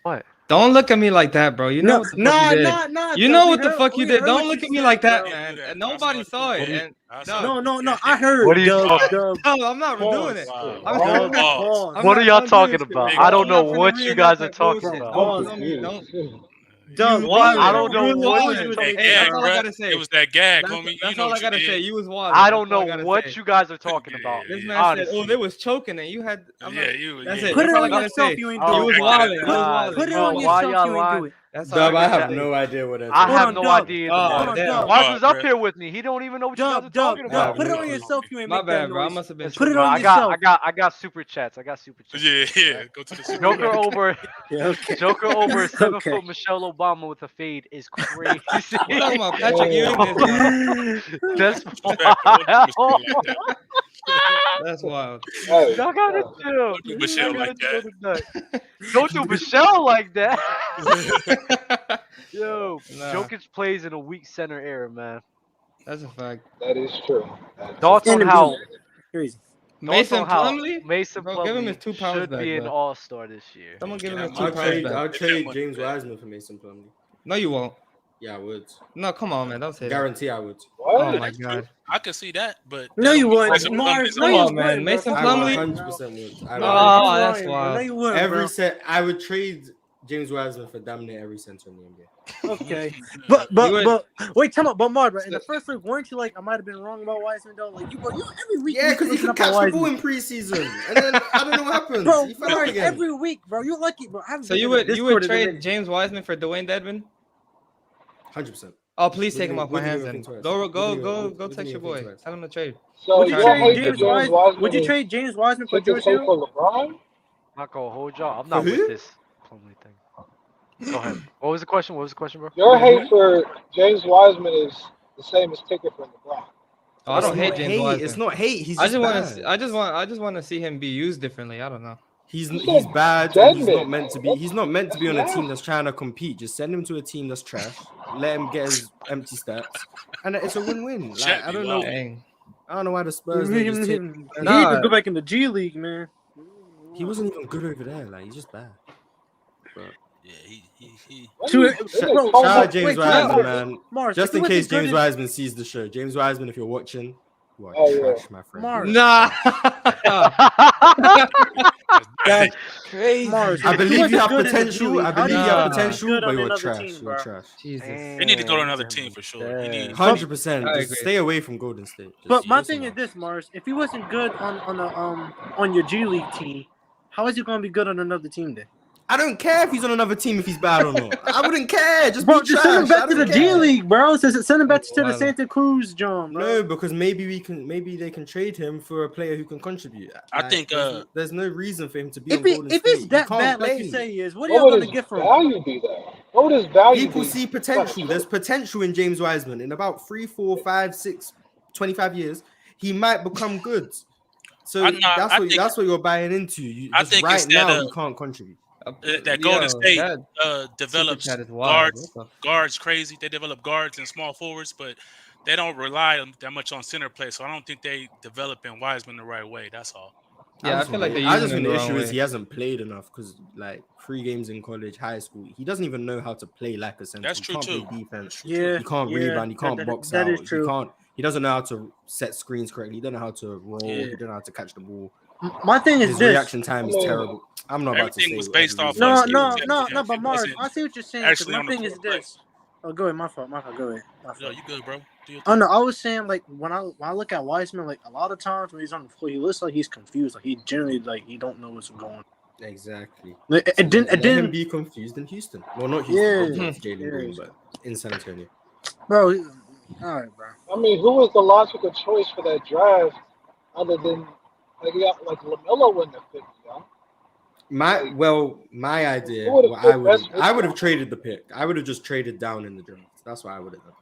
Speaker 1: What?
Speaker 13: Don't look at me like that, bro. You know what the fuck you did. You know what the fuck you did. Don't look at me like that, man. And nobody saw it. And
Speaker 12: No. I heard.
Speaker 1: What are you
Speaker 12: Dub.
Speaker 13: no, I'm not doing it.
Speaker 1: What are y'all talking about? I don't know what you guys are talking about.
Speaker 13: Dub,
Speaker 1: I don't know what.
Speaker 13: Hey, that's all I gotta say.
Speaker 14: It was that gag, homie.
Speaker 13: That's all I gotta say. You was wild.
Speaker 1: I don't know what you guys are talking about.
Speaker 13: This man said, "Oh, they was choking and you had." That's it.
Speaker 12: Put it
Speaker 13: That's all I
Speaker 12: on
Speaker 13: gotta
Speaker 12: yourself.
Speaker 13: say.
Speaker 12: You ain't
Speaker 13: You
Speaker 12: do
Speaker 13: was
Speaker 12: it.
Speaker 13: wildin'.
Speaker 12: Put it on yourself. You ain't do it.
Speaker 3: Dub, I have no idea what that's.
Speaker 1: I have no idea.
Speaker 13: Damn.
Speaker 1: Mark was up here with me. He don't even know what you guys are talking about.
Speaker 12: Put it on yourself. You ain't
Speaker 13: My
Speaker 12: make
Speaker 13: bad,
Speaker 12: that
Speaker 13: bro. I
Speaker 12: noise.
Speaker 13: must have been.
Speaker 12: Put it on yourself.
Speaker 1: I got super chats. I got super chats.
Speaker 14: Yeah. Go to the super
Speaker 1: Joker
Speaker 14: chat.
Speaker 1: over.
Speaker 12: Yeah, okay.
Speaker 1: Joker over 7
Speaker 12: Okay.
Speaker 1: foot Michelle Obama with a fade is crazy.
Speaker 13: We're talking about Patrick Ewing.
Speaker 1: That's
Speaker 14: Respect, bro.
Speaker 1: wild.
Speaker 14: Don't do Michelle like that.
Speaker 13: That's wild.
Speaker 1: Y'all gotta chill.
Speaker 14: Don't do
Speaker 1: Y'all
Speaker 14: Michelle
Speaker 1: gotta
Speaker 14: like
Speaker 1: chill
Speaker 14: that.
Speaker 1: tonight. Don't do Michelle like that. Yo,
Speaker 13: Nah.
Speaker 1: Jokic plays in a weak center era, man.
Speaker 13: That's a fact.
Speaker 15: That is true.
Speaker 1: Thoughts on how
Speaker 12: Crazy.
Speaker 13: Mason
Speaker 1: how
Speaker 13: Plumlee?
Speaker 1: Mason
Speaker 13: Bro, give him his
Speaker 1: Plumlee
Speaker 13: 2 pounds
Speaker 1: should
Speaker 13: back,
Speaker 1: be an
Speaker 13: bro.
Speaker 1: all-star this year.
Speaker 13: Someone give him his 2
Speaker 3: I'll
Speaker 13: pounds
Speaker 3: trade.
Speaker 13: back.
Speaker 3: I'll trade James Wiseman for Mason Plumlee.
Speaker 13: No, you won't.
Speaker 3: Yeah, I would.
Speaker 13: No, come on, man. Don't say that.
Speaker 3: Guarantee I would.
Speaker 13: Oh my god.
Speaker 14: I can see that, but
Speaker 12: No, you wouldn't.
Speaker 14: Mason
Speaker 12: Mars,
Speaker 14: Plumlee's
Speaker 12: no,
Speaker 13: Come
Speaker 12: you
Speaker 13: on, man.
Speaker 12: wouldn't, bro.
Speaker 13: Mason
Speaker 3: I
Speaker 13: Plumlee.
Speaker 3: 100% would. I would.
Speaker 13: Oh, that's
Speaker 12: No,
Speaker 13: wild.
Speaker 12: you wouldn't, bro.
Speaker 3: Every set, I would trade James Wiseman for damn near every center in the NBA.
Speaker 12: Okay,
Speaker 13: You
Speaker 12: but
Speaker 13: would-
Speaker 12: wait, tell me, but Mars, bro, in the first week, weren't you like I might have been wrong about Wiseman though? Like you every week,
Speaker 3: Yeah, because he
Speaker 12: picking
Speaker 3: could
Speaker 12: up
Speaker 3: catch
Speaker 12: on
Speaker 3: the ball
Speaker 12: Wiseman.
Speaker 3: in preseason, and then I don't know what happens.
Speaker 12: Bro,
Speaker 3: He fell out again.
Speaker 12: every week, bro. You lucky, bro. I haven't
Speaker 13: So
Speaker 12: been
Speaker 13: you
Speaker 12: in the
Speaker 13: would
Speaker 12: Discord in a
Speaker 13: trade
Speaker 12: minute.
Speaker 13: James Wiseman for Dwayne Dedmon?
Speaker 3: 100%.
Speaker 13: Oh, please take him
Speaker 3: Wouldn't
Speaker 13: off my
Speaker 3: even
Speaker 13: hands then.
Speaker 3: think twice.
Speaker 13: Go
Speaker 3: Wouldn't
Speaker 13: text
Speaker 3: even
Speaker 13: your
Speaker 3: think
Speaker 13: boy.
Speaker 3: twice.
Speaker 13: Tell him to trade.
Speaker 15: So
Speaker 12: Would you
Speaker 15: y'all
Speaker 12: trade
Speaker 15: hate
Speaker 12: James
Speaker 15: that James
Speaker 12: Wiseman?
Speaker 15: Wiseman
Speaker 12: Would you
Speaker 15: is
Speaker 12: trade James Wiseman for
Speaker 15: such a
Speaker 12: George
Speaker 15: hate
Speaker 12: Hill?
Speaker 15: for LeBron?
Speaker 1: I'm not gonna hold y'all. I'm
Speaker 3: For
Speaker 1: not
Speaker 3: who?
Speaker 1: with this Plumlee thing. Go ahead. What was the question? Bro?
Speaker 15: Your hate for James Wiseman is the same as ticket for LeBron.
Speaker 13: Oh, I don't hate James Wiseman.
Speaker 3: It's not hate. He's
Speaker 13: I
Speaker 3: just
Speaker 13: just
Speaker 3: bad.
Speaker 13: I just want to see him be used differently. I don't know.
Speaker 3: He's
Speaker 15: You said
Speaker 3: bad and he's
Speaker 15: Dedmon.
Speaker 3: not meant to be. He's not meant to be on a team that's trying to compete. Just send him to a team that's trash. Let him get his empty stats, and it's a win-win. Like I don't know.
Speaker 13: Dang.
Speaker 3: I don't know why the Spurs don't just take.
Speaker 12: He need to go back in the G League, man.
Speaker 3: He wasn't even good over there. Like he's just bad. But
Speaker 14: yeah, he.
Speaker 3: Shout out James Wiseman, man.
Speaker 12: Mars,
Speaker 3: Just
Speaker 12: if
Speaker 3: in
Speaker 12: he
Speaker 3: case
Speaker 12: wasn't good
Speaker 3: James
Speaker 12: in-
Speaker 3: Wiseman sees the show. James Wiseman, if you're watching, you are
Speaker 15: Oh,
Speaker 3: trash, my friend.
Speaker 12: Mars.
Speaker 13: Nah. That's crazy.
Speaker 12: Mars,
Speaker 3: I
Speaker 12: if he
Speaker 3: believe you
Speaker 12: wasn't
Speaker 3: have
Speaker 12: good in the G
Speaker 3: potential.
Speaker 12: League,
Speaker 3: I
Speaker 12: how
Speaker 3: believe
Speaker 12: do
Speaker 3: you
Speaker 12: you
Speaker 3: have
Speaker 12: think he's
Speaker 3: potential,
Speaker 12: good
Speaker 3: but
Speaker 12: on
Speaker 3: you're
Speaker 12: another
Speaker 3: trash.
Speaker 12: team,
Speaker 3: You're
Speaker 12: bro?
Speaker 3: trash.
Speaker 13: Jesus.
Speaker 14: They need to go to another team for sure. He need
Speaker 3: 100%.
Speaker 13: I
Speaker 3: Just
Speaker 13: agree.
Speaker 3: stay away from Golden State.
Speaker 12: But my thing is this, Mars. If he wasn't good on your G League team, how is he going to be good on another team then?
Speaker 3: I don't care if he's on another team if he's bad or not. I wouldn't care. Just
Speaker 12: Bro,
Speaker 3: be
Speaker 12: just
Speaker 3: trash.
Speaker 12: send him back
Speaker 3: I
Speaker 12: to the
Speaker 3: don't
Speaker 12: G
Speaker 3: care.
Speaker 12: League, bro. Send him back to the
Speaker 13: Wow.
Speaker 12: Santa Cruz, John. Bro.
Speaker 3: No, because maybe they can trade him for a player who can contribute.
Speaker 14: I think,
Speaker 3: there's no reason for him to be
Speaker 12: If
Speaker 3: on Golden
Speaker 12: if
Speaker 3: State.
Speaker 12: he's that
Speaker 3: He can't
Speaker 12: bad, like
Speaker 3: play.
Speaker 12: you say he is, what are y'all
Speaker 15: What would
Speaker 12: going to
Speaker 15: his
Speaker 12: get from him?
Speaker 15: value be though? What would his value
Speaker 3: People
Speaker 15: be?
Speaker 3: see potential. There's potential in James Wiseman. In about 3, 4, 5, 6, 25 years, he might become good. So that's what you're buying into.
Speaker 14: I think
Speaker 3: right
Speaker 14: it's that,
Speaker 3: now he can't contribute.
Speaker 14: that Golden State
Speaker 13: that
Speaker 14: develops
Speaker 13: Super Chat is wild.
Speaker 14: guards crazy. They develop guards and small forwards, but they don't rely that much on center play. So I don't think they develop in Wiseman the right way. That's all.
Speaker 13: Yeah, I feel like they're
Speaker 3: I
Speaker 13: using
Speaker 3: just
Speaker 13: him
Speaker 3: think
Speaker 13: the
Speaker 3: the
Speaker 13: wrong
Speaker 3: issue is
Speaker 13: way.
Speaker 3: he hasn't played enough because like 3 games in college, high school, he doesn't even know how to play like a center.
Speaker 14: That's
Speaker 3: He
Speaker 14: true
Speaker 3: can't
Speaker 14: too.
Speaker 3: play defense.
Speaker 12: Yeah,
Speaker 3: He can't
Speaker 12: yeah,
Speaker 3: rebound. He can't
Speaker 12: that-
Speaker 3: box
Speaker 12: that
Speaker 3: out.
Speaker 12: is true.
Speaker 3: He doesn't know how to set screens correctly. He doesn't know how to roll.
Speaker 12: Yeah.
Speaker 3: He doesn't know how to catch the ball.
Speaker 12: My thing is
Speaker 3: His
Speaker 12: this.
Speaker 3: reaction time is terrible. I'm not about to say
Speaker 14: Everything was based off.
Speaker 12: No,
Speaker 14: of
Speaker 12: no, but Mars,
Speaker 14: wasn't
Speaker 12: I see what you're saying. 'cause
Speaker 14: actually
Speaker 12: My
Speaker 14: on the
Speaker 12: thing is
Speaker 14: court play.
Speaker 12: this. Oh, go ahead. My fault. Go ahead. My
Speaker 14: Yo,
Speaker 12: fault.
Speaker 14: you good, bro? Do your
Speaker 12: Oh
Speaker 14: thing.
Speaker 12: no, I was saying like when I look at Wiseman, like a lot of times when he's on the floor, he looks like he's confused. Like he generally like he don't know what's going on.
Speaker 3: Exactly.
Speaker 12: It
Speaker 3: Let him
Speaker 12: didn't,
Speaker 3: be confused in Houston. Well, not Houston.
Speaker 12: Yeah.
Speaker 3: Jalen Green, but in San Antonio.
Speaker 12: bro. All right, bro.
Speaker 15: I mean, who was the logical choice for that draft other than like you got like LaMelo wouldn't have fit, yo.
Speaker 3: My
Speaker 15: Who
Speaker 3: idea,
Speaker 15: would have
Speaker 3: what
Speaker 15: fit best with
Speaker 3: I would
Speaker 15: you?
Speaker 3: have traded the pick. I would have just traded down in the draft. That's what I would have done.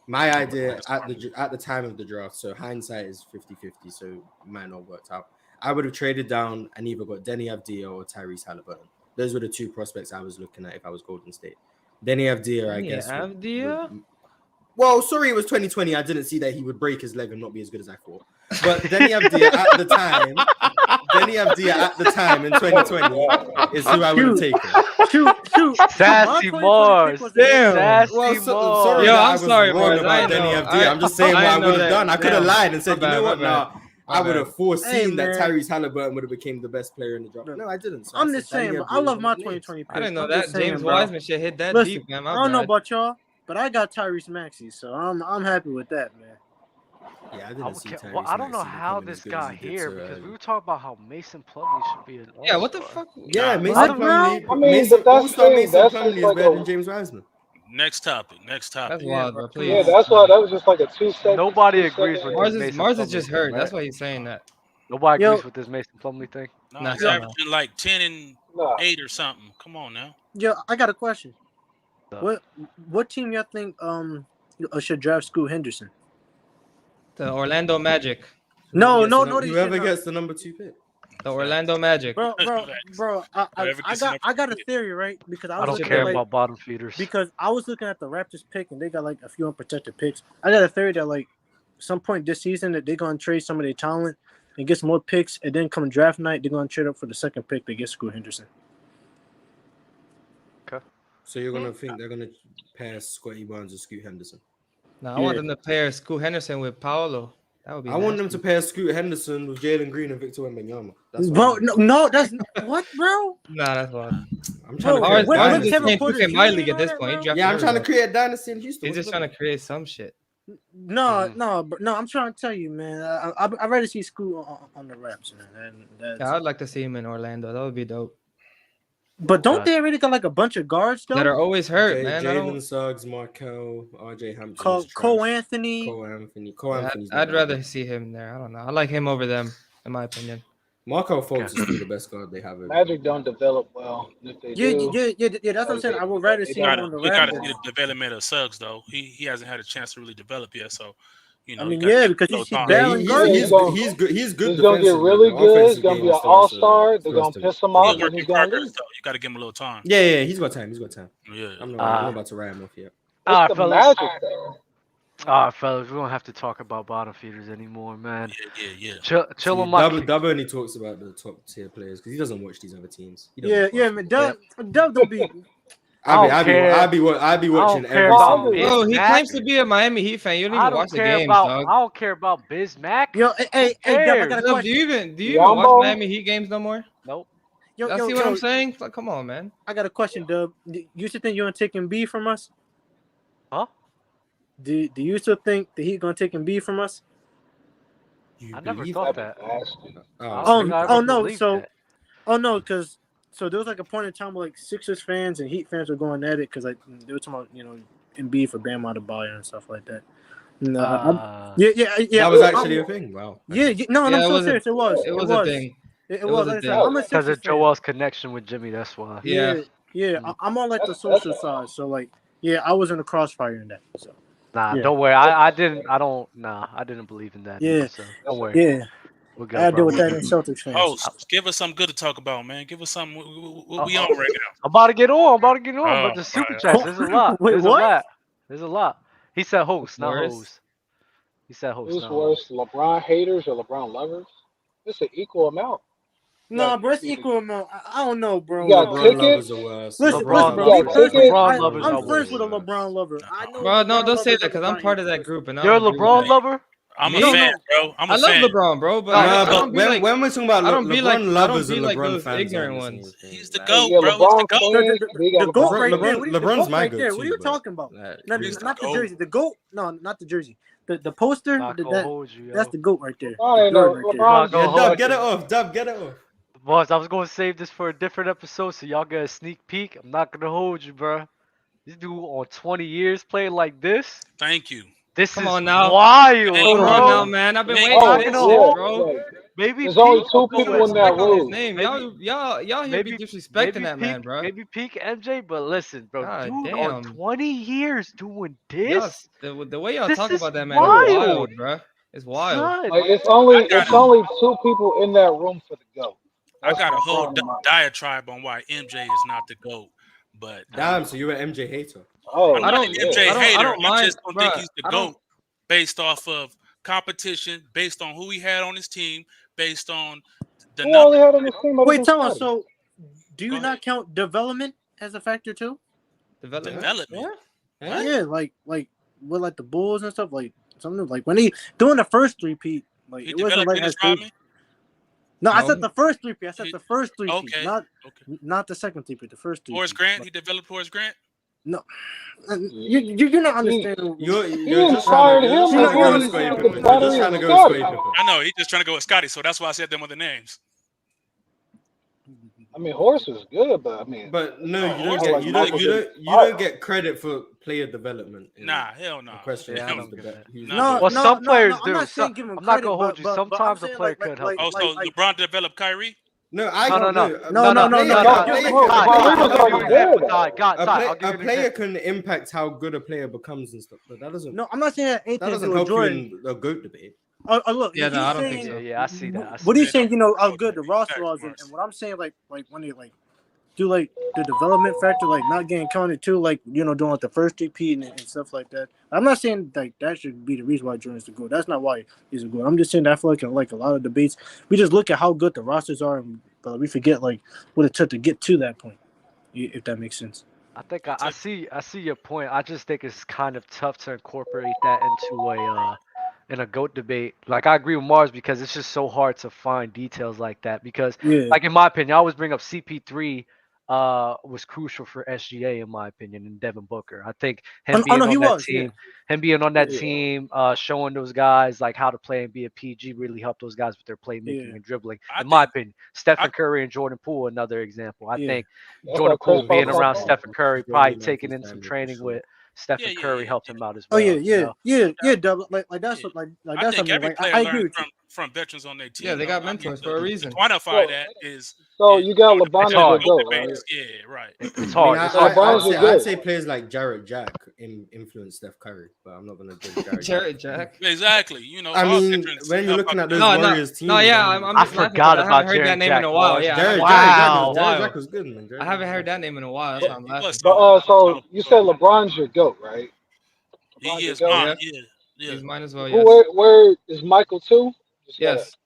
Speaker 3: My idea at the time of the draft, so hindsight is 50-50, so it might not have worked out. I would have traded down and either got Denny Avdia or Tyrese Halliburton. Those were the two prospects I was looking at if I was Golden State. Denny Avdia, I guess. Well, sorry, it was 2020. I didn't see that he would break his leg and not be as good as I thought. But Denny Avdia at the time in 2020 is who I would have taken.
Speaker 12: Shoot.
Speaker 1: Sassy Mars.
Speaker 13: Damn.
Speaker 1: Sassy
Speaker 3: Well,
Speaker 1: Mars.
Speaker 3: sorry,
Speaker 13: Yo,
Speaker 3: that I
Speaker 13: I'm
Speaker 3: was
Speaker 13: sorry,
Speaker 3: wrong
Speaker 13: Mars.
Speaker 3: about Denny Avdia. I'm just saying what I would have done. I could have lied and said, you know what? Nah, I would have foreseen that Tyrese Halliburton would have became the best player in the draft. No, I didn't. So
Speaker 12: I'm just saying, but I love my 2020 pick.
Speaker 13: I didn't know
Speaker 12: I'm
Speaker 13: that
Speaker 12: just saying,
Speaker 13: James
Speaker 12: bro.
Speaker 13: Wiseman shit hit that
Speaker 12: Listen,
Speaker 13: deep, man.
Speaker 12: I don't know about y'all, but I got Tyrese Maxey, so I'm happy with that, man.
Speaker 3: Yeah, I didn't see Tyrese.
Speaker 1: Well, I don't know
Speaker 3: Maxey
Speaker 1: how
Speaker 3: becoming
Speaker 1: this
Speaker 3: as good
Speaker 1: got
Speaker 3: as he did
Speaker 1: here
Speaker 3: so
Speaker 1: because
Speaker 3: early.
Speaker 1: we were talking about how Mason Plumlee should be an all-star.
Speaker 13: Yeah, what the fuck?
Speaker 3: Yeah, Mason
Speaker 12: What,
Speaker 3: Plumlee.
Speaker 15: I mean,
Speaker 3: Mason,
Speaker 15: but that's
Speaker 3: all-star
Speaker 15: the thing,
Speaker 3: Mason
Speaker 15: that's
Speaker 3: Plumlee
Speaker 15: just
Speaker 3: is
Speaker 15: like
Speaker 3: better
Speaker 15: a
Speaker 3: than James Wiseman.
Speaker 14: Next topic.
Speaker 13: That's wild, bro. Please.
Speaker 15: yeah. That's why that was just like a 2 second.
Speaker 1: Nobody agrees with
Speaker 13: Mars
Speaker 1: this
Speaker 13: is
Speaker 1: Mason
Speaker 13: just
Speaker 1: Plumlee
Speaker 13: hurt.
Speaker 1: thing,
Speaker 13: That's
Speaker 1: right?
Speaker 13: why he's saying that.
Speaker 1: Nobody
Speaker 12: Yo.
Speaker 1: agrees with this Mason Plumlee thing.
Speaker 14: No,
Speaker 13: Nah,
Speaker 14: he's
Speaker 13: hell
Speaker 14: averaging like 10 and 8 or something. Come on now.
Speaker 12: Yo, I got a question.
Speaker 1: So,
Speaker 12: What team y'all think should draft Scoot Henderson?
Speaker 13: The Orlando Magic.
Speaker 12: No,
Speaker 3: Whoever
Speaker 12: they
Speaker 3: whoever
Speaker 12: should not.
Speaker 3: gets the number 2 pick.
Speaker 13: The Orlando Magic.
Speaker 12: Bro, I
Speaker 14: Whoever gets enough
Speaker 12: got a
Speaker 14: pick.
Speaker 12: theory, right? Because I
Speaker 1: I
Speaker 12: was
Speaker 1: don't
Speaker 12: looking
Speaker 1: care
Speaker 12: at, like,
Speaker 1: about bottom feeders.
Speaker 12: because I was looking at the Raptors pick and they got like a few unprotected picks. I got a theory that like some point this season that they're gonna trade some of their talent and get some more picks, and then come draft night they're gonna trade up for the second pick to get Scoot Henderson.
Speaker 1: Okay.
Speaker 3: So you're gonna think they're gonna pair Scotty Barnes and Scoot Henderson?
Speaker 13: No, I want them to pair Scoot Henderson with Paolo. That would be.
Speaker 3: I want them to pair Scoot Henderson with Jalen Green and Victor Wembanyama. That's
Speaker 12: Bro, no, that's what, bro?
Speaker 13: Nah, that's wild.
Speaker 3: I'm trying to
Speaker 13: Ours
Speaker 3: create
Speaker 13: is playing 2K My League at this point.
Speaker 3: Yeah, I'm trying to create a dynasty in Houston.
Speaker 13: He's just trying to create some shit.
Speaker 12: No, I'm trying to tell you, man. I'd rather see Scoot on the Raps, man.
Speaker 13: Yeah, I'd like to see him in Orlando. That would be dope.
Speaker 12: But don't they already got like a bunch of guards though?
Speaker 13: That are always hurt, man.
Speaker 3: Jalen Suggs, Markel, RJ Hampton,
Speaker 12: Cole Anthony.
Speaker 13: I'd rather see him there. I don't know. I like him over them, in my opinion.
Speaker 3: Markel Fultz is still the best guard they have.
Speaker 15: Magic don't develop well. If they do,
Speaker 12: Yeah. That's what I'm saying. I would rather see him on the
Speaker 14: You got to
Speaker 12: Raptors.
Speaker 14: see the development of Suggs though. He hasn't had a chance to really develop yet. So, you know.
Speaker 12: I mean,
Speaker 14: you gotta
Speaker 12: because
Speaker 14: give him
Speaker 12: he's
Speaker 14: a little time.
Speaker 12: battling guards.
Speaker 3: He's good. He's good.
Speaker 15: he's gonna get really good. He's gonna be an all-star. They're gonna piss him off,
Speaker 14: He'll
Speaker 15: and
Speaker 14: work
Speaker 15: he's
Speaker 14: in
Speaker 15: gonna
Speaker 14: progress
Speaker 15: leave.
Speaker 14: though. You got to give him a little time.
Speaker 3: Yeah. He's got time.
Speaker 14: Yeah.
Speaker 3: I'm not about to write him off yet.
Speaker 1: All right,
Speaker 15: the
Speaker 1: fellas.
Speaker 15: Magic though.
Speaker 1: All right, fellas. We don't have to talk about bottom feeders anymore, man.
Speaker 14: Yeah.
Speaker 1: Chill on my.
Speaker 3: Dub only talks about the top tier players because he doesn't watch these other teams.
Speaker 12: Man. Dub don't be.
Speaker 3: I'd be watching every single.
Speaker 13: Bro, he claims to be a Miami Heat fan. You don't even watch the games, dog.
Speaker 1: I don't care about Bismack.
Speaker 12: Yo, hey, Dub, I got a
Speaker 13: Dub,
Speaker 12: question.
Speaker 13: do you even watch Miami Heat games no more?
Speaker 1: Nope.
Speaker 13: Y'all see what I'm saying? Like, come on, man.
Speaker 12: I got a question, Dub. Do you still think you're gonna take B from us?
Speaker 1: Huh?
Speaker 12: Do you still think that he's gonna take B from us?
Speaker 1: I never thought that.
Speaker 12: No, because there was like a point in time where like Sixers fans and Heat fans were going at it because like they were talking about Embiid for Bam Adebayo and stuff like that. No, yeah.
Speaker 3: That was actually a thing. Wow.
Speaker 12: No, I'm so serious. It was.
Speaker 13: It was a thing.
Speaker 12: It was a thing. I'm a
Speaker 1: Because of
Speaker 12: Sixers fan.
Speaker 1: Joel's connection with Jimmy. That's why.
Speaker 12: Yeah. I'm on like the social side, so like, I was in the crossfire in that. So.
Speaker 1: Nah, don't worry. I didn't believe in that.
Speaker 12: Yeah.
Speaker 1: Either, so don't worry.
Speaker 12: Yeah.
Speaker 1: We're good,
Speaker 12: I had to deal with
Speaker 1: bro.
Speaker 12: that in Celtics fans.
Speaker 14: Oh, give us something good to talk about, man. Give us something. What we on right now?
Speaker 1: I'm about to get on. But the
Speaker 14: Oh,
Speaker 1: super
Speaker 14: right.
Speaker 1: chats. There's a lot.
Speaker 12: Wait,
Speaker 1: There's
Speaker 12: what?
Speaker 1: a lot. He said host, not
Speaker 13: Worse.
Speaker 1: host. He said host.
Speaker 15: Who's
Speaker 1: not
Speaker 15: worse, LeBron haters or LeBron lovers? It's an equal amount.
Speaker 12: No, bro, it's equal amount. I don't know, bro.
Speaker 15: You got tickets?
Speaker 12: Listen,
Speaker 1: LeBron
Speaker 12: bro.
Speaker 15: lovers. LeBron
Speaker 1: lovers
Speaker 12: I'm
Speaker 1: are
Speaker 12: friends
Speaker 1: worse.
Speaker 12: with a LeBron lover. I know.
Speaker 13: Bro, no,
Speaker 12: LeBron
Speaker 13: don't say
Speaker 12: lovers
Speaker 13: that because
Speaker 12: are
Speaker 13: I'm part of that
Speaker 12: LeBron
Speaker 13: group. And I
Speaker 1: You're a
Speaker 13: don't agree with
Speaker 1: LeBron
Speaker 13: that.
Speaker 1: lover?
Speaker 14: I'm a
Speaker 13: No,
Speaker 14: fan,
Speaker 13: no.
Speaker 14: bro. I'm a
Speaker 13: I love
Speaker 14: fan.
Speaker 13: LeBron, bro, but I don't be like,
Speaker 3: when we're talking about
Speaker 13: I don't be like
Speaker 3: LeBron lovers
Speaker 13: I
Speaker 3: and
Speaker 13: don't be like
Speaker 3: LeBron
Speaker 13: those
Speaker 3: fans,
Speaker 13: ignorant
Speaker 3: aren't the
Speaker 13: ones.
Speaker 3: same
Speaker 14: He's the
Speaker 3: thing.
Speaker 14: GOAT,
Speaker 15: Yeah,
Speaker 14: bro. He's
Speaker 15: LeBron
Speaker 14: the GOAT.
Speaker 15: fans, they got
Speaker 12: The goat
Speaker 15: LeBron.
Speaker 12: right there.
Speaker 3: LeBron's
Speaker 12: The goat
Speaker 3: my
Speaker 12: right
Speaker 3: goat
Speaker 12: there. What are
Speaker 3: too,
Speaker 12: you
Speaker 3: but,
Speaker 12: talking about?
Speaker 3: like,
Speaker 14: He's the
Speaker 12: Not the
Speaker 14: GOAT.
Speaker 12: jersey. The goat. No, not the jersey. The poster.
Speaker 1: Not gonna hold you, yo.
Speaker 12: That's the goat right there.
Speaker 15: Oh,
Speaker 12: The
Speaker 15: no,
Speaker 12: goat right there.
Speaker 15: LeBron.
Speaker 1: Not gonna
Speaker 3: Yeah,
Speaker 1: hold
Speaker 3: Dub,
Speaker 1: you.
Speaker 3: get it off. Dub, get it off.
Speaker 1: Boss, I was going to save this for a different episode, so y'all get a sneak peek. I'm not going to hold you, bro. This dude on 20 years playing like this.
Speaker 14: Thank you.
Speaker 1: This
Speaker 13: Come
Speaker 1: is
Speaker 13: on now.
Speaker 1: wild,
Speaker 13: Come
Speaker 1: bro.
Speaker 13: on now, man. I've been waiting
Speaker 15: Oh,
Speaker 13: for this
Speaker 15: yeah,
Speaker 13: shit, bro.
Speaker 15: like,
Speaker 1: Maybe
Speaker 15: there's only
Speaker 1: Pete
Speaker 15: two
Speaker 1: will go
Speaker 15: people
Speaker 1: with
Speaker 15: in that
Speaker 13: Respect on his
Speaker 15: room.
Speaker 13: name. Y'all here be disrespecting that man, bro.
Speaker 1: Maybe peak MJ, but listen, bro,
Speaker 13: God
Speaker 1: dude, on
Speaker 13: damn.
Speaker 1: 20 years doing
Speaker 13: Y'all,
Speaker 1: this,
Speaker 13: the way y'all
Speaker 1: this
Speaker 13: talk
Speaker 1: is
Speaker 13: about that man is
Speaker 1: wild,
Speaker 13: wild, bro. It's wild.
Speaker 1: son.
Speaker 15: Like it's only two people in that room for the GOAT.
Speaker 14: I got a
Speaker 15: the
Speaker 14: whole
Speaker 15: problem.
Speaker 14: diatribe on why MJ is not the GOAT, but
Speaker 3: Damn, so you're an MJ hater.
Speaker 15: Oh,
Speaker 14: I'm not an MJ hater.
Speaker 13: I don't mind,
Speaker 14: just don't
Speaker 13: bro.
Speaker 14: think he's the GOAT based off of competition, based on who he had on his team, based on the
Speaker 15: Who all he
Speaker 14: numbers.
Speaker 15: had on his team?
Speaker 12: Wait, tell us. So, do you
Speaker 14: Go
Speaker 12: not count development as a factor too?
Speaker 14: Development.
Speaker 12: Yeah, like with like the Bulls and stuff, like something like when he doing the first three-peat, like
Speaker 14: He
Speaker 12: it wasn't
Speaker 14: developed
Speaker 12: like
Speaker 14: Dennis
Speaker 12: as crazy.
Speaker 14: Rodman?
Speaker 12: No, I
Speaker 14: No.
Speaker 12: said the first three-peat. I said the first three-peat,
Speaker 14: Okay.
Speaker 12: not the second three-peat. The first three-peat.
Speaker 14: Horace Grant. He developed Horace Grant.
Speaker 12: No, you're not understanding.
Speaker 3: You're just trying to go Scottie Pippen. You're just trying to go Scottie Pippen.
Speaker 14: I know he's just trying to go with Scotty, so that's why I said them other names.
Speaker 15: I mean, Horace was good, but I mean,
Speaker 3: But no, you
Speaker 14: Horace
Speaker 3: don't
Speaker 14: was
Speaker 3: get
Speaker 14: good.
Speaker 3: you don't get credit for player development.
Speaker 14: Nah, hell no.
Speaker 3: The question
Speaker 1: Yeah, I
Speaker 3: is
Speaker 1: don't get that.
Speaker 14: No.
Speaker 1: Well, some players
Speaker 12: I'm
Speaker 1: do.
Speaker 12: not saying
Speaker 1: Some,
Speaker 12: give him
Speaker 1: I'm not
Speaker 12: credit,
Speaker 1: gonna hold you.
Speaker 12: but I'm
Speaker 1: Sometimes a
Speaker 12: saying
Speaker 1: player could help.
Speaker 14: Oh, so LeBron developed Kyrie?
Speaker 3: No,
Speaker 1: No.
Speaker 3: A player can impact how good a player becomes and stuff, but that doesn't.
Speaker 12: No, I'm not saying that anything
Speaker 3: That doesn't
Speaker 12: to do with
Speaker 3: help you
Speaker 12: Jordan.
Speaker 3: in a GOAT debate.
Speaker 12: Look,
Speaker 1: Yeah,
Speaker 12: he's
Speaker 1: no, I don't
Speaker 12: saying,
Speaker 1: think so. Yeah, I see that.
Speaker 12: What he's saying, how good the roster was, and what I'm saying, like when they do like the development factor, like not getting counted too, like doing like the first DP and stuff like that. I'm not saying like that should be the reason why Jordan's the GOAT. That's not why he's a GOAT. I'm just saying that I feel like a lot of debates, we just look at how good the rosters are, but we forget like what it took to get to that point. If that makes sense.
Speaker 1: I think I see your point. I just think it's kind of tough to incorporate that into a GOAT debate. Like I agree with Mars because it's just so hard to find details like that. Because like in my opinion, I always bring up CP3 was crucial for SGA in my opinion and Devin Booker. I think him being on that team, showing those guys like how to play and be a PG really helped those guys with their playmaking and dribbling. In my opinion, Stephen Curry and Jordan Poole, another example. I think Jordan Poole being around Stephen Curry, probably taking in some training with Stephen Curry helped him out as well.
Speaker 12: Double like that's what
Speaker 14: I
Speaker 12: that's
Speaker 14: think
Speaker 12: something.
Speaker 14: every
Speaker 12: Like,
Speaker 14: player
Speaker 12: I agree
Speaker 14: learns
Speaker 12: with you.
Speaker 14: from veterans on their team.
Speaker 13: Yeah, they got mentors for a reason.
Speaker 14: To quantify that is
Speaker 15: so you got LeBron as your GOAT, right?
Speaker 14: Yeah, right.
Speaker 1: It's hard.
Speaker 3: I'd say players like Jarrett Jack influenced Steph Curry, but I'm not gonna judge
Speaker 13: Jarrett Jack.
Speaker 14: Exactly.
Speaker 3: I mean, when you're looking at those Warriors teams,
Speaker 1: I forgot about
Speaker 13: Jarrett Jack. I haven't heard that name in a while. Yeah,
Speaker 3: Jarrett Jack was good, man.
Speaker 13: I haven't heard that name in a while. That's why I'm laughing.
Speaker 15: But so you said LeBron's your GOAT, right?
Speaker 14: He is mine. Yeah.
Speaker 13: He's mine as well. Yes.
Speaker 15: Where is Michael too?
Speaker 13: Yes.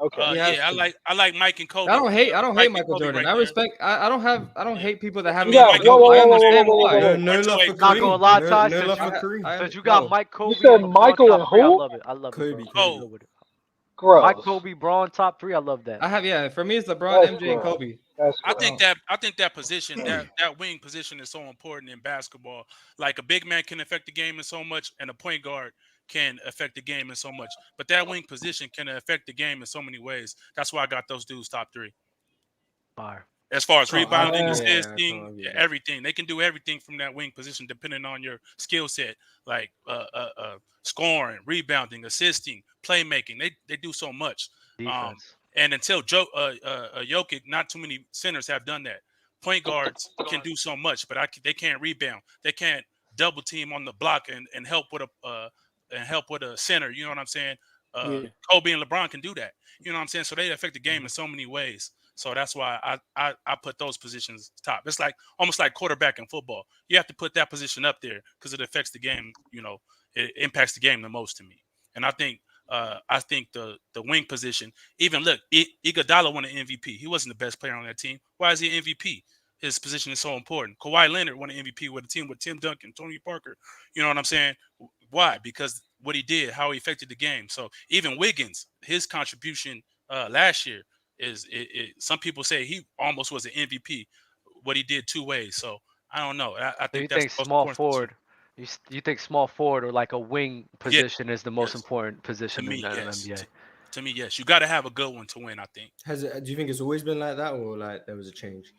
Speaker 15: Okay.
Speaker 14: I like Mike and Kobe.
Speaker 13: I don't hate Michael Jordan. I respect. I don't hate people that have.
Speaker 15: Yeah,
Speaker 13: I understand why.
Speaker 3: No love for
Speaker 1: Not gonna lie, Ty.
Speaker 3: No love for Kareem.
Speaker 1: Since you got Mike Kobe.
Speaker 15: You said Michael and who?
Speaker 1: I love it. I love
Speaker 3: Kobe.
Speaker 1: it.
Speaker 3: Kobe.
Speaker 15: Gross.
Speaker 1: Mike, Kobe, Braun, top 3. I love that.
Speaker 13: I have For me, it's LeBron, MJ, and Kobe.
Speaker 14: I think that position, that wing position, is so important in basketball. Like a big man can affect the game in so much, and a point guard can affect the game in so much. But that wing position can affect the game in so many ways. That's why I got those dudes top 3.
Speaker 1: Fire.
Speaker 14: As far as rebounding, assisting, everything. They can do everything from that wing position depending on your skill set, like scoring, rebounding, assisting, playmaking. They do so much. And until Jokic, not too many centers have done that. Point guards can do so much, but they can't rebound. They can't double team on the block and help with a center. You know what I'm saying? Kobe and LeBron can do that. You know what I'm saying? So they affect the game in so many ways. So that's why I put those positions top. It's like almost like quarterback in football. You have to put that position up there because it affects the game. It impacts the game the most to me. And I think the wing position. Even look, Iguodala won an MVP. He wasn't the best player on that team. Why is he an MVP? His position is so important. Kawhi Leonard won an MVP with a team with Tim Duncan, Tony Parker. You know what I'm saying? Why? Because what he did, how he affected the game. So even Wiggins, his contribution last year is some people say he almost was an MVP. What he did 2 ways. So I don't know. I think that's
Speaker 1: small forward. You think small forward or like a wing position is the most important position in the NBA?
Speaker 14: To me, yes. You got to have a good one to win, I think.
Speaker 3: Do you think it's always been like that, or like there was a change?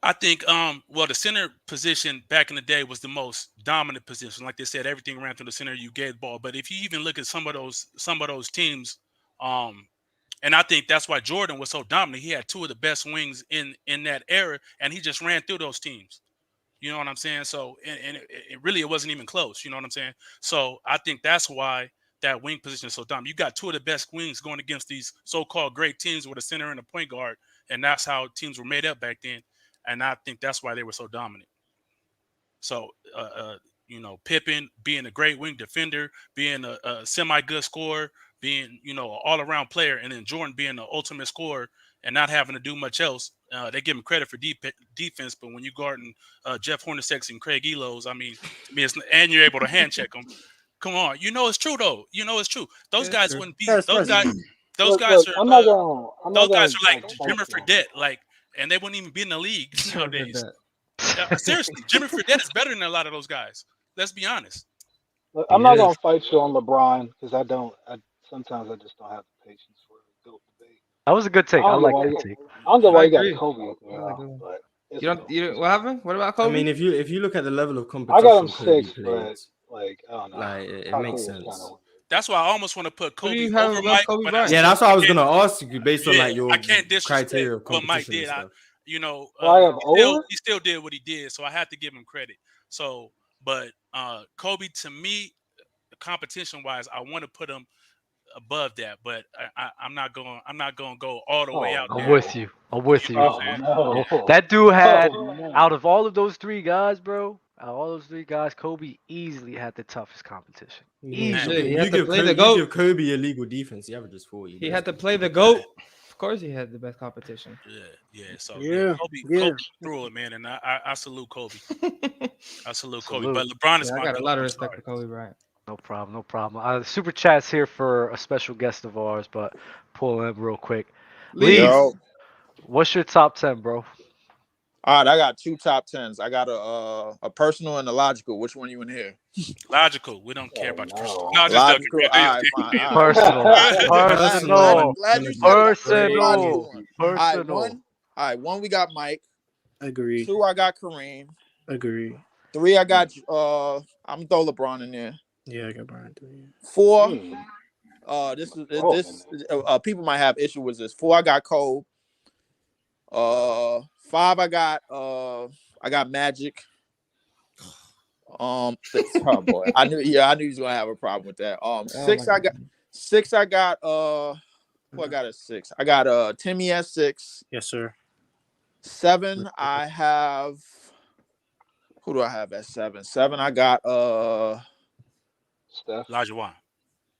Speaker 14: I think well, the center position back in the day was the most dominant position. Like they said, everything ran through the center, you get the ball. But if you even look at some of those teams, and I think that's why Jordan was so dominant. He had two of the best wings in that era, and he just ran through those teams. You know what I'm saying? So, and it really, it wasn't even close. You know what I'm saying? So I think that's why that wing position is so dominant. You got two of the best wings going against these so-called great teams with a center and a point guard, and that's how teams were made up back then. And I think that's why they were so dominant. So, you know, Pippen being a great wing defender, being a semi-good scorer, being, you know, an all-around player, and then Jordan being the ultimate scorer and not having to do much else. They give him credit for defense, but when you guarding Jeff Hornacek and Craig Elos, I mean, to me, and you're able to hand check them. Come on, you know it's true though. You know it's true. Those guys wouldn't be. Those guys. Those guys are. Those guys are like Jimmy Fredette, like, and they wouldn't even be in the league nowadays. Seriously, Jimmy Fredette is better than a lot of those guys. Let's be honest.
Speaker 15: Look, I'm not gonna fight you on LeBron because I sometimes I just don't have the patience for a GOAT debate.
Speaker 1: That was a good take. I like that take.
Speaker 15: I don't know why you got Kobe up there, but
Speaker 13: what happened? What about Kobe?
Speaker 3: I mean, if you look at the level of competition,
Speaker 15: I got him
Speaker 3: Kobe
Speaker 15: 6,
Speaker 3: played,
Speaker 15: but like I don't know.
Speaker 3: like it makes sense.
Speaker 14: That's why I almost want to put Kobe
Speaker 13: have
Speaker 14: over
Speaker 13: above
Speaker 14: Mike.
Speaker 13: Kobe
Speaker 14: But
Speaker 13: Bryant?
Speaker 3: Yeah, that's what I was gonna ask you based on like your
Speaker 14: I can't disrespect
Speaker 3: criteria of
Speaker 14: what Mike
Speaker 3: competition
Speaker 14: did.
Speaker 3: and stuff.
Speaker 14: You know,
Speaker 15: over?
Speaker 14: he still did what he did, so I have to give him credit. So, but Kobe, to me, competition wise, I want to put him above that, but I'm not going to go all the way out there.
Speaker 1: I'm with you. I'm with you.
Speaker 15: Oh, no.
Speaker 1: That dude had,
Speaker 15: no.
Speaker 1: out of all of those three guys, bro, Kobe easily had the toughest competition. Easily.
Speaker 13: He had to play the GOAT.
Speaker 3: You give Kobe a legal defense, he averages 40.
Speaker 13: He had to play the GOAT. Of course, he had the best competition.
Speaker 14: Yeah. So
Speaker 12: Kobe
Speaker 14: threw it, man, and I salute Kobe. I salute Kobe.
Speaker 1: Salute.
Speaker 14: But LeBron is
Speaker 13: I
Speaker 14: my
Speaker 13: got a
Speaker 14: GOAT.
Speaker 13: lot of
Speaker 14: I'm
Speaker 13: respect
Speaker 14: sorry.
Speaker 13: for Kobe Bryant.
Speaker 1: No problem. Super chat's here for a special guest of ours, but pull him real quick. Lee,
Speaker 8: Yo.
Speaker 1: what's your top 10, bro?
Speaker 8: All right, I got two top 10s. I got a personal and a logical. Which one you in here?
Speaker 14: Logical. We don't care about your personal.
Speaker 15: No.
Speaker 14: No, just joking.
Speaker 8: Logical. All right, fine. All right.
Speaker 1: Personal.
Speaker 8: Glad you said it.
Speaker 1: Personal.
Speaker 8: All right, one we got Mike.
Speaker 12: Agree.
Speaker 8: 2 I got Kareem.
Speaker 12: Agree.
Speaker 8: 3 I got I'm gonna throw LeBron in there.
Speaker 12: Yeah, I got Brian 3.
Speaker 8: 4. This people might have issue with this. 4 I got Cole. 5 I got Magic. 6, oh boy, I knew he was gonna have a problem with that. 6 I got who I got at 6? I got Timmy at 6.
Speaker 12: Yes, sir.
Speaker 8: 7 I have. Who do I have at 7? 7 I got
Speaker 15: Steph.
Speaker 14: Olajuwon.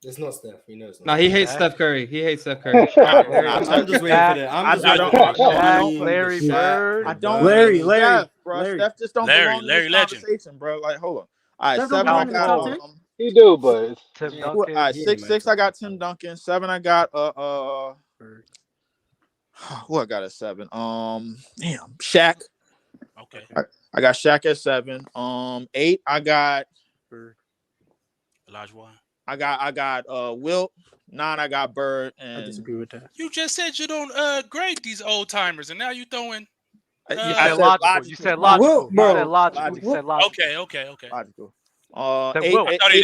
Speaker 3: It's not Steph. We know it's not.
Speaker 13: No, he hates Steph Curry. I'm just waiting for that.
Speaker 1: Larry Bird.
Speaker 8: I don't.
Speaker 12: Larry,
Speaker 8: bro.
Speaker 12: Larry.
Speaker 8: Steph just don't belong in this
Speaker 14: Legend.
Speaker 8: conversation, bro. Like, hold on. All right,
Speaker 12: Steph
Speaker 8: 7
Speaker 12: don't
Speaker 8: I
Speaker 12: belong in the top 10?
Speaker 8: got.
Speaker 15: He do, but
Speaker 1: Tim
Speaker 8: All
Speaker 1: Duncan.
Speaker 8: right, 6 I got Tim Duncan. 7 I got who I got at 7? Shaq.
Speaker 14: Okay.
Speaker 8: I got Shaq at 7. 8 I got
Speaker 14: Olajuwon.
Speaker 8: I got Wilt. 9 I got Bird. And
Speaker 12: I disagree with that.
Speaker 14: You just said you don't grade these old timers, and now you throwing.
Speaker 1: You said logical. You said logical.
Speaker 14: Okay.
Speaker 8: Logical.
Speaker 1: Then
Speaker 8: 8
Speaker 1: Wilt.
Speaker 14: I thought he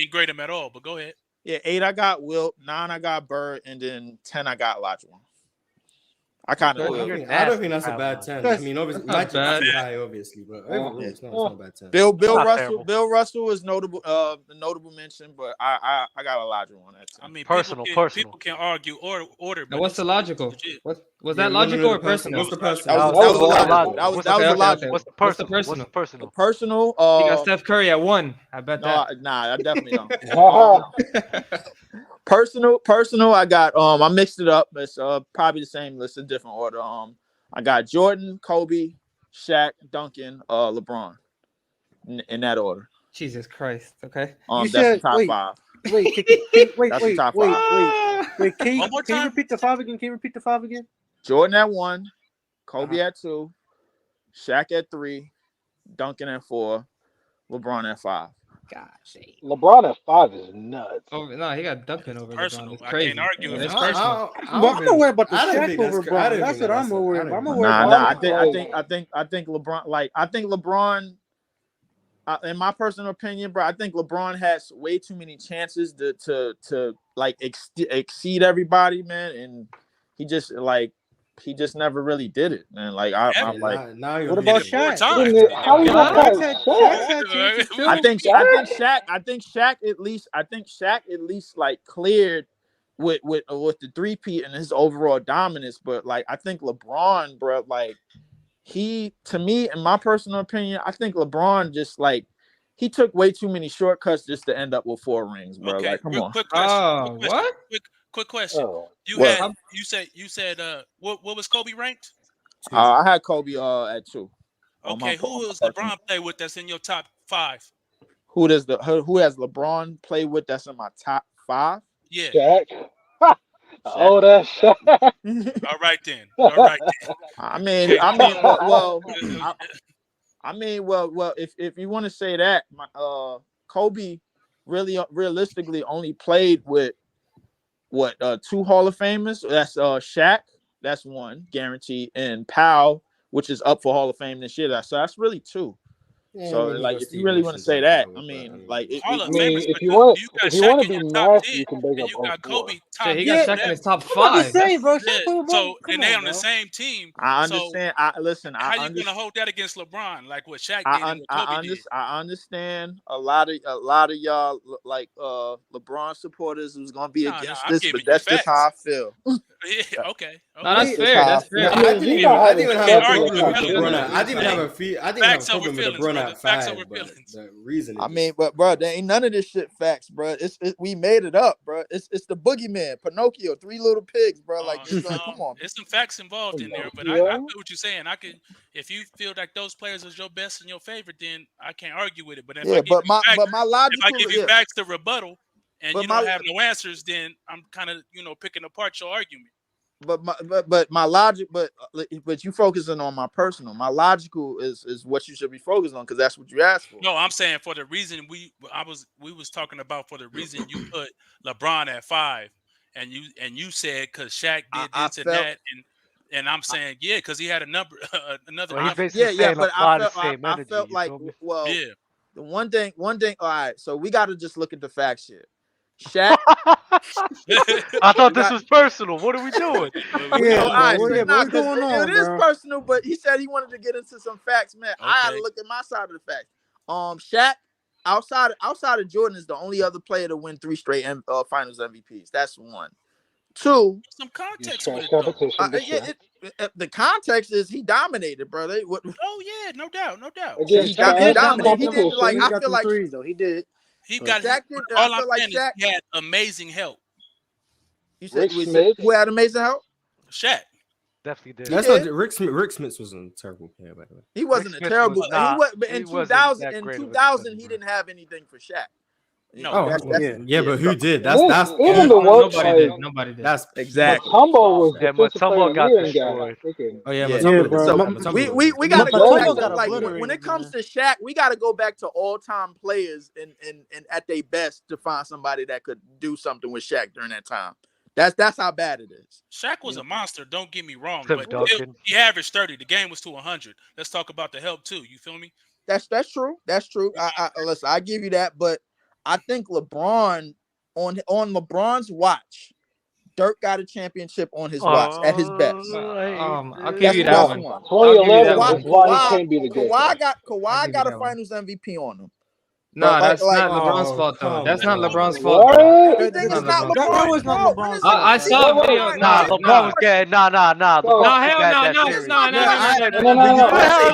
Speaker 14: didn't grade him at all, but go ahead.
Speaker 8: Yeah, 8 I got Wilt. 9 I got Bird, and then 10 I got Olajuwon. I don't think
Speaker 3: that's a bad 10. I mean, obviously, Magic's too high, obviously, but overall, it's not a bad 10.
Speaker 8: Bill Russell is notable, notable mention, but I got Olajuwon at 10.
Speaker 14: I mean,
Speaker 1: personal.
Speaker 14: People can argue order.
Speaker 13: Now, what's the logical? Was that logical or personal?
Speaker 8: What's the personal? That was logical.
Speaker 1: What's the personal?
Speaker 8: Personal.
Speaker 13: You got Steph Curry at 1. I bet that.
Speaker 8: Nah, I definitely don't. Personal. I got I mixed it up. It's probably the same list, a different order. I got Jordan, Kobe, Shaq, Duncan, LeBron, in that order.
Speaker 13: Jesus Christ. Okay.
Speaker 8: That's the top 5.
Speaker 12: Wait,
Speaker 8: That's the top 5.
Speaker 12: Wait. Can you repeat the 5 again?
Speaker 8: Jordan at 1, Kobe at 2, Shaq at 3, Duncan at 4, LeBron at 5.
Speaker 13: Gosh.
Speaker 15: LeBron at 5 is nuts.
Speaker 13: Oh no, he got Duncan over
Speaker 14: personal.
Speaker 13: LeBron. It's
Speaker 14: I
Speaker 13: crazy.
Speaker 14: can't argue with
Speaker 13: It's
Speaker 14: that.
Speaker 13: personal.
Speaker 12: But I'm not worried about the
Speaker 3: I don't
Speaker 12: Shaq
Speaker 3: think that's
Speaker 12: over
Speaker 3: cra- I
Speaker 12: Bron.
Speaker 3: don't
Speaker 12: That's
Speaker 3: think
Speaker 12: what
Speaker 3: that's
Speaker 12: I'm
Speaker 3: a-
Speaker 12: worried
Speaker 3: I
Speaker 12: about.
Speaker 3: don't
Speaker 12: I'm
Speaker 3: think
Speaker 12: worried
Speaker 8: Nah,
Speaker 12: about.
Speaker 8: I think LeBron. Like I think LeBron. In my personal opinion, bro, I think LeBron has way too many chances to like exceed everybody, man, and he just never really did it, man. Like I'm like,
Speaker 3: now you're
Speaker 12: What about
Speaker 3: losing.
Speaker 12: Shaq?
Speaker 15: How you gonna pass
Speaker 12: Shaq
Speaker 15: Shaq?
Speaker 12: had chances too.
Speaker 8: I think Shaq at least like cleared with the three-peat and his overall dominance, but like I think LeBron, bro, like. To me, in my personal opinion, I think LeBron just like he took way too many shortcuts just to end up with 4 rings, bro.
Speaker 14: Okay,
Speaker 8: Like, come on.
Speaker 14: quick question.
Speaker 13: What?
Speaker 14: Quick question.
Speaker 15: Oh.
Speaker 14: You said what was Kobe ranked?
Speaker 8: I had Kobe at 2.
Speaker 14: Okay, who does LeBron play with that's in your top 5?
Speaker 8: Who has LeBron played with that's in my top 5?
Speaker 14: Yeah.
Speaker 15: Shaq. Oh, that's Shaq.
Speaker 14: All right then.
Speaker 8: I mean, if you want to say that, Kobe realistically only played with 2 Hall of Famers. That's Shaq, that's 1 guaranteed, and Powell, which is up for Hall of Fame this year. So that's really 2.
Speaker 3: Yeah,
Speaker 8: So like, if you really want to say that, I mean, like,
Speaker 14: Hall of
Speaker 15: I mean,
Speaker 14: Famers,
Speaker 15: if you want
Speaker 14: got
Speaker 15: to
Speaker 14: Shaq
Speaker 15: be
Speaker 14: in your top
Speaker 15: nasty,
Speaker 14: 10,
Speaker 15: you can bring
Speaker 14: and
Speaker 15: up
Speaker 14: you
Speaker 15: all
Speaker 14: got
Speaker 15: 4.
Speaker 14: Kobe top.
Speaker 13: Shit, he got Shaq in his top 5.
Speaker 12: I'm about to say, bro. Shaq
Speaker 14: Yeah,
Speaker 12: put him
Speaker 14: so
Speaker 12: come
Speaker 14: and they
Speaker 12: on,
Speaker 14: on the
Speaker 12: bro.
Speaker 14: same team.
Speaker 8: I
Speaker 14: So
Speaker 8: understand.
Speaker 14: how you gonna hold that against LeBron? Like what Shaq did and what Kobe did?
Speaker 8: I understand a lot of y'all like LeBron supporters who's gonna be against
Speaker 14: I'm
Speaker 8: this,
Speaker 14: giving
Speaker 8: but that's
Speaker 14: you
Speaker 8: just how I
Speaker 14: facts.
Speaker 8: feel.
Speaker 14: Yeah, okay.
Speaker 13: No, that's
Speaker 8: Just
Speaker 13: fair.
Speaker 8: how
Speaker 13: That's
Speaker 8: I
Speaker 13: fair.
Speaker 8: feel.
Speaker 3: I didn't even have a problem with
Speaker 14: feelings,
Speaker 3: LeBron.
Speaker 14: brother.
Speaker 3: I didn't even have I didn't have a
Speaker 14: Facts over
Speaker 3: problem with
Speaker 14: feelings,
Speaker 3: LeBron
Speaker 14: brother.
Speaker 3: at
Speaker 14: Facts
Speaker 3: 5,
Speaker 14: over
Speaker 3: but
Speaker 14: feelings.
Speaker 3: the reason.
Speaker 8: I mean, but there ain't none of this shit facts, bro. We made it up, bro. It's the boogeyman, Pinocchio, 3 little pigs, bro. Like, it's like, come on.
Speaker 14: There's some facts involved in there, but I feel what you're saying. I could, if you feel like those players are your best and your favorite, then I can't argue with it. But if I give you facts to rebuttal, and you don't have no answers, then I'm kind of picking apart your argument.
Speaker 8: But my logic, but you focusing on my personal. My logical is what you should be focused on because that's what you asked for.
Speaker 14: No, I'm saying for the reason we was talking about for the reason you put LeBron at 5, and you said because Shaq did this and that, and I'm saying because he had another.
Speaker 8: But I felt like the one thing. All right, so we got to just look at the facts here. Shaq.
Speaker 1: I thought this was personal. What are we doing?
Speaker 12: What's going on,
Speaker 8: It is
Speaker 12: bro?
Speaker 8: personal, but he said he wanted to get into some facts, man. I had to look at my side of the facts. Shaq, outside of Jordan, is the only other player to win 3 straight Finals MVPs. That's 1. 2.
Speaker 14: Some context with it,
Speaker 8: the context is he dominated, brother.
Speaker 14: Oh yeah, no doubt.
Speaker 8: He dominated. He did like I feel like
Speaker 12: 3s though. He did.
Speaker 14: He got all I'm saying is he had amazing help.
Speaker 8: You said who had amazing help?
Speaker 14: Shaq.
Speaker 1: Definitely did.
Speaker 3: That's not Rick Smith. Rick Smith wasn't a terrible player, by the way.
Speaker 8: He wasn't a terrible. But in 2000, he didn't have anything for Shaq.
Speaker 3: No, but who did? That's
Speaker 15: even the work.
Speaker 3: Nobody did. That's
Speaker 8: exactly.
Speaker 15: Mutombo was the
Speaker 1: Mutombo got destroyed.
Speaker 3: Oh yeah,
Speaker 8: Mutombo. We got to go back to like when it comes to Shaq, we got to go back to all-time players and at their best to find somebody that could do something with Shaq during that time. That's how bad it is.
Speaker 14: Shaq was a monster. Don't get me wrong, but he averaged 30. The game was to 100. Let's talk about the help too. You feel me?
Speaker 8: That's true. That's true. Listen, I give you that, but I think LeBron on LeBron's watch, Dirk got a championship on his watch at his best.
Speaker 13: I'll give you that one.
Speaker 15: 2011 was why he can't be the good.
Speaker 8: Kawhi got a Finals MVP on him.
Speaker 13: No, that's not LeBron's fault though. That's not LeBron's fault.
Speaker 8: That
Speaker 12: was not LeBron's fault.
Speaker 13: I saw a video.
Speaker 1: Nah, LeBron was getting nah.
Speaker 13: No, hell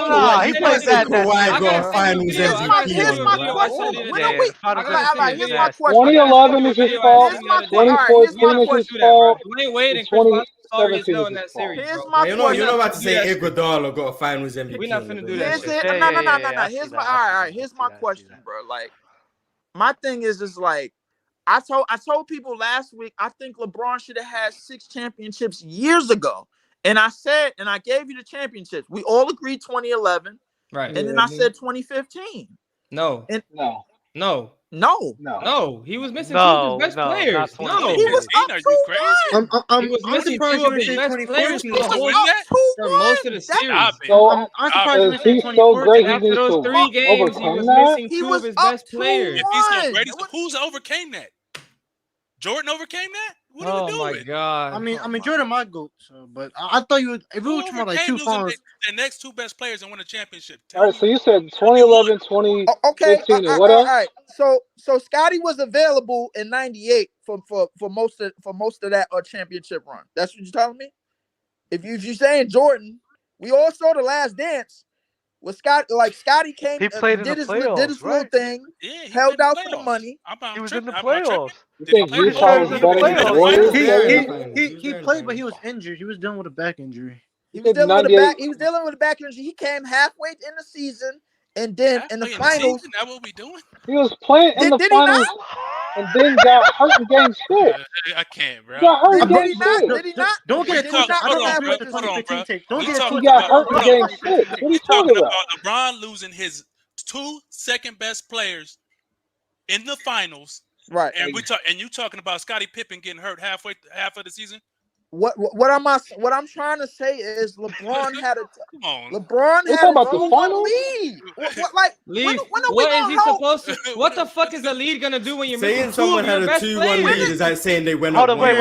Speaker 13: no.
Speaker 1: He plays that.
Speaker 3: Kawhi got a Finals MVP.
Speaker 8: Here's my question.
Speaker 15: 2011 is his fault. 2014 is his fault.
Speaker 13: Dwayne Wade and Chris Paul is in that series.
Speaker 8: Here's my
Speaker 3: You're not about to say Iguodala got a Finals MVP.
Speaker 13: We're not finna do that.
Speaker 8: No. Here's my question, bro. Like, my thing is like, I told people last week I think LeBron should have had 6 championships years ago, and I gave you the championships. We all agreed 2011,
Speaker 13: right?
Speaker 8: And then I said 2015.
Speaker 13: No. No. He was missing two of his best players. No,
Speaker 14: he was up 2-1.
Speaker 13: He was missing
Speaker 12: surprised
Speaker 13: two of
Speaker 12: you
Speaker 13: his
Speaker 12: didn't
Speaker 13: best
Speaker 12: say
Speaker 13: players
Speaker 12: 2014.
Speaker 13: for most of the series.
Speaker 15: So
Speaker 12: I'm surprised you
Speaker 15: is
Speaker 12: didn't say
Speaker 15: he so
Speaker 12: 2014.
Speaker 15: great he
Speaker 13: After
Speaker 15: needs
Speaker 13: those
Speaker 15: to
Speaker 13: 3 games, he
Speaker 15: overcome
Speaker 13: was
Speaker 15: that?
Speaker 13: missing two of his best players.
Speaker 14: If he's so great, who's overcame that? Jordan overcame that? What are we doing?
Speaker 13: Oh my god!
Speaker 12: I mean, Jordan might go. So, but I thought you would. If we were talking about like 2 finals,
Speaker 14: the next 2 best players and win a championship.
Speaker 15: All right, so you said 2011, 2015, and what
Speaker 16: all
Speaker 15: else?
Speaker 16: right. So Scotty was available in '98 for most of that championship run. That's what you're telling me. If you saying Jordan, we all saw The Last Dance. With Scotty came,
Speaker 1: He played in
Speaker 16: did
Speaker 1: the
Speaker 16: his
Speaker 1: playoffs,
Speaker 16: little thing, held out for the money.
Speaker 1: He was in the playoffs.
Speaker 15: You think Utah was better than the Warriors?
Speaker 12: he played, but he was injured. He was dealing with a back injury.
Speaker 16: He was dealing with a back. He was dealing with a back injury. He came halfway in the season, and then in the finals.
Speaker 14: That's what we doing.
Speaker 15: He was playing in the finals, and then got hurt in game 6.
Speaker 14: I can't, bro.
Speaker 15: He got hurt in game 6.
Speaker 16: Did he not?
Speaker 12: Don't get it twisted. I don't
Speaker 14: Hold
Speaker 12: agree with the 2015 take. Don't get it twisted.
Speaker 15: He got hurt in game 6. What are you talking about?
Speaker 14: LeBron losing his 2 second best players in the finals,
Speaker 16: right?
Speaker 14: And you talking about Scottie Pippen getting hurt half of the season.
Speaker 16: What I'm trying to say is LeBron had a
Speaker 15: LeBron had a 2-1
Speaker 16: lead. What
Speaker 13: is he supposed to? What the fuck is a lead gonna do when you're
Speaker 3: saying someone had a 2-1 lead? Is that saying they went
Speaker 1: Hold
Speaker 3: up?
Speaker 1: on, wait.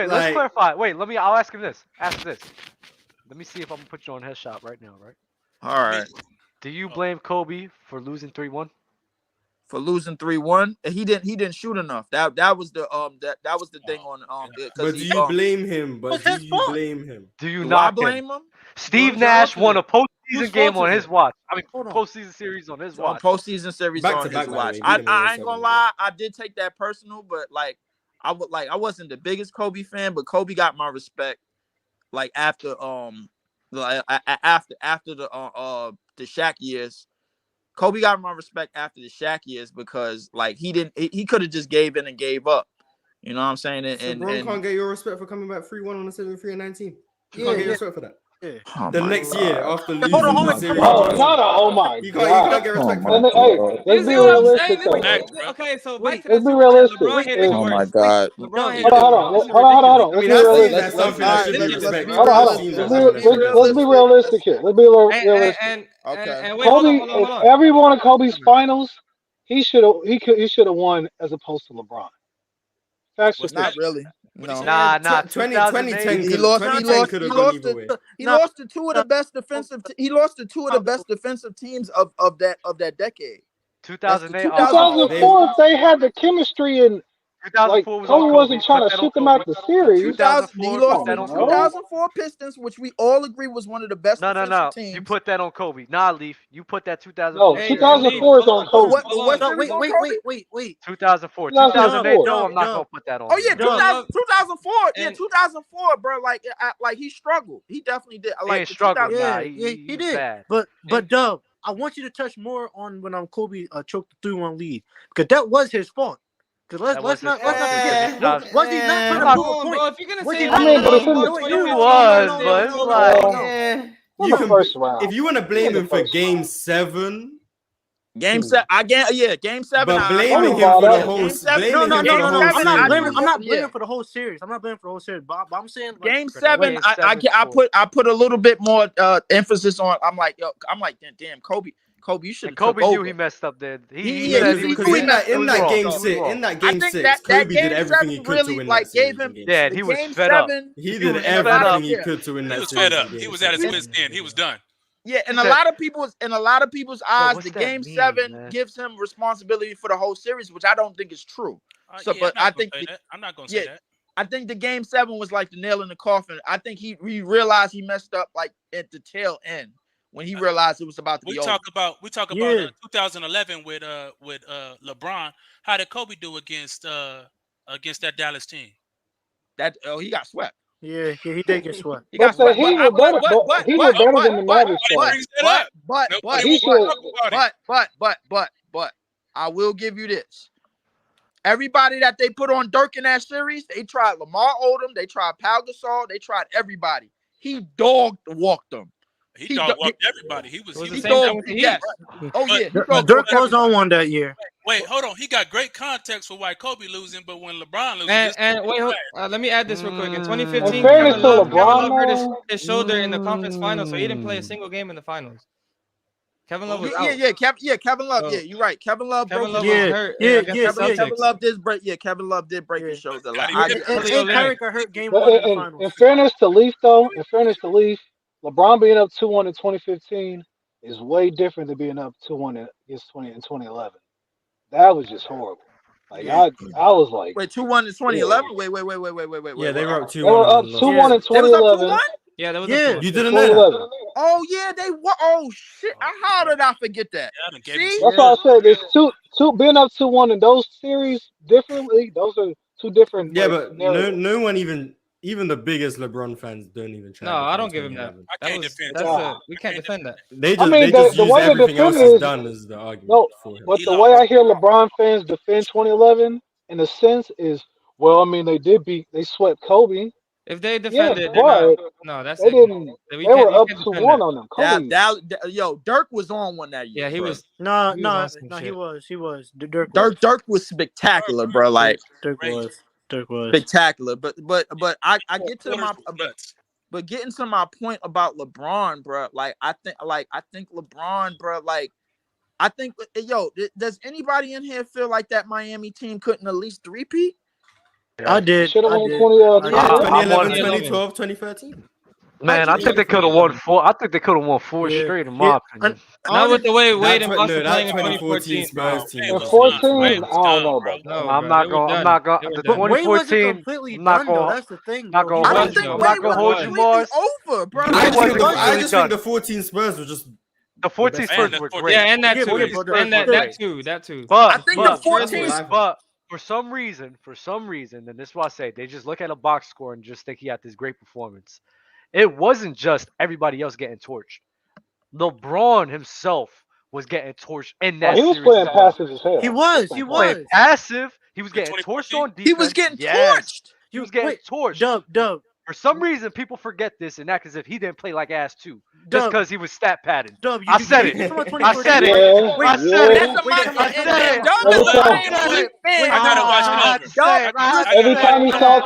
Speaker 1: Let's clarify. Wait, I'll ask him this. Ask this. Let me see if I'm gonna put you on headshot right now. Right.
Speaker 8: All right.
Speaker 1: Do you blame Kobe for losing 3-1?
Speaker 8: For losing 3-1, he didn't shoot enough. That was the that was the thing on
Speaker 3: But do you blame him? But do you blame him?
Speaker 1: Do you
Speaker 8: Do
Speaker 1: not
Speaker 8: I blame him?
Speaker 1: Steve Nash won a postseason game on his watch. I mean, postseason series on his watch.
Speaker 8: Postseason series on his watch. I ain't gonna lie, I did take that personal, but I wasn't the biggest Kobe fan, but Kobe got my respect. After the Shaq years. Kobe got my respect after the Shaq years because he could have just gave in and gave up. You know what I'm saying? And
Speaker 3: LeBron can't get your respect for coming back 3-1 on the 7-3 and 19. You
Speaker 12: Yeah,
Speaker 3: can't get
Speaker 12: yeah.
Speaker 3: respect for that.
Speaker 12: Yeah.
Speaker 3: The next year after losing
Speaker 12: Hold on,
Speaker 3: the series.
Speaker 15: Oh my
Speaker 3: You
Speaker 15: God.
Speaker 3: can't get respect for
Speaker 15: And
Speaker 3: that.
Speaker 15: hey, let's be realistic though.
Speaker 13: Okay, so
Speaker 15: Let's be realistic.
Speaker 8: oh my God.
Speaker 15: Hold on. Let's be realistic.
Speaker 3: That's something that should be respected.
Speaker 15: Hold on. Let's be realistic here. Let's be realistic.
Speaker 13: And wait,
Speaker 15: Kobe,
Speaker 13: hold on.
Speaker 15: every one of Kobe's finals, he should have won as opposed to LeBron. That's just
Speaker 16: not really. No.
Speaker 1: Nah.
Speaker 3: 2010
Speaker 16: He lost
Speaker 3: could have gone either way.
Speaker 16: He lost to two of the best defensive. He lost to two of the best defensive teams of that decade.
Speaker 1: 2008.
Speaker 15: 2004, they had the chemistry and
Speaker 1: 2004
Speaker 15: Kobe wasn't trying to shoot them out the series.
Speaker 1: 2004,
Speaker 16: He lost
Speaker 1: that
Speaker 16: to
Speaker 1: on
Speaker 16: 2004 Pistons, which we all agree was one of the best defensive teams.
Speaker 1: You put that on Kobe. Nah, Leaf. You put that 2004.
Speaker 15: No, 2004 is on Kobe.
Speaker 12: Wait.
Speaker 1: 2004.
Speaker 15: 2004.
Speaker 1: 2008, no, I'm not going to put that on.
Speaker 16: Oh, yeah, 2004. Yeah, 2004, bro. Like he struggled. He definitely did.
Speaker 1: He ain't struggled. Nah,
Speaker 12: he did.
Speaker 1: Bad.
Speaker 12: But Dub, I want you to touch more on when Kobe choked the 3-1 lead because that was his fault. Because let's not forget. Was he not trying to prove a point?
Speaker 13: If you're gonna
Speaker 12: Was
Speaker 13: say
Speaker 12: he
Speaker 15: I mean, but it's in the
Speaker 1: but it's like
Speaker 15: in the first round.
Speaker 3: If you want to blame him for Game 7.
Speaker 16: Game 7, Game 7.
Speaker 3: But blaming him for the whole series.
Speaker 12: No. I'm not blaming for the whole series. I'm not blaming for the whole series. But I'm saying
Speaker 16: Game 7. I put a little bit more emphasis on. I'm like, damn, Kobe, you should.
Speaker 1: Kobe knew he messed up. Then
Speaker 3: in that game six, Kobe did everything he could to win that series.
Speaker 1: Yeah, he was fed up.
Speaker 3: He did everything he could to win that series.
Speaker 14: He was fed up. He was at his wit's end. He was done.
Speaker 16: Yeah, in a lot of people's eyes, the Game 7 gives him responsibility for the whole series, which I don't think is true. But I think
Speaker 14: I'm not gonna say that.
Speaker 16: I think the Game 7 was like the nail in the coffin. I think he realized he messed up like at the tail end when he realized it was about to be over.
Speaker 14: We talk about 2011 with LeBron. How did Kobe do against that Dallas team?
Speaker 16: He got swept.
Speaker 12: Yeah, he did get swept.
Speaker 15: He was better than the Mavericks.
Speaker 16: But I will give you this. Everybody that they put on Dirk in that series, they tried Lamar Odom, they tried Pau Gasol, they tried everybody. He dog walked them.
Speaker 14: He dog walked everybody. He was
Speaker 13: the
Speaker 14: he
Speaker 13: same
Speaker 14: was
Speaker 13: thing with the Heat.
Speaker 16: Yes. Oh
Speaker 14: But-
Speaker 16: yeah.
Speaker 14: but-
Speaker 12: Dirk was on one that year.
Speaker 14: Wait, hold on. He got great context for why Kobe losing, but when LeBron loses,
Speaker 13: And wait, let me add this real quick. In 2015,
Speaker 15: In fairness
Speaker 13: Kevin
Speaker 15: to
Speaker 13: Love
Speaker 15: LeBron,
Speaker 13: hurt
Speaker 15: though,
Speaker 13: his shoulder in the conference finals, so he didn't play a single game in the finals. Kevin Love was out.
Speaker 16: Kevin Love.
Speaker 13: So,
Speaker 16: Yeah, you're right. Kevin Love
Speaker 13: Kevin
Speaker 16: broke
Speaker 13: Love
Speaker 16: his
Speaker 13: was
Speaker 16: shoulder.
Speaker 13: hurt against the
Speaker 16: Kevin
Speaker 13: Celtics.
Speaker 16: Love did break. Yeah, Kevin Love did break his shoulder. Like,
Speaker 12: And Kyrie got hurt game
Speaker 15: but
Speaker 12: one in the finals.
Speaker 15: in fairness to Leaf, though, LeBron being up 2-1 in 2015 is way different than being up 2-1 against 2011. That was just horrible. Like I was like,
Speaker 16: wait, 2-1 in 2011.
Speaker 15: yeah.
Speaker 16: Wait.
Speaker 3: Yeah, they were up 2-1.
Speaker 15: They were up 2-1 in
Speaker 16: They was up
Speaker 15: 2011.
Speaker 16: 2-1.
Speaker 13: Yeah, that was
Speaker 3: You didn't know that?
Speaker 15: 2011.
Speaker 16: Oh yeah, they were. Oh shit! How did I forget that? See,
Speaker 15: That's why I said there's two being up 2-1 in those series differently. Those are two different.
Speaker 3: Yeah,
Speaker 15: like,
Speaker 3: but no one even the biggest LeBron fans don't even try.
Speaker 13: No, I don't give him that. We can't defend that.
Speaker 3: They
Speaker 15: I mean,
Speaker 3: just
Speaker 15: the
Speaker 3: use
Speaker 15: way they
Speaker 3: everything else
Speaker 15: defend
Speaker 3: he's
Speaker 15: is
Speaker 3: done as the argument
Speaker 15: no,
Speaker 3: for him.
Speaker 15: but the way I hear LeBron fans defend 2011 in a sense is, well, I mean, they swept Kobe.
Speaker 13: If they defend it,
Speaker 15: but
Speaker 13: no, that's
Speaker 15: they
Speaker 13: ignorant.
Speaker 15: didn't.
Speaker 13: We
Speaker 15: They were
Speaker 13: can't
Speaker 15: up
Speaker 13: defend
Speaker 15: 2-1
Speaker 13: that.
Speaker 15: on them. Kobe.
Speaker 16: yo, Dirk was on one that year.
Speaker 13: Yeah, he
Speaker 16: bro.
Speaker 13: was.
Speaker 12: No,
Speaker 13: He was on some
Speaker 12: he
Speaker 13: shit.
Speaker 12: was.
Speaker 16: Dirk was spectacular, bro. Like
Speaker 12: Dirk was
Speaker 16: spectacular. But I get to my but getting to my point about LeBron, bro. Like I think LeBron, bro. Like I think does anybody in here feel like that Miami team couldn't at least three-peat?
Speaker 12: I did.
Speaker 15: Should have
Speaker 12: I
Speaker 15: won
Speaker 12: did.
Speaker 15: 2011,
Speaker 3: 2012, 2013.
Speaker 1: Man, I think they could have won four. I think they could have won four straight, in my opinion.
Speaker 13: Not with the way Wade and
Speaker 3: That
Speaker 13: Boston
Speaker 3: that
Speaker 13: playing in
Speaker 3: 2014
Speaker 13: 2014.
Speaker 3: Spurs team.
Speaker 15: In
Speaker 3: was
Speaker 15: 14,
Speaker 3: crazy.
Speaker 15: I don't know about that.
Speaker 13: No,
Speaker 1: I'm
Speaker 13: bro,
Speaker 1: not
Speaker 13: they
Speaker 1: going.
Speaker 13: were
Speaker 1: I'm
Speaker 13: done.
Speaker 1: not
Speaker 13: They
Speaker 1: going.
Speaker 13: were
Speaker 1: The
Speaker 13: done.
Speaker 12: But Wade wasn't
Speaker 1: 2014.
Speaker 12: completely
Speaker 1: I'm not
Speaker 12: done though.
Speaker 1: going.
Speaker 12: That's the thing.
Speaker 1: Not
Speaker 12: bro.
Speaker 1: going.
Speaker 16: I
Speaker 1: to
Speaker 16: don't think
Speaker 1: I'm
Speaker 16: Wade
Speaker 1: not going to
Speaker 16: was
Speaker 1: hold you,
Speaker 16: completely
Speaker 1: Mars.
Speaker 16: over, bro.
Speaker 1: He
Speaker 3: I
Speaker 1: wasn't
Speaker 3: just
Speaker 1: completely
Speaker 3: think
Speaker 1: done.
Speaker 3: the 14 Spurs were just
Speaker 1: The 14 Spurs
Speaker 14: the
Speaker 1: were
Speaker 14: 14
Speaker 1: great.
Speaker 13: Yeah, and that
Speaker 12: Yeah,
Speaker 13: too.
Speaker 12: but
Speaker 13: And that too.
Speaker 1: But
Speaker 16: I think
Speaker 1: but,
Speaker 16: the 14
Speaker 1: but for some reason, and this is why I say they just look at a box score and just think he had this great performance. It wasn't just everybody else getting torched. LeBron himself was getting torched in that
Speaker 15: He was
Speaker 1: series.
Speaker 15: playing
Speaker 1: as well.
Speaker 15: passive as hell.
Speaker 12: He was.
Speaker 1: Playing passive. He was getting torched on defense.
Speaker 16: He was getting
Speaker 1: Yes.
Speaker 16: torched.
Speaker 1: He was getting torched.
Speaker 12: Dub.
Speaker 1: For some reason, people forget this and act as if he didn't play like ass too, just
Speaker 12: Dub.
Speaker 1: because he was stat padded.
Speaker 12: Dub,
Speaker 1: I said it. I said it. I said it. I said it.
Speaker 14: I gotta watch it over.
Speaker 15: Every time he saw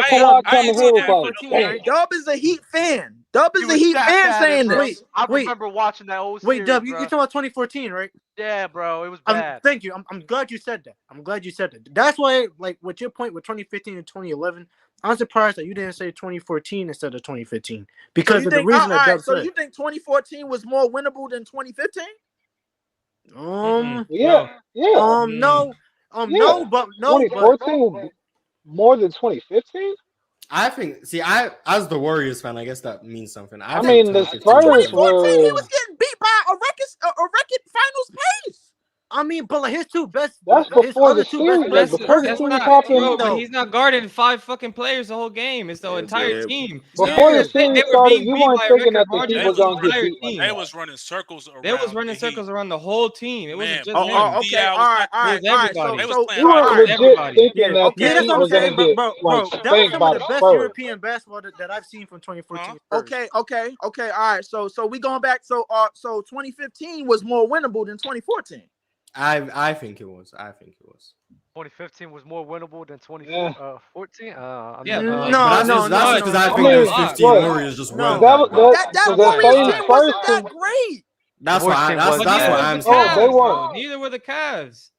Speaker 15: Kawhi coming, he was like, "Damn."
Speaker 16: Dub is a Heat fan. Dub is a Heat fan saying this.
Speaker 1: I remember watching that old series.
Speaker 12: Wait, Dub, you're
Speaker 1: bro.
Speaker 12: talking about 2014, right?
Speaker 1: Yeah, bro, it was bad.
Speaker 12: Thank you. I'm glad you said that. That's why, like, with your point with 2015 and 2011, I'm surprised that you didn't say 2014 instead of 2015 because of the reason that Dub
Speaker 16: So
Speaker 12: said.
Speaker 16: you think 2014 was more winnable than 2015?
Speaker 15: Yeah.
Speaker 12: No, but
Speaker 15: 2014 more than 2015.
Speaker 3: I think. See, as the Warriors fan, I guess that means something.
Speaker 15: I mean, the Spurs
Speaker 16: 2014,
Speaker 15: were.
Speaker 16: he was getting beat by a record finals pace.
Speaker 12: I mean, but like his two best.
Speaker 15: That's
Speaker 12: his
Speaker 15: before
Speaker 12: other
Speaker 15: the
Speaker 12: two
Speaker 15: series.
Speaker 12: best
Speaker 15: The
Speaker 12: players.
Speaker 15: first
Speaker 13: That's
Speaker 15: series
Speaker 13: not,
Speaker 15: happened.
Speaker 13: bro, but he's not guarding 5 fucking players the whole game. It's the entire team.
Speaker 15: Before the
Speaker 13: They
Speaker 15: series
Speaker 13: were
Speaker 15: started,
Speaker 13: being
Speaker 15: you
Speaker 13: beat
Speaker 15: weren't
Speaker 13: by a
Speaker 15: thinking that
Speaker 13: record
Speaker 15: the Heat
Speaker 13: margin.
Speaker 15: was going to get
Speaker 13: entire
Speaker 15: beat.
Speaker 13: team.
Speaker 14: They was running circles around.
Speaker 13: They was running
Speaker 14: the
Speaker 13: circles
Speaker 14: Heat.
Speaker 13: around the whole team. It wasn't just him.
Speaker 16: Okay, all right.
Speaker 13: everybody.
Speaker 14: They was
Speaker 16: So
Speaker 14: playing
Speaker 15: You weren't
Speaker 14: hard.
Speaker 15: legit
Speaker 13: Everybody.
Speaker 15: thinking that the
Speaker 12: that's
Speaker 15: Heat
Speaker 12: what I'm
Speaker 15: was going
Speaker 12: saying,
Speaker 15: to get
Speaker 12: bro.
Speaker 15: like
Speaker 12: That was
Speaker 15: spanked
Speaker 12: some
Speaker 15: by
Speaker 12: of
Speaker 15: the
Speaker 12: the best
Speaker 15: Spurs.
Speaker 12: European basketball that I've seen from 2014.
Speaker 16: Okay. All right. So we going back. So 2015 was more winnable than 2014.
Speaker 3: I think it was.
Speaker 1: 2015 was more winnable than 2014.
Speaker 13: Yeah,
Speaker 3: That's just because I think those 15 Warriors just weren't.
Speaker 16: That Warriors team wasn't that great.
Speaker 3: That's what I'm saying.
Speaker 15: Oh, they weren't.
Speaker 13: Neither were the Cavs.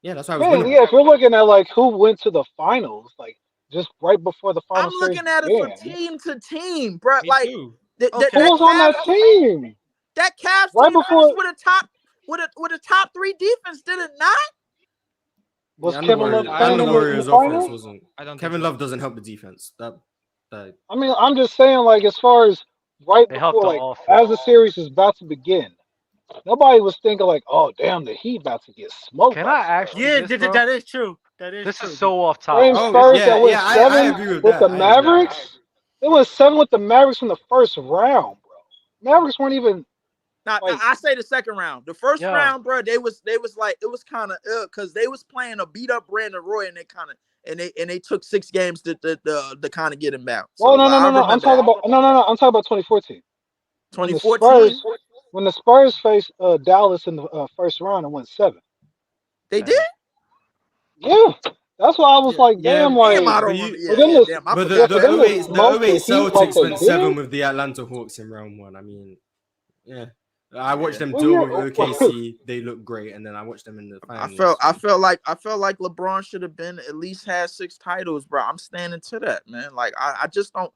Speaker 3: Yeah, that's why I was
Speaker 15: Man,
Speaker 3: winning.
Speaker 15: yeah, if you're looking at like who went to the finals, like just right before the
Speaker 16: I'm
Speaker 15: finals.
Speaker 16: looking at it from team to team, bro. Like
Speaker 15: who was on that team?
Speaker 16: That Cavs
Speaker 15: Right
Speaker 16: team
Speaker 15: before-
Speaker 16: with a top 3 defense, did it not?
Speaker 15: Was
Speaker 3: Yeah,
Speaker 15: Kevin Love
Speaker 3: and
Speaker 15: playing
Speaker 3: the
Speaker 15: in
Speaker 3: Warriors'
Speaker 15: the
Speaker 3: offense
Speaker 15: finals?
Speaker 3: wasn't. Kevin Love doesn't help the defense. That
Speaker 15: I mean, I'm just saying, like, as far as right
Speaker 1: It helped
Speaker 15: before,
Speaker 1: the
Speaker 15: like,
Speaker 1: offense.
Speaker 15: as the series is about to begin, nobody was thinking like, "Oh, damn, the Heat about to get smoked."
Speaker 1: Can I actually?
Speaker 12: Yeah,
Speaker 1: this, bro?
Speaker 12: that is true. That is
Speaker 1: This
Speaker 12: true.
Speaker 1: is so off
Speaker 15: Same
Speaker 1: topic.
Speaker 15: Spurs that went
Speaker 3: I
Speaker 15: 7
Speaker 3: agree with
Speaker 15: with
Speaker 3: that.
Speaker 15: the Mavericks. It was 7 with the Mavericks from the first round, bro. Mavericks weren't even.
Speaker 16: Now, I say the second round. The first
Speaker 1: Yeah.
Speaker 16: round, bro, they was like it was kind of because they was playing a beat up Brandon Roy and and they took 6 games to kind of get him back.
Speaker 15: Well,
Speaker 16: So,
Speaker 15: no. I'm talking about I'm talking about 2014.
Speaker 16: 2014.
Speaker 15: When the Spurs faced Dallas in the first round and went 7.
Speaker 16: They did.
Speaker 15: Yeah, that's why I was like, damn, like.
Speaker 16: Damn, I don't
Speaker 3: But
Speaker 16: remember. Damn, I
Speaker 3: But
Speaker 16: forgot
Speaker 3: the
Speaker 16: that.
Speaker 3: 08 Celtics
Speaker 15: like
Speaker 3: went 7 with the Atlanta Hawks in round 1. I mean, yeah. I watched them deal with OKC. They look great, and then I watched them in the finals.
Speaker 16: I felt like LeBron should have been at least had 6 titles, bro. I'm standing to that, man. Like I just don't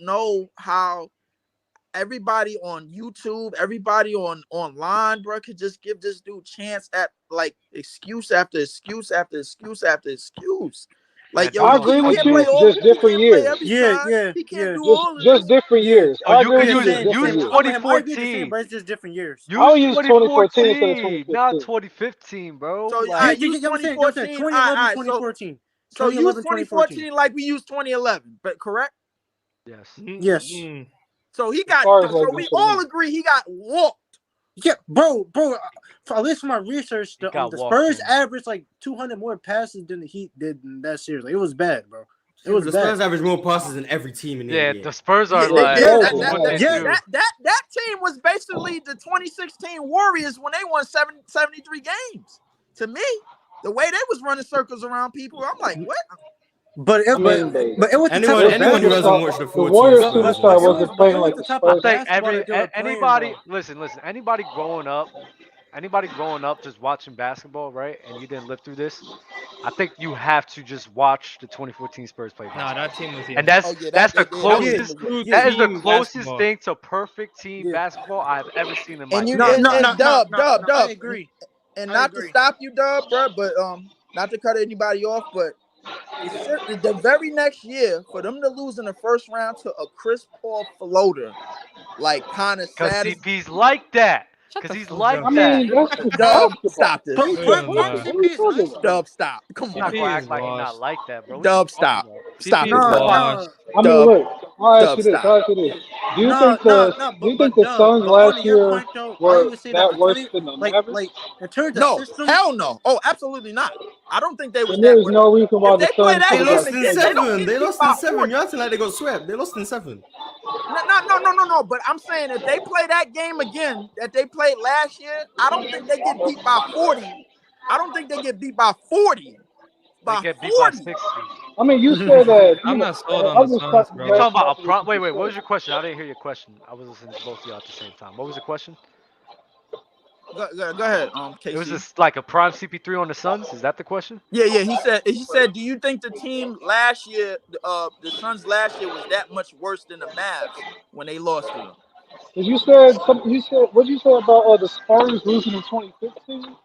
Speaker 16: know how everybody on YouTube, everybody online, bro, could just give this dude chance at like excuse after excuse after excuse after excuse. Like, yo,
Speaker 15: I agree with you. Just different years.
Speaker 12: Yeah.
Speaker 16: He can't do all of
Speaker 15: Just different years.
Speaker 1: Oh,
Speaker 15: I
Speaker 1: you
Speaker 15: agree
Speaker 1: can
Speaker 15: with
Speaker 1: use
Speaker 15: you.
Speaker 1: use
Speaker 15: Different years.
Speaker 1: 2014.
Speaker 12: But it's just different years.
Speaker 15: I'll use 2014 instead of
Speaker 1: 2014,
Speaker 15: 2015.
Speaker 1: not 2015, bro.
Speaker 16: So
Speaker 1: Like,
Speaker 16: I use 2014.
Speaker 12: 2011, 2014.
Speaker 16: So use
Speaker 12: 2011,
Speaker 16: 2014 like we used 2011, but correct?
Speaker 1: Yes.
Speaker 12: Yes.
Speaker 16: So he got.
Speaker 15: far as,
Speaker 16: So
Speaker 15: like,
Speaker 16: we
Speaker 15: this
Speaker 16: all
Speaker 15: is-
Speaker 16: agree he got walked.
Speaker 12: Yeah, bro. At least from my research, the
Speaker 1: got walked
Speaker 12: Spurs
Speaker 1: in.
Speaker 12: averaged like 200 more passes than the Heat did in that series. Like, it was bad, bro. It was
Speaker 3: the
Speaker 12: bad.
Speaker 3: Spurs average more passes than every team in the
Speaker 1: yeah,
Speaker 3: NBA.
Speaker 1: the Spurs are
Speaker 16: Yeah,
Speaker 1: like,
Speaker 16: that team was basically the 2016 Warriors when they won 73 games. To me, the way they was running circles around people, I'm like, what?
Speaker 12: But it was
Speaker 3: anyone who hasn't watched the
Speaker 15: Warriors superstar wasn't playing like the Spurs.
Speaker 1: I think anybody listen, anybody growing up just watching basketball, right? And you didn't live through this. I think you have to just watch the 2014 Spurs play basketball.
Speaker 13: Nah, that team was
Speaker 1: And that's the closest that is the closest thing to perfect team basketball I've ever seen in my life.
Speaker 16: Dub.
Speaker 12: I agree.
Speaker 16: And not to stop you, Dub, bro, but not to cut anybody off, but the very next year for them to lose in the first round to a Chris Paul floater, like kind of sad.
Speaker 1: Because CP's like that. Because he's like
Speaker 15: I
Speaker 1: that.
Speaker 15: mean, that's
Speaker 16: Dub, stop this.
Speaker 15: Dub,
Speaker 16: stop. Come
Speaker 1: He's not
Speaker 16: on.
Speaker 1: gonna act like he's not like that, bro.
Speaker 16: Dub, stop. Stop it.
Speaker 15: I mean, look. I'll ask you this. Do you think the Suns last year were that worse than the Mavericks?
Speaker 12: Like in terms of
Speaker 16: No,
Speaker 12: system,
Speaker 16: hell no. Oh, absolutely not. I don't think they was
Speaker 15: And
Speaker 16: that
Speaker 15: there's
Speaker 16: worse.
Speaker 15: no reason why
Speaker 16: If
Speaker 15: the
Speaker 16: they play
Speaker 15: Suns
Speaker 16: that
Speaker 3: They
Speaker 15: could've
Speaker 3: lost
Speaker 15: got
Speaker 3: in
Speaker 15: swept.
Speaker 3: 7. They lost in 7. You're acting like they got swept. They lost in 7.
Speaker 16: No. But I'm saying if they play that game again that they played last year, I don't think they get beat by 40. I don't think they get beat by 40.
Speaker 1: They get beat by 60.
Speaker 15: I mean, you said that.
Speaker 13: I'm not sold on the Suns, bro.
Speaker 1: You're talking about a prime. Wait. What was your question? I didn't hear your question. I was listening to both of y'all at the same time. What was the question?
Speaker 16: Go ahead, KC.
Speaker 1: It was just like a prime CP3 on the Suns. Is that the question?
Speaker 16: Yeah. He said, do you think the team last year, the Suns last year, was that much worse than the Mavs when they lost to them?
Speaker 15: You said what did you say about the Spurs losing in 2015?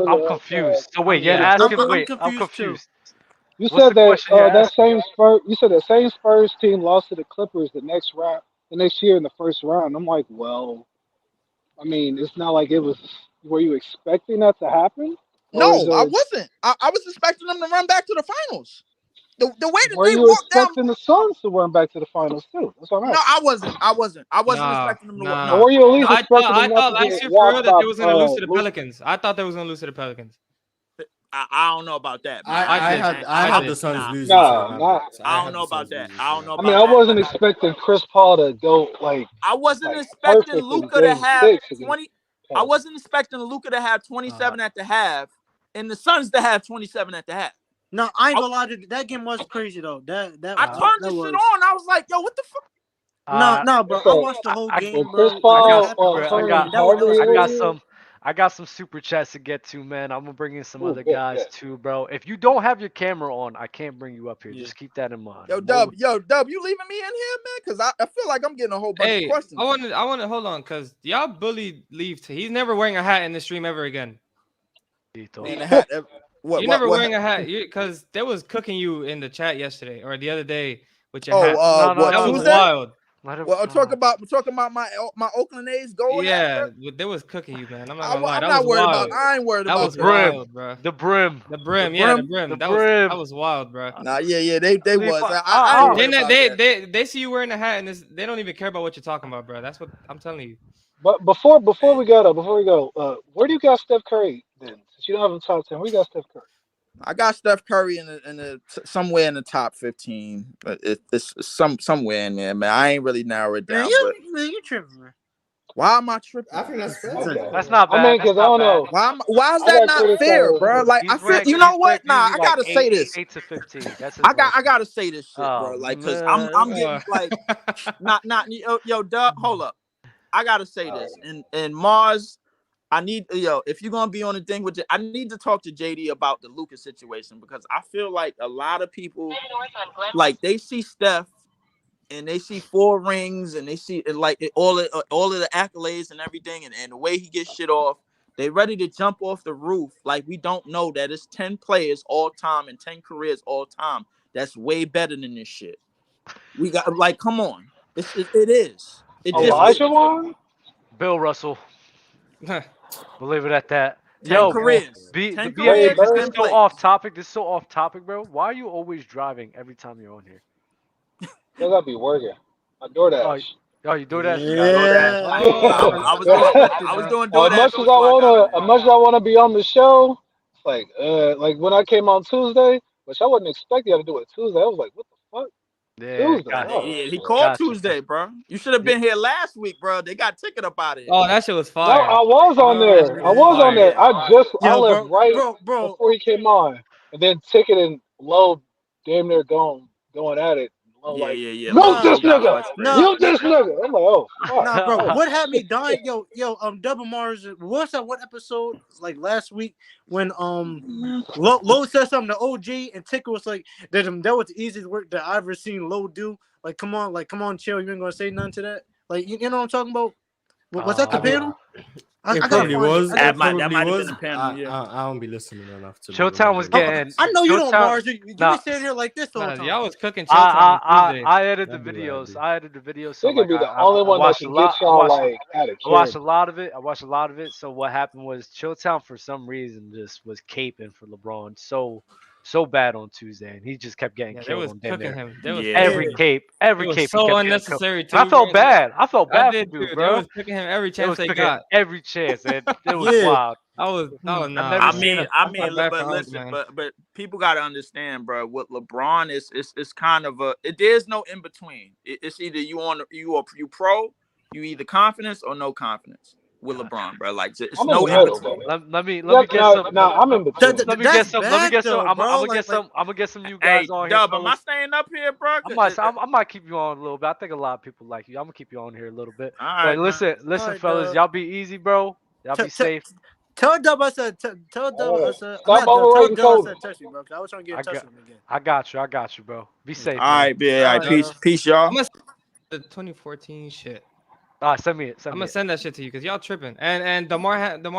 Speaker 1: I'm confused. So wait, you're asking. I'm confused.
Speaker 15: You
Speaker 1: What's
Speaker 15: said
Speaker 1: the question you're
Speaker 15: that
Speaker 1: asking?
Speaker 15: same Spurs. You said that same Spurs team lost to the Clippers the next year in the first round. I'm like, well, I mean, it's not like it was. Were you expecting that to happen?
Speaker 16: No, I wasn't. I was expecting them to run back to the finals. The way that
Speaker 15: Were
Speaker 16: they
Speaker 15: you
Speaker 16: walked down.
Speaker 15: expecting the Suns to run back to the finals too? That's what I'm
Speaker 16: No,
Speaker 15: asking.
Speaker 16: I wasn't expecting them to.
Speaker 15: Or were you at least
Speaker 13: I
Speaker 15: expecting them
Speaker 13: thought
Speaker 15: not to
Speaker 13: last
Speaker 15: get
Speaker 13: year for real
Speaker 15: walked
Speaker 13: that
Speaker 15: by,
Speaker 13: they was gonna lose to the
Speaker 15: Luka?
Speaker 13: Pelicans. I thought they was gonna lose to the Pelicans.
Speaker 16: I don't know about that. Man.
Speaker 3: I had the Suns losing.
Speaker 15: Nah.
Speaker 16: I don't know about that. I don't know.
Speaker 15: I mean, I wasn't expecting Chris Paul to go like.
Speaker 16: I wasn't
Speaker 15: like,
Speaker 16: expecting
Speaker 15: perfect in
Speaker 16: Luka to
Speaker 15: game
Speaker 16: have
Speaker 15: 6 against
Speaker 16: 20. I wasn't expecting Luka to have 27 at the half, and the Suns to have 27 at the half.
Speaker 12: no, I ain't gonna lie to you. That game was crazy though. I
Speaker 16: turned the shit on. I was like, yo, what the fuck?
Speaker 12: No, bro. I watched the whole game, bro.
Speaker 1: I got some super chats to get to, man. I'm gonna bring in some other guys too, bro. If you don't have your camera on, I can't bring you up here. Just keep that in mind.
Speaker 16: Yo, Dub, you leaving me in here, man? Because I feel like I'm getting a whole bunch of questions.
Speaker 13: I want to hold on, because y'all bullied Leaf. He's never wearing a hat in the stream ever again.
Speaker 16: Man, a hat.
Speaker 13: You're never wearing a hat, because they was cooking you in the chat yesterday or the other day with your hat. That was wild.
Speaker 16: Well, talk about my Oakland A's goal.
Speaker 13: Yeah, they was cooking you, man. I'm not gonna lie.
Speaker 16: I'm not worried about. I ain't worried about
Speaker 13: that. Was wild, bro.
Speaker 1: The brim.
Speaker 13: The brim. That was wild, bro.
Speaker 16: Nah, yeah, they was.
Speaker 13: They see you wearing a hat and they don't even care about what you're talking about, bro. That's what I'm telling you.
Speaker 15: But before we go, where do you got Steph Curry then? Since you don't have him top 10, where you got Steph Curry?
Speaker 16: I got Steph Curry in the somewhere in the top 15, but it's somewhere in there, man. I ain't really narrow it down.
Speaker 12: Man, you tripping, man.
Speaker 16: Why am I tripping?
Speaker 3: I think that's fair.
Speaker 1: That's not bad.
Speaker 15: I mean, because I don't know.
Speaker 16: Why is
Speaker 15: I
Speaker 16: that
Speaker 15: got
Speaker 16: not fair, bro? Like I feel, you know what? Nah, I gotta say this.
Speaker 1: 8 to 15. That's his
Speaker 16: I
Speaker 1: ranking.
Speaker 16: gotta say this shit, bro. Like, cause I'm getting like, not yo, Doug, hold up. I gotta say this, and Mars. I need if you're gonna be on the thing with I need to talk to JD about the Lucas situation, because I feel like a lot of people like they see Steph and they see 4 rings and they see like all of the accolades and everything, and the way he gets shit off, they ready to jump off the roof. Like, we don't know that it's 10 players all time and 10 careers all time that's way better than this shit. We got, like, come on, it is.
Speaker 15: Elijah
Speaker 1: Bill Russell. We'll leave it at that.
Speaker 16: 10 careers.
Speaker 1: This
Speaker 16: 10
Speaker 1: is
Speaker 16: careers,
Speaker 1: so off topic. This is so off topic, bro. Why are you always driving every time you're on here?
Speaker 15: I gotta be working. I DoorDash.
Speaker 1: Oh, you DoorDash?
Speaker 12: Yeah.
Speaker 16: I was doing DoorDash.
Speaker 15: As much as I wanna be on the show, like when I came on Tuesday, which I wasn't expecting to do it Tuesday. I was like, what the fuck?
Speaker 1: Yeah,
Speaker 16: he called Tuesday, bro. You should have been here last week, bro. They got ticket up out of here.
Speaker 13: Oh, that shit was fire.
Speaker 15: No, I was on there. I left right before he came on, and then ticket and Low damn near going at it.
Speaker 16: Yeah.
Speaker 15: Mute this nigga. Mute this nigga. I'm like, oh, fuck.
Speaker 12: Nah, bro. What had me dying? Double Mars. What's that? What episode? Like last week when Low said something to OG and Ticket was like that was the easiest work that I've ever seen Low do. Like, come on, chill. You ain't gonna say nothing to that. Like, you know what I'm talking about? Was that the panel?
Speaker 3: It probably was.
Speaker 16: That might have been
Speaker 3: was.
Speaker 16: the panel. Yeah.
Speaker 3: I don't be listening enough to.
Speaker 1: Showtime was getting.
Speaker 12: I know you don't, Mars. You be sitting here like this all the time.
Speaker 13: Y'all was cooking Showtime on Tuesday.
Speaker 1: I edited the videos. So
Speaker 15: they could be the only one that can get y'all like out of
Speaker 1: I watched a lot of it. So what happened was Chilltown for some reason just was caping for LeBron so bad on Tuesday, and he just kept getting killed.
Speaker 13: They was
Speaker 1: on
Speaker 13: cooking him.
Speaker 1: Every cape.
Speaker 13: So unnecessary too.
Speaker 1: I felt bad. I felt bad for
Speaker 13: dude,
Speaker 1: bro.
Speaker 13: They was cooking him every chance they got.
Speaker 1: Every chance, and it was wild.
Speaker 13: I
Speaker 16: mean, but listen, but people got to understand, bro. What LeBron is kind of there's no in between. It's either you pro, you either confidence or no confidence with LeBron, bro. Like, it's no in between.
Speaker 1: Let me get some.
Speaker 15: I'm in between.
Speaker 1: Let me get some. I'm gonna get some new guys on here.
Speaker 16: Dub, am I staying up here, bro?
Speaker 1: I might keep you on a little bit. I think a lot of people like you. I'm gonna keep you on here a little bit.
Speaker 16: All right,
Speaker 1: listen, fellas. Y'all be easy, bro. Y'all be safe.
Speaker 12: Tell Dub I said. Tell Dub I said.
Speaker 15: Stop overrating Kobe.
Speaker 12: Touch me, bro. I was trying to get in touch with him again.
Speaker 1: I got you, bro. Be safe.
Speaker 16: All right, peace, y'all.
Speaker 13: The 2014 shit.
Speaker 1: Send me it.
Speaker 13: I'm gonna send that shit to you because y'all tripping. And Damar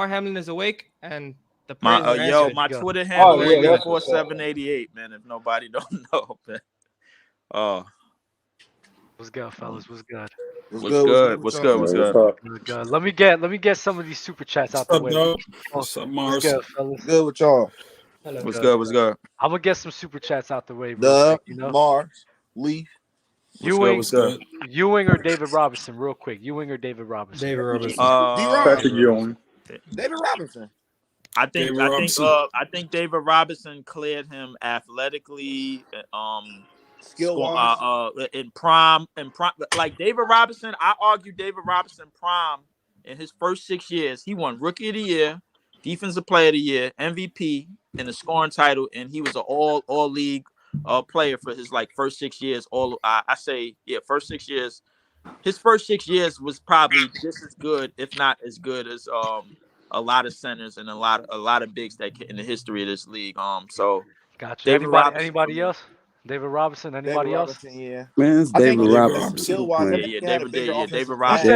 Speaker 13: Hamlin is awake, and the
Speaker 16: my Twitter handle is 4788, man. If nobody don't know, man.
Speaker 1: What's good, fellas? What's good?
Speaker 16: What's good?
Speaker 1: Let me get some of these super chats out the way.
Speaker 17: What's up, Mars?
Speaker 1: What's good, fellas?
Speaker 17: Good with y'all.
Speaker 16: What's good?
Speaker 1: I'm gonna get some super chats out the way,
Speaker 17: bro.
Speaker 11: Mars, Leaf.
Speaker 1: Ewing or David Robinson, real quick. Ewing or David Robinson?
Speaker 3: David Robinson.
Speaker 17: Patrick Ewing.
Speaker 11: David Robinson.
Speaker 16: I think David Robinson cleared him athletically,
Speaker 11: skill
Speaker 16: in prime. Like David Robinson, I argue David Robinson prime in his first 6 years. He won Rookie of the Year, Defensive Player of the Year, MVP, and a scoring title, and he was an all league player for his first 6 years. First 6 years. His first 6 years was probably just as good, if not as good as a lot of centers and a lot of bigs that in the history of this league. So
Speaker 1: gotcha. Anybody else? David Robinson. Anybody else?
Speaker 11: Yeah.
Speaker 17: Man, it's David Robinson.
Speaker 16: David Robinson.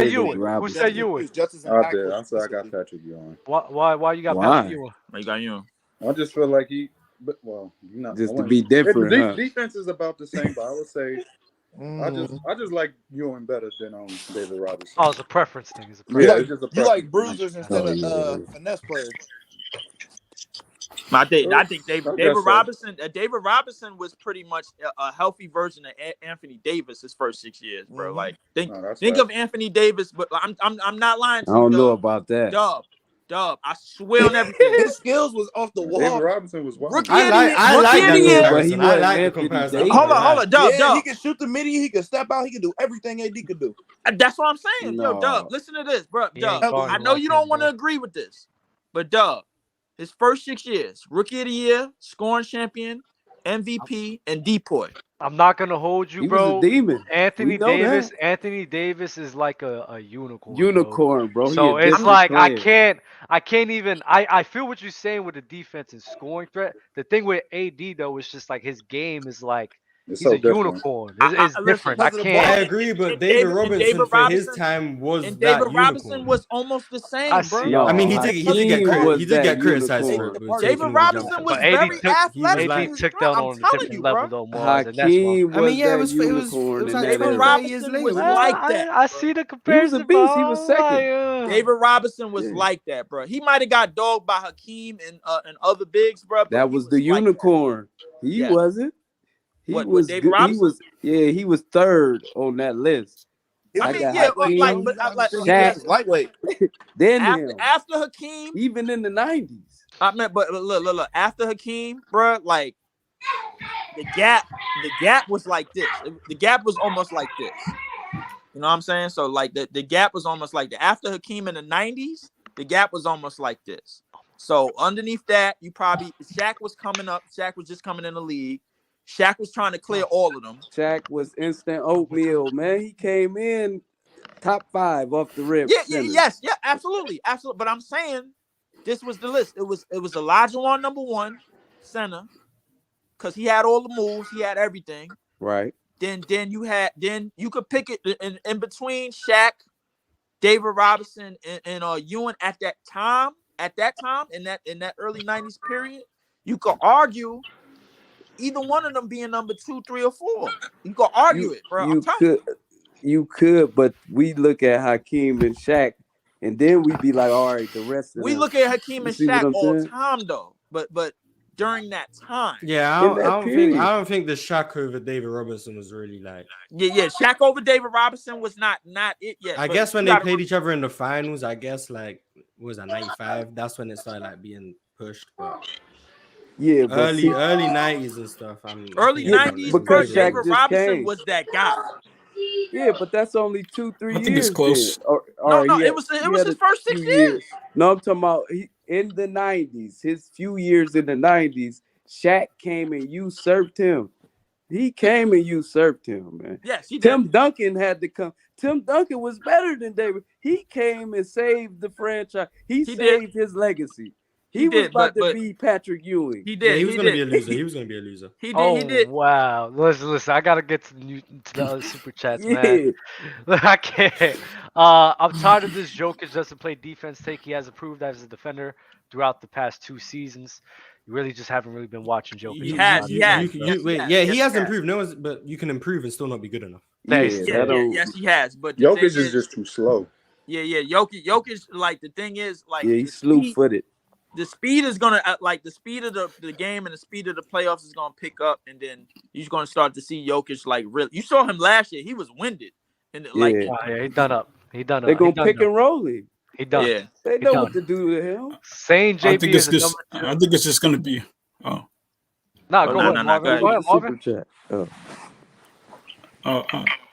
Speaker 1: Who said Ewing?
Speaker 17: I did. I'm sorry, I got Patrick Ewing.
Speaker 1: Why you got Patrick Ewing?
Speaker 16: Why you got Ewing?
Speaker 17: I just feel like just to be different. The defense is about the same, but I would say I just like Ewing better than David Robinson.
Speaker 1: Oh, it's a preference thing. It's
Speaker 11: just a preference. You like bruisers instead of finesse players.
Speaker 16: I think David Robinson was pretty much a healthy version of Anthony Davis his first 6 years, bro. Like think of Anthony Davis, but I'm not lying to you.
Speaker 18: I don't know about that.
Speaker 16: Dub.
Speaker 8: Dub, I swear on everything.
Speaker 11: His skills was off the wall.
Speaker 17: David Robinson was wild.
Speaker 8: Rookie
Speaker 3: I
Speaker 8: of
Speaker 3: like
Speaker 8: the
Speaker 3: that
Speaker 8: year.
Speaker 3: comparison.
Speaker 2: But he
Speaker 3: I
Speaker 2: wasn't
Speaker 3: like the
Speaker 2: Anthony
Speaker 3: comparison.
Speaker 2: Davis.
Speaker 8: Hold on, Dub.
Speaker 11: Yeah, he can shoot the midi. He can step out. He can do everything AD could do.
Speaker 8: That's what I'm saying. Yo,
Speaker 2: No.
Speaker 8: Dub, listen to this, bro.
Speaker 1: He
Speaker 8: Dub,
Speaker 1: ain't guarding
Speaker 8: I know
Speaker 1: like
Speaker 8: you
Speaker 1: him,
Speaker 8: don't want to
Speaker 1: bro.
Speaker 8: agree with this, but Dub, his first 6 years, Rookie of the Year, scoring champion, MVP, and depoy.
Speaker 1: I'm not gonna hold you,
Speaker 2: He was
Speaker 1: bro.
Speaker 2: a demon.
Speaker 1: Anthony
Speaker 2: We know
Speaker 1: Davis.
Speaker 2: that.
Speaker 1: Anthony Davis is like a unicorn.
Speaker 2: Unicorn, bro.
Speaker 1: So
Speaker 2: He a
Speaker 1: it's
Speaker 2: different
Speaker 1: like
Speaker 2: player.
Speaker 1: I can't even. I feel what you're saying with the defense and scoring threat. The thing with AD though is just like his game is like
Speaker 17: It's
Speaker 1: he's
Speaker 17: so
Speaker 1: a
Speaker 17: different.
Speaker 1: unicorn. It's different. I
Speaker 3: I
Speaker 1: can't.
Speaker 3: agree, but David Robinson for his time was
Speaker 8: And
Speaker 3: that
Speaker 8: David Robinson
Speaker 3: unicorn.
Speaker 8: was almost the same,
Speaker 1: I
Speaker 8: bro.
Speaker 1: see.
Speaker 2: No,
Speaker 3: I mean, he did get criticized for it. But
Speaker 8: David Robinson was
Speaker 1: But AD
Speaker 8: very
Speaker 1: took
Speaker 8: athletic.
Speaker 1: AD
Speaker 8: in his
Speaker 1: took
Speaker 8: prime.
Speaker 1: that
Speaker 8: I'm
Speaker 1: on a
Speaker 8: telling
Speaker 1: different
Speaker 8: you,
Speaker 1: level
Speaker 8: bro.
Speaker 1: though, Mars, and that's why.
Speaker 2: Hakeem
Speaker 3: I mean, yeah,
Speaker 2: was
Speaker 3: it
Speaker 2: that
Speaker 3: was
Speaker 2: unicorn in
Speaker 3: like
Speaker 2: that
Speaker 8: David
Speaker 3: 25
Speaker 2: era.
Speaker 3: years
Speaker 8: Robinson
Speaker 3: later.
Speaker 8: was
Speaker 3: wasn't it?
Speaker 8: like that.
Speaker 1: I see the
Speaker 2: He was a
Speaker 1: comparison,
Speaker 2: beast.
Speaker 1: bro.
Speaker 2: He was second.
Speaker 8: David Robinson was
Speaker 2: Yeah.
Speaker 8: like that, bro. He might have got dogged by Hakeem and other bigs, bro. But
Speaker 2: That
Speaker 8: he
Speaker 2: was the
Speaker 8: like
Speaker 2: unicorn.
Speaker 8: that.
Speaker 2: He
Speaker 8: Yeah.
Speaker 2: wasn't. He
Speaker 8: What
Speaker 2: was
Speaker 8: David
Speaker 2: good. He
Speaker 8: Robinson?
Speaker 2: was he was third on that list.
Speaker 8: I
Speaker 2: I
Speaker 8: mean,
Speaker 2: got
Speaker 8: yeah,
Speaker 2: Hakeem,
Speaker 8: but
Speaker 2: Shaq,
Speaker 11: lightweight.
Speaker 2: then him.
Speaker 8: after Hakeem,
Speaker 2: Even in the 90s.
Speaker 8: I mean, but look, after Hakeem, bro, like the gap was like this. The gap was almost like this. You know what I'm saying? So like the gap was almost like that. After Hakeem in the 90s, the gap was almost like this. So underneath that, you probably Shaq was coming up. Shaq was just coming in the league. Shaq was trying to clear all of them.
Speaker 2: Shaq was instant oatmeal, man. He came in top 5 off the rip.
Speaker 8: Yeah, absolutely. But I'm saying this was the list. It was Olajuwon number 1 center because he had all the moves, he had everything.
Speaker 2: Right.
Speaker 8: Then you could pick it in between Shaq, David Robinson, and Ewing at that time in that early 90s period. You could argue either one of them being number 2, 3, or 4. You could argue it, bro.
Speaker 2: You could, but we look at Hakeem and Shaq, and then we be like, all right, the rest of
Speaker 8: we
Speaker 2: them.
Speaker 8: look at Hakeem and
Speaker 2: See what
Speaker 8: Shaq
Speaker 2: I'm
Speaker 8: all
Speaker 2: saying?
Speaker 8: time though. But during that time.
Speaker 3: Yeah, I don't think the Shaq over David Robinson was really like.
Speaker 8: Yeah. Shaq over David Robinson was not it yet.
Speaker 3: I guess when they played each other in the finals, I guess like what was that 95? That's when it started like being pushed. But
Speaker 2: yeah, but
Speaker 3: early 90s and stuff.
Speaker 8: Early 90s,
Speaker 2: because
Speaker 8: David
Speaker 2: Shaq just
Speaker 8: Robinson
Speaker 2: came.
Speaker 8: was that guy.
Speaker 2: Yeah, but that's only 2-3 years.
Speaker 14: I think it's close.
Speaker 8: No, it was his first 6 years.
Speaker 2: No, I'm talking about in the 90s. His few years in the 90s, Shaq came and usurped him. He came and usurped him, man.
Speaker 8: Yes, he did.
Speaker 2: Tim Duncan had to come. Tim Duncan was better than David. He came and saved the franchise. He saved his legacy. He was about to be Patrick Ewing.
Speaker 8: He did.
Speaker 3: Yeah, he was going to be a loser. He was going to be a loser.
Speaker 8: He did.
Speaker 1: Wow. Listen. I gotta get to the other super chats, man. I can't. I'm tired of this Jokic doesn't play defense take. He has improved as a defender throughout the past 2 seasons. You really just haven't really been watching Jokic.
Speaker 8: He has.
Speaker 3: He has improved. No, but you can improve and still not be good enough.
Speaker 8: Yes, he has. But
Speaker 17: Jokic is just too slow.
Speaker 8: Yeah. Jokic, like the thing is, like
Speaker 2: he's slew-footed.
Speaker 8: The speed is gonna the speed of the game and the speed of the playoffs is gonna pick up, and then you're gonna start to see Jokic like really. You saw him last year; he was winded, and
Speaker 1: he done up.
Speaker 2: They're gonna pick and roll him.
Speaker 1: He done.
Speaker 8: Yeah,
Speaker 2: they know what to do to him.
Speaker 1: Saying JB
Speaker 14: I think it's just gonna be.
Speaker 1: Go ahead,
Speaker 2: Super chat.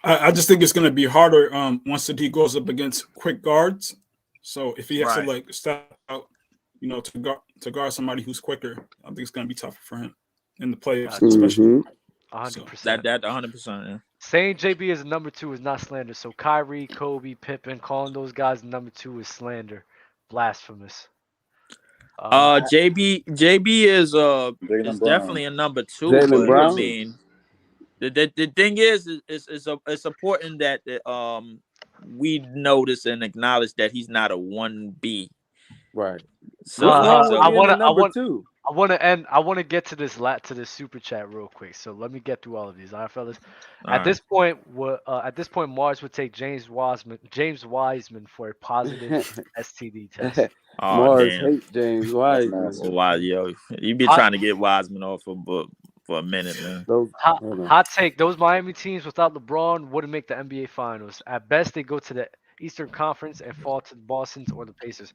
Speaker 14: I just think it's gonna be harder once he goes up against quick guards. So if he has to like step out, to guard somebody who's quicker, I think it's gonna be tougher for him in the playoffs, especially.
Speaker 1: 100%.
Speaker 8: That 100%. Yeah.
Speaker 1: Saying JB is number 2 is not slander. So Kyrie, Kobe, Pippen, calling those guys number 2 is slander. Blasphemous.
Speaker 8: JB is definitely a number 2.
Speaker 2: Jaylen Brown.
Speaker 8: I mean, the thing is it's important that we notice and acknowledge that he's not a 1B.
Speaker 2: Right.
Speaker 8: So
Speaker 1: I want to get to this super chat real quick. So let me get through all of these. All right, fellas. At this point, Mars would take James Wiseman for a positive STD test.
Speaker 2: Mars hates James Wiseman.
Speaker 8: Wow, yo, you be trying to get Wiseman off for a minute, man.
Speaker 1: Hot take: those Miami teams without LeBron wouldn't make the NBA Finals. At best, they go to the Eastern Conference and fall to the Boston's or the Pacers.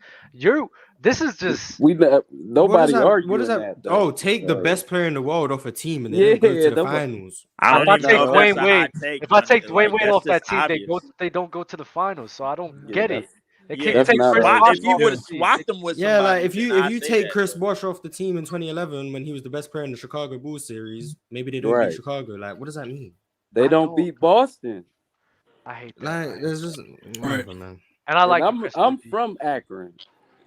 Speaker 1: This is just
Speaker 17: nobody arguing
Speaker 3: What is that?
Speaker 17: that though.
Speaker 3: Take the best player in the world off a team and
Speaker 17: Yeah,
Speaker 3: then go to the
Speaker 17: nobody-
Speaker 3: finals.
Speaker 8: I don't even know if that's a hot take.
Speaker 1: If I take
Speaker 8: man.
Speaker 1: Dwayne
Speaker 8: Like,
Speaker 1: Wade
Speaker 8: that's
Speaker 1: off that
Speaker 8: just
Speaker 1: team,
Speaker 8: obvious.
Speaker 1: they don't go to the finals. So I don't
Speaker 17: Yeah,
Speaker 1: get it. They
Speaker 8: Yeah,
Speaker 1: can't take Chris
Speaker 8: Bosh
Speaker 1: Bosh
Speaker 8: if you
Speaker 1: off
Speaker 8: would
Speaker 1: the
Speaker 8: have
Speaker 1: team.
Speaker 8: swapped him with
Speaker 3: Yeah,
Speaker 8: somebody,
Speaker 3: like if you
Speaker 8: then I'd
Speaker 3: if you
Speaker 8: say
Speaker 3: take
Speaker 8: that.
Speaker 3: Chris Bosh off the team in 2011 when he was the best player in the Chicago Bulls series, maybe they don't
Speaker 17: Right.
Speaker 3: beat Chicago. Like, what does that mean?
Speaker 17: They don't beat Boston.
Speaker 1: I hate that.
Speaker 3: Like, there's just whatever, man.
Speaker 1: And I like
Speaker 17: I'm from Akron.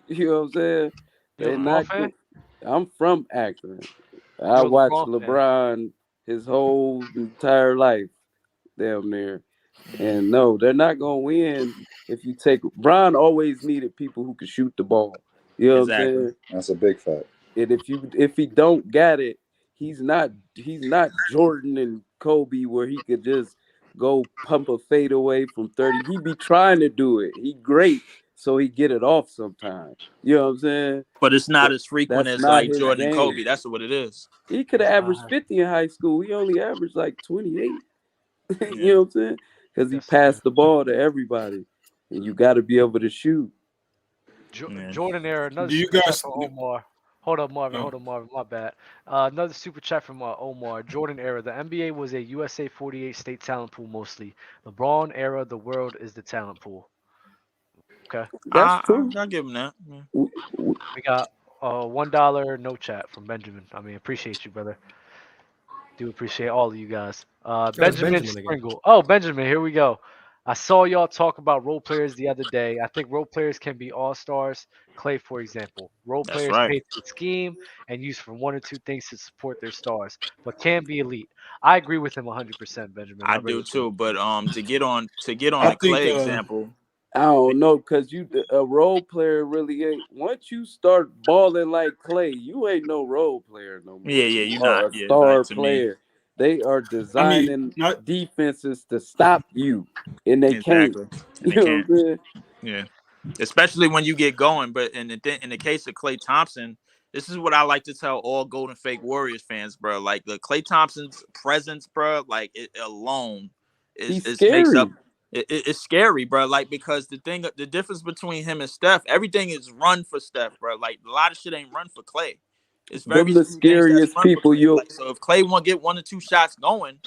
Speaker 17: You know what I'm saying?
Speaker 1: You're a
Speaker 17: They're
Speaker 1: LeBron
Speaker 17: not
Speaker 1: fan?
Speaker 17: I'm from Akron. I
Speaker 1: You're a
Speaker 17: watched
Speaker 1: LeBron fan.
Speaker 17: LeBron his whole entire life down there. And no, they're not gonna win if you take Bron always needed people who could shoot the ball. You know what I'm saying? That's a big fact. And if he don't got it, he's not Jordan and Kobe where he could just go pump a fade away from 30. He be trying to do it. He great, so he get it off sometimes. You know what I'm saying?
Speaker 8: But it's not as frequent
Speaker 17: That's
Speaker 8: as
Speaker 17: not
Speaker 8: like
Speaker 17: his
Speaker 8: Jordan and
Speaker 17: game.
Speaker 8: Kobe. That's what it is.
Speaker 17: He could have averaged 50 in high school. He only averaged like 28. You know what I'm saying? Because he passed the ball to everybody, and you got to be able to shoot.
Speaker 1: Jordan era. Another
Speaker 14: Do you
Speaker 1: super chat
Speaker 14: guys-
Speaker 1: from Omar. Hold up, Marvin.
Speaker 14: Oh.
Speaker 1: Hold up, Marvin. My bad. Another super chat from Omar. Jordan era. The NBA was a USA 48 state talent pool mostly. LeBron era. The world is the talent pool. Okay.
Speaker 17: That's true.
Speaker 8: I'll give him that. Yeah.
Speaker 1: We got $1 no chat from Benjamin. I mean, appreciate you, brother. Do appreciate all of you guys.
Speaker 3: it's
Speaker 1: Benjamin
Speaker 3: Benjamin again.
Speaker 1: Springle. Oh, Benjamin, here we go. I saw y'all talk about role players the other day. I think role players can be all stars. Clay, for example. Role
Speaker 8: That's
Speaker 1: players
Speaker 8: right.
Speaker 1: paid to the scheme and used for one or two things to support their stars, but can be elite. I agree with him 100%, Benjamin.
Speaker 8: I
Speaker 1: really
Speaker 8: do too. But to get on
Speaker 14: I
Speaker 8: the Clay
Speaker 14: think,
Speaker 8: example.
Speaker 17: I don't know, because a role player really ain't. Once you start balling like Clay, you ain't no role player no more.
Speaker 8: Yeah, you're
Speaker 17: You
Speaker 8: not.
Speaker 17: are a
Speaker 8: Yeah,
Speaker 17: star
Speaker 8: like, to me.
Speaker 17: player. They are designing defenses to stop you, and they can't.
Speaker 8: Exactly.
Speaker 17: You know what I'm saying?
Speaker 8: Yeah, especially when you get going. But in the case of Klay Thompson, this is what I like to tell all Golden Fake Warriors fans, bro. Like the Klay Thompson's presence, bro, like it alone
Speaker 17: He's
Speaker 8: makes up.
Speaker 17: scary.
Speaker 8: It's scary, bro. Like because the difference between him and Steph, everything is run for Steph, bro. Like a lot of shit ain't run for Klay. It's very
Speaker 17: Them the
Speaker 8: few things that's
Speaker 17: scariest
Speaker 8: run for
Speaker 17: people
Speaker 8: Klay.
Speaker 17: you.
Speaker 8: Like, so if Klay won't get one or two shots going,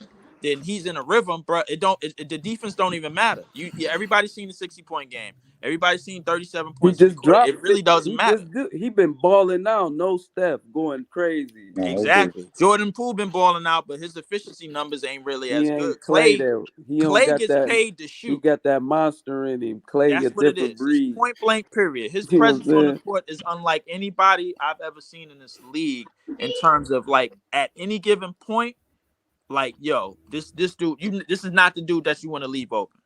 Speaker 8: then he's in a rhythm, bro. The defense don't even matter. Everybody's seen the 60-point game. Everybody's seen 37
Speaker 17: He
Speaker 8: points.
Speaker 17: just dropped.
Speaker 8: It really doesn't matter.
Speaker 17: He been balling now. No Steph going crazy.
Speaker 8: Exactly. Jordan Poole been balling out, but his efficiency numbers ain't really
Speaker 17: He
Speaker 8: as
Speaker 17: ain't
Speaker 8: good.
Speaker 17: Clay there. He don't
Speaker 8: Clay
Speaker 17: got
Speaker 8: gets
Speaker 17: that.
Speaker 8: paid to
Speaker 17: He
Speaker 8: shoot.
Speaker 17: got that monster in him. Clay a
Speaker 8: That's what it
Speaker 17: different
Speaker 8: is.
Speaker 17: breed.
Speaker 8: It's point blank, period. His
Speaker 17: You know what I'm
Speaker 8: presence on the
Speaker 17: saying?
Speaker 8: court is unlike anybody I've ever seen in this league in terms of like at any given point, like, yo, this dude, this is not the dude that you want to leave open.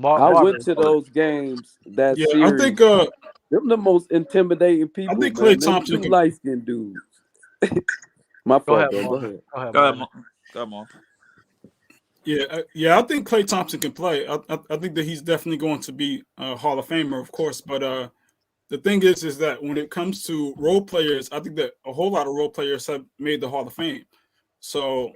Speaker 17: I went to those games that
Speaker 14: Yeah,
Speaker 17: series.
Speaker 14: I think
Speaker 17: them the most intimidating people.
Speaker 14: I think
Speaker 17: man.
Speaker 14: Klay
Speaker 17: Them
Speaker 14: Thompson
Speaker 17: two
Speaker 14: can-
Speaker 17: light skinned dudes. My fault, bro. Go ahead.
Speaker 8: Come on.
Speaker 14: Yeah. I think Klay Thompson can play. I think that he's definitely going to be a Hall of Famer, of course. But the thing is that when it comes to role players, I think that a whole lot of role players have made the Hall of Fame. So,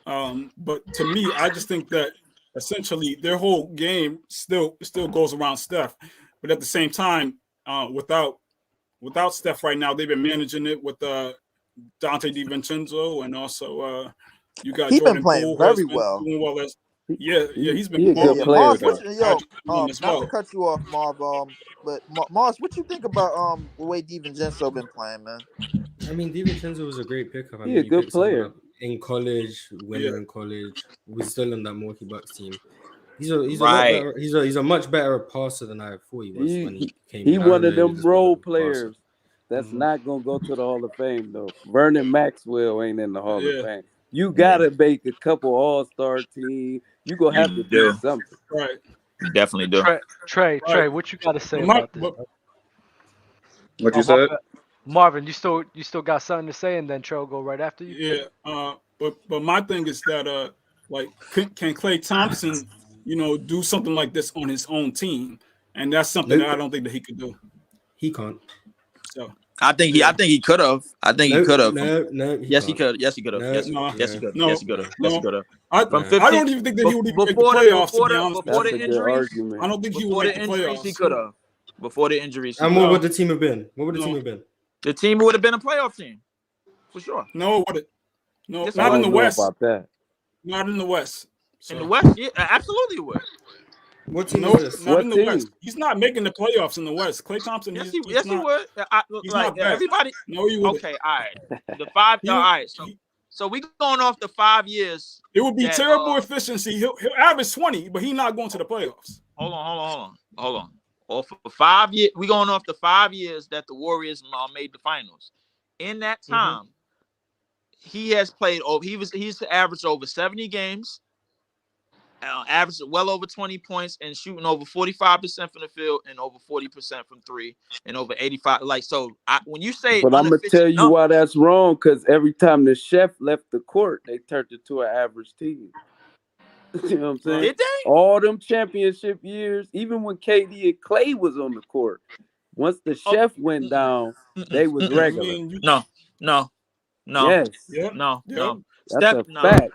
Speaker 14: but to me, I just think that essentially their whole game still goes around Steph. But at the same time, without Steph right now, they've been managing it with Dante DiVincenzo, and also you got
Speaker 16: He
Speaker 14: Jordan
Speaker 16: been playing
Speaker 14: Poole, who has
Speaker 16: very
Speaker 14: been
Speaker 16: well.
Speaker 14: doing well as he's been
Speaker 17: He a good player,
Speaker 16: Mars,
Speaker 17: though.
Speaker 14: as
Speaker 16: not
Speaker 14: well.
Speaker 16: to cut you off, Marv. But Mars, what you think about the way DiVincenzo been playing, man?
Speaker 3: I mean, DiVincenzo was a great pickup. I
Speaker 17: He
Speaker 3: mean,
Speaker 17: a good
Speaker 3: picked someone
Speaker 17: player.
Speaker 3: up in college, winner in college. Was still on that Milwaukee Bucks team. He's a lot
Speaker 8: Right.
Speaker 3: better. He's a much better passer than I thought he was when he came.
Speaker 17: He
Speaker 3: in. I
Speaker 17: one
Speaker 3: didn't
Speaker 17: of
Speaker 3: know he
Speaker 17: them
Speaker 3: was this
Speaker 17: role
Speaker 3: good of a passer.
Speaker 17: players that's not gonna go to the Hall of Fame though. Vernon Maxwell ain't in the Hall of Fame. You gotta make a couple All-Star team. You gonna have to do something.
Speaker 14: Right.
Speaker 8: You definitely do.
Speaker 1: Trey, what you got to say
Speaker 14: But
Speaker 1: about this?
Speaker 17: What you said?
Speaker 1: Marvin, you still got something to say, and then Trey will go right after you.
Speaker 14: Yeah. But my thing is that like can Klay Thompson, do something like this on his own team, and that's something that I don't think that he could do.
Speaker 3: He can't.
Speaker 14: So
Speaker 8: I think he could have. I think he could have.
Speaker 3: No.
Speaker 8: Yes, he could. Yes, he could have. Yes, he could. Yes, he could have. Yes, he could have.
Speaker 11: I don't even think that he would even make the playoffs. To be honest,
Speaker 8: before the injuries,
Speaker 11: I don't think he would make the playoffs.
Speaker 8: He could have. Before the injuries.
Speaker 3: And what would the team have been? What would the team have been?
Speaker 8: The team would have been a playoff team, for sure.
Speaker 11: No, what? No,
Speaker 8: Yes,
Speaker 11: not in the West.
Speaker 17: About that.
Speaker 11: Not in the West. So.
Speaker 8: In the West, yeah, absolutely it would.
Speaker 3: What team
Speaker 11: no,
Speaker 3: is this?
Speaker 11: not in the West. He's not making the playoffs in the West. Klay Thompson.
Speaker 8: Yes, he would.
Speaker 11: He's not bad.
Speaker 8: Everybody.
Speaker 11: No, he would.
Speaker 8: Okay, all right. The 5. All right. So we going off the 5 years.
Speaker 11: It would be terrible efficiency. He'll average 20, but he's not going to the playoffs.
Speaker 8: Hold on. Off for 5 years, we going off the 5 years that the Warriors made the finals. In that time, he has played. He's averaged over 70 games. Averaged well over 20 points and shooting over 45% from the field and over 40% from 3 and over 85. Like, so when you say,
Speaker 17: but I'm gonna tell you why that's wrong. Because every time the chef left the court, they turned it to an average team. You know what I'm saying?
Speaker 8: Did they?
Speaker 17: All them championship years, even when KD and Clay was on the court, once the chef went down, they was regular.
Speaker 8: No.
Speaker 17: Yes.
Speaker 8: No.
Speaker 17: That's a fact.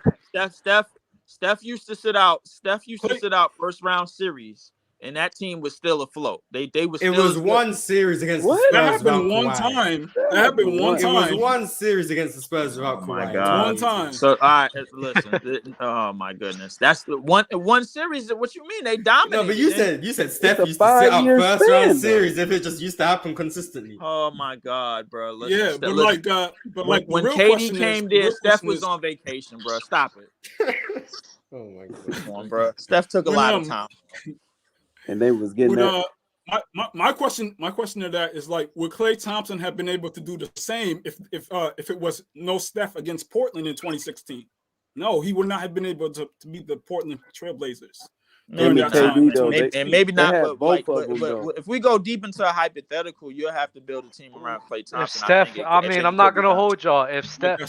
Speaker 8: Steph used to sit out. Steph used to sit out first round series, and that team was still afloat. They was.
Speaker 3: It was one series against the Spurs.
Speaker 11: That happened one time. It was
Speaker 3: one series against the Spurs without Kawhi.
Speaker 8: Oh my God.
Speaker 11: One time.
Speaker 8: So all right, listen. Oh my goodness, that's the one series. What you mean they dominated?
Speaker 3: No, but you said Steph used to sit out first round series if it just used to happen consistently.
Speaker 8: Oh my God, bro. Listen,
Speaker 11: yeah, but like
Speaker 8: when KD came there, Steph was on vacation, bro. Stop it.
Speaker 3: Oh my God.
Speaker 8: Come on, bro. Steph took a lot of time.
Speaker 17: And they was getting
Speaker 11: my question to that is like, would Klay Thompson have been able to do the same if it was no Steph against Portland in 2016? No, he would not have been able to beat the Portland Trailblazers.
Speaker 8: Maybe not. But if we go deep into a hypothetical, you'll have to build a team around Klay Thompson.
Speaker 1: I'm not gonna hold y'all. If Steph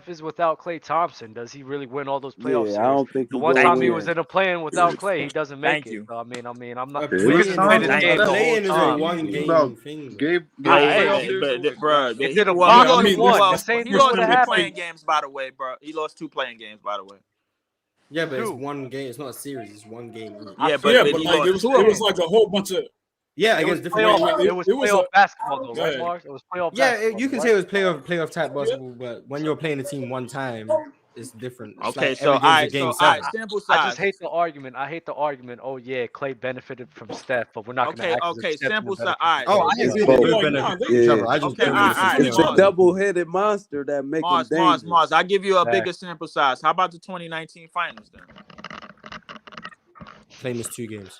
Speaker 1: is without Klay Thompson, does he really win all those playoff series?
Speaker 17: I don't think
Speaker 1: the one time he was in a play-in without Klay, he doesn't make it. So, I mean, I'm not. We can play this game the whole time.
Speaker 3: One game thing.
Speaker 8: Bro,
Speaker 1: he lost
Speaker 8: two playing games, by the way, bro. He lost 2 playing games, by the way.
Speaker 3: Yeah, but it's one game. It's not a series. It's one game.
Speaker 11: Yeah, but like, it was like a whole bunch of
Speaker 3: against different.
Speaker 1: It was playoff basketball, though, right, Mark? It was playoff.
Speaker 3: Yeah, you can say it was playoff type basketball, but when you're playing a team one time, it's different. It's
Speaker 8: okay,
Speaker 3: like
Speaker 8: so all right,
Speaker 1: sample size. I just hate the argument. Oh yeah, Klay benefited from Steph, but we're not going to.
Speaker 8: Okay, sample size. All right.
Speaker 3: Oh, I agree.
Speaker 17: It's a double-headed monster that makes him dangerous.
Speaker 8: Mars. I give you a bigger sample size. How about the 2019 finals then?
Speaker 3: Klay missed 2 games.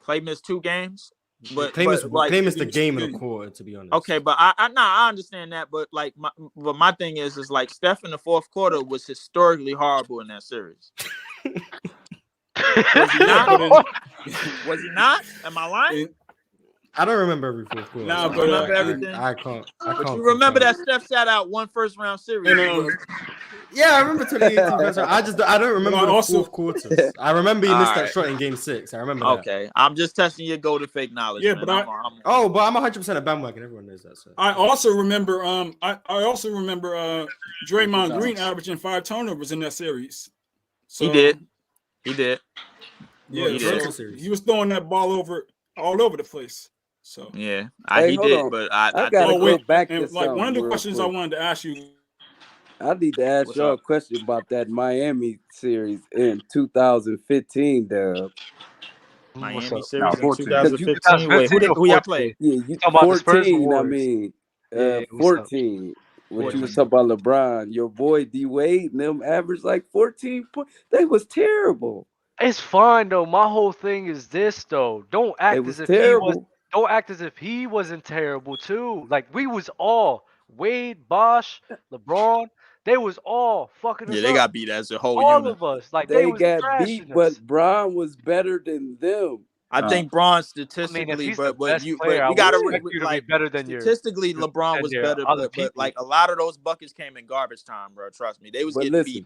Speaker 8: Klay missed 2 games. But
Speaker 3: Klay missed the game in a quarter, to be honest.
Speaker 8: Okay, but I understand that. But like, my thing is like Steph in the fourth quarter was historically horrible in that series. Was he not? Was he not? Am I lying?
Speaker 3: I don't remember every fourth quarter.
Speaker 8: No, but remember everything.
Speaker 3: I can't.
Speaker 8: But you remember that Steph sat out 1 first round series.
Speaker 3: Yeah, I remember 2018 first round. I don't remember the fourth quarters. I remember he missed that shot in game 6. I remember that.
Speaker 8: Okay, I'm just testing your golden fake knowledge.
Speaker 11: Yeah,
Speaker 8: man.
Speaker 11: but
Speaker 8: I'm
Speaker 3: 100% a bandwagon. Everyone knows that. So.
Speaker 11: I also remember Draymond Green averaging 5 turnovers in that series. So,
Speaker 8: he did.
Speaker 11: Yeah, he was throwing that ball all over the place. So
Speaker 8: yeah, he did. But I
Speaker 17: gotta go back to
Speaker 11: like one of the questions
Speaker 17: quick.
Speaker 11: I wanted to ask you.
Speaker 17: I need to ask y'all a question about that Miami series in 2015.
Speaker 8: Miami series in 2015. Wait, who y'all played?
Speaker 17: Yeah, you 14. I mean, 14. When you was talking about LeBron, your boy D Wade and them averaged like 14 points. They was terrible.
Speaker 1: It's fine though. My whole thing is this though. Don't act as if he wasn't terrible too. Like we was all Wade, Bosh, LeBron. They was all fucking.
Speaker 8: Yeah, they got beat as a whole
Speaker 1: all
Speaker 8: unit.
Speaker 1: Of us. Like
Speaker 17: they
Speaker 1: was
Speaker 17: got beat, but Bron was better than them.
Speaker 8: I think Bron statistically, but you got to like
Speaker 1: better than
Speaker 8: statistically, LeBron was better, but like a lot of those buckets came in garbage time, bro. Trust me, they was getting beat.